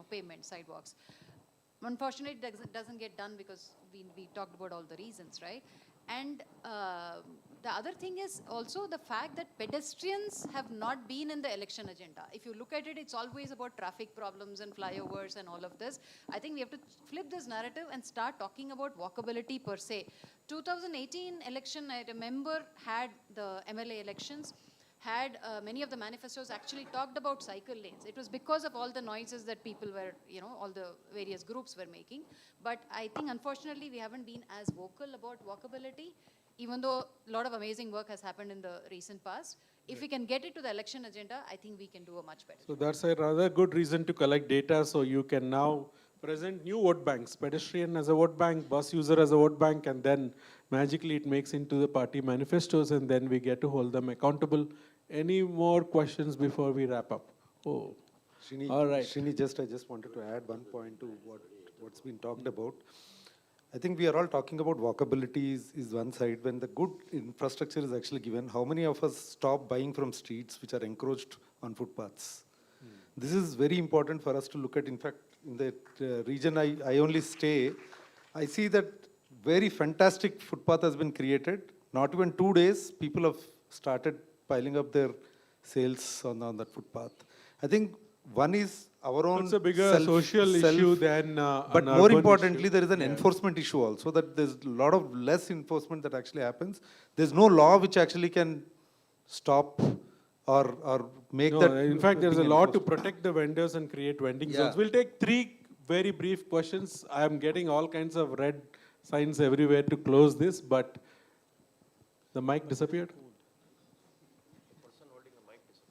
pavement, sidewalks. Unfortunately, it doesn't get done because we talked about all the reasons, right? And the other thing is also the fact that pedestrians have not been in the election agenda. If you look at it, it's always about traffic problems and flyovers and all of this. I think we have to flip this narrative and start talking about walkability per se. 2018 election, I remember, had the MLA elections, had many of the manifestos actually talked about cycle lanes. It was because of all the noises that people were, all the various groups were making. But I think, unfortunately, we haven't been as vocal about walkability, even though a lot of amazing work has happened in the recent past. If we can get it to the election agenda, I think we can do a much better. So that's a rather good reason to collect data, so you can now present new vote banks, pedestrian as a vote bank, bus user as a vote bank, and then magically it makes into the party manifestos, and then we get to hold them accountable. Any more questions before we wrap up? Oh, Srini, all right. Srini, I just wanted to add one point to what's been talked about. I think we are all talking about walkability is one side. When the good infrastructure is actually given, how many of us stop buying from streets which are encroached on footpaths? This is very important for us to look at. In fact, in the region I only stay, I see that very fantastic footpath has been created. Not even 2 days, people have started piling up their sales on that footpath. I think one is our own It's a bigger social issue than but more importantly, there is an enforcement issue also, that there's a lot of less enforcement that actually happens. There's no law which actually can stop or make that. In fact, there's a law to protect the vendors and create vending zones. We'll take 3 very brief questions. I am getting all kinds of red signs everywhere to close this, but the mic disappeared?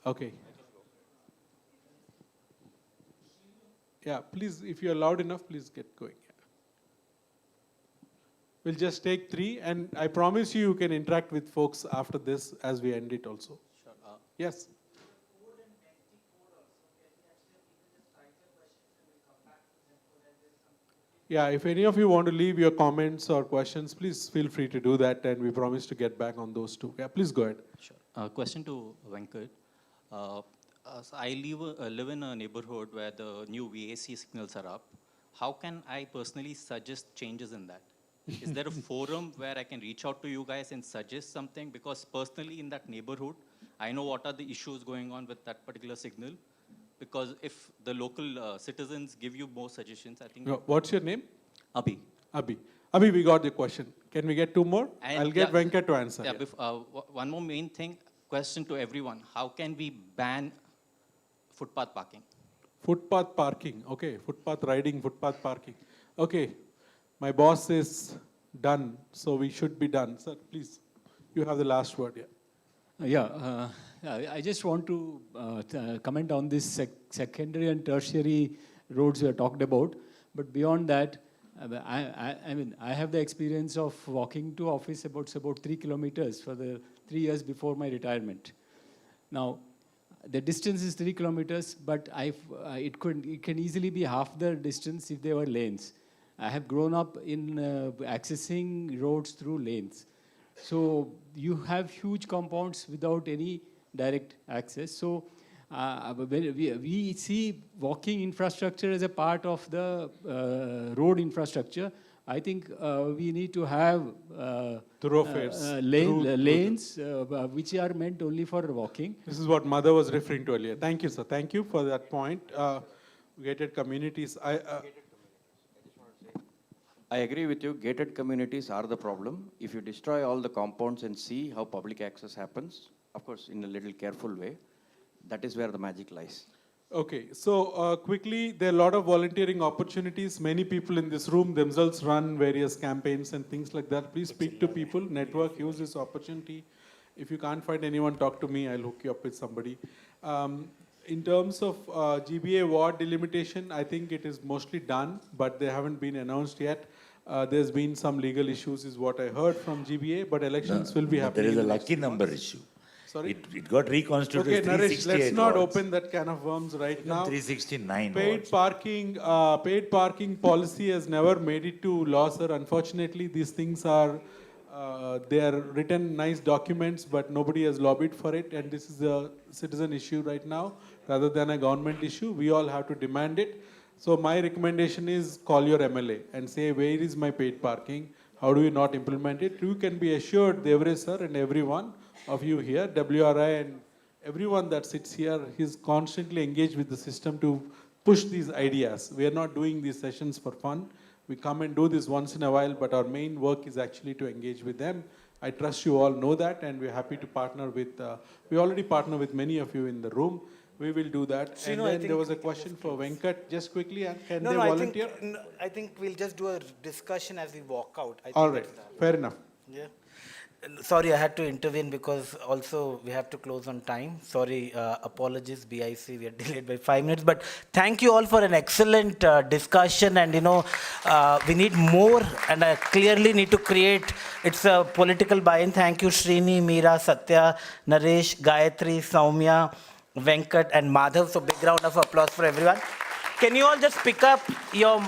Okay. Yeah, please, if you're loud enough, please get going. We'll just take 3, and I promise you can interact with folks after this as we end it also. Sure. Yes. Yeah, if any of you want to leave your comments or questions, please feel free to do that, and we promise to get back on those too. Yeah, please go ahead. Sure. Question to Venkat. So I live in a neighborhood where the new VAC signals are up. How can I personally suggest changes in that? Is there a forum where I can reach out to you guys and suggest something? Because personally in that neighborhood, I know what are the issues going on with that particular signal. Because if the local citizens give you more suggestions, I think... What's your name? Abhi. Abhi. Abhi, we got the question. Can we get two more? And I'll get Venkat to answer. Yeah, one more main thing, question to everyone. How can we ban footpath parking? Footpath parking. Okay, footpath riding, footpath parking. Okay, my boss is done, so we should be done. Sir, please, you have the last word. Yeah. I just want to comment on this secondary and tertiary roads we have talked about. But beyond that, I mean, I have the experience of walking to office about 3 kilometers for the 3 years before my retirement. Now, the distance is 3 kilometers, but it can easily be half the distance if there were lanes. I have grown up in accessing roads through lanes. So you have huge compounds without any direct access. So when we see walking infrastructure as a part of the road infrastructure, I think we need to have thoroughfares, lanes which are meant only for walking. This is what Mother was referring to earlier. Thank you, sir. Thank you for that point. Gated communities. I agree with you. Gated communities are the problem. If you destroy all the compounds and see how public access happens, of course, in a little careful way, that is where the magic lies. Okay, so quickly, there are a lot of volunteering opportunities. Many people in this room themselves run various campaigns and things like that. Please speak to people, network, use this opportunity. If you can't find anyone, talk to me. I'll hook you up with somebody. In terms of GBA ward delimitation, I think it is mostly done, but they haven't been announced yet. There's been some legal issues, is what I heard from GBA, but elections will be happening. There is a lucky number issue. Sorry? It got reconstituted Okay, as Naresh, let's not wards. open that can of worms right now. 369 Paid parking policy has never made it to law, sir. Unfortunately, these things are, they are written nice documents, but nobody has lobbied for it, and this is a citizen issue right now, rather than a government issue. We all have to demand it. So my recommendation is call your MLA and say, where is my paid parking? How do you not implement it? You can be assured, Devre sir and everyone of you here, WRI and everyone that sits here, is constantly engaged with the system to push these ideas. We are not doing these sessions for fun. We come and do this once in a while, but our main work is actually to engage with them. I trust you all know that, and we're happy to partner with, we already partner with many of you in the room. We will do that. And then there was a question for Venkat, just quickly, and can they volunteer? I think we'll just do a discussion as we walk out. All right, fair enough. Yeah. Sorry, I had to intervene because also we have to close on time. Sorry, apologies, BIC, we are delayed by 5 minutes. But thank you all for an excellent discussion. And we need more, and I clearly need to create, it's a political buy-in. Thank you, Srini, Meera, Satya, Naresh, Gayatri, Saumya, Venkat, and Madhav. So big round of applause for everyone. Can you all just pick up your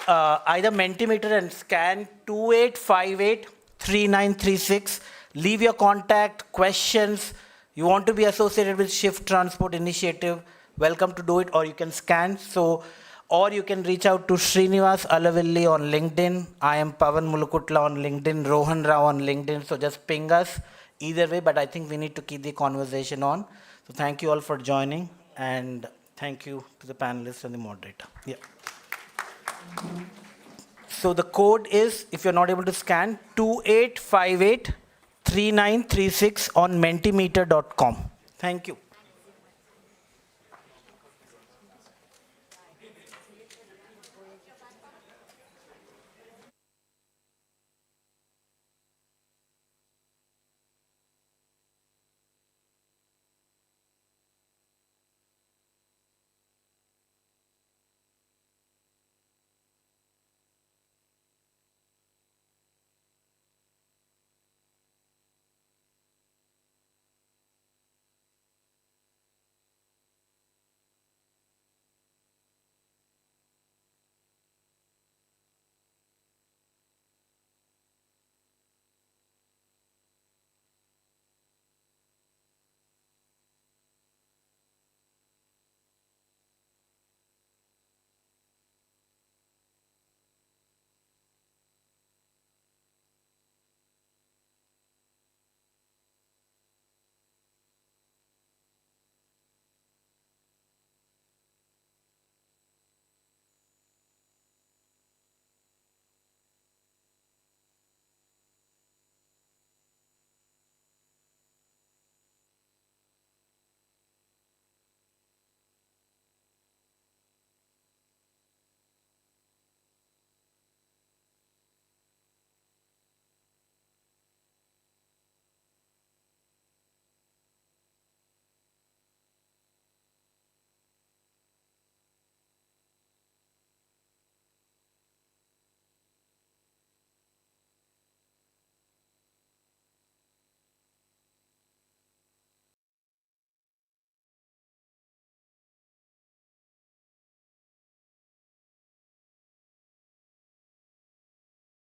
either Mentimeter and scan 28583936. Leave your contact, questions. You want to be associated with Shift Transport Initiative, welcome to do it, or you can scan. So, or you can reach out to Srinivas Alavilli on LinkedIn. I am Pavan Mulukutla on LinkedIn, Rohan Rao on LinkedIn. So just ping us either way, but I think we need to keep the conversation on. So thank you all for joining, and thank you to the panelists and the moderator. Yeah. So the code is, if you're not able to scan, 28583936 on mentimeter.com. Thank you.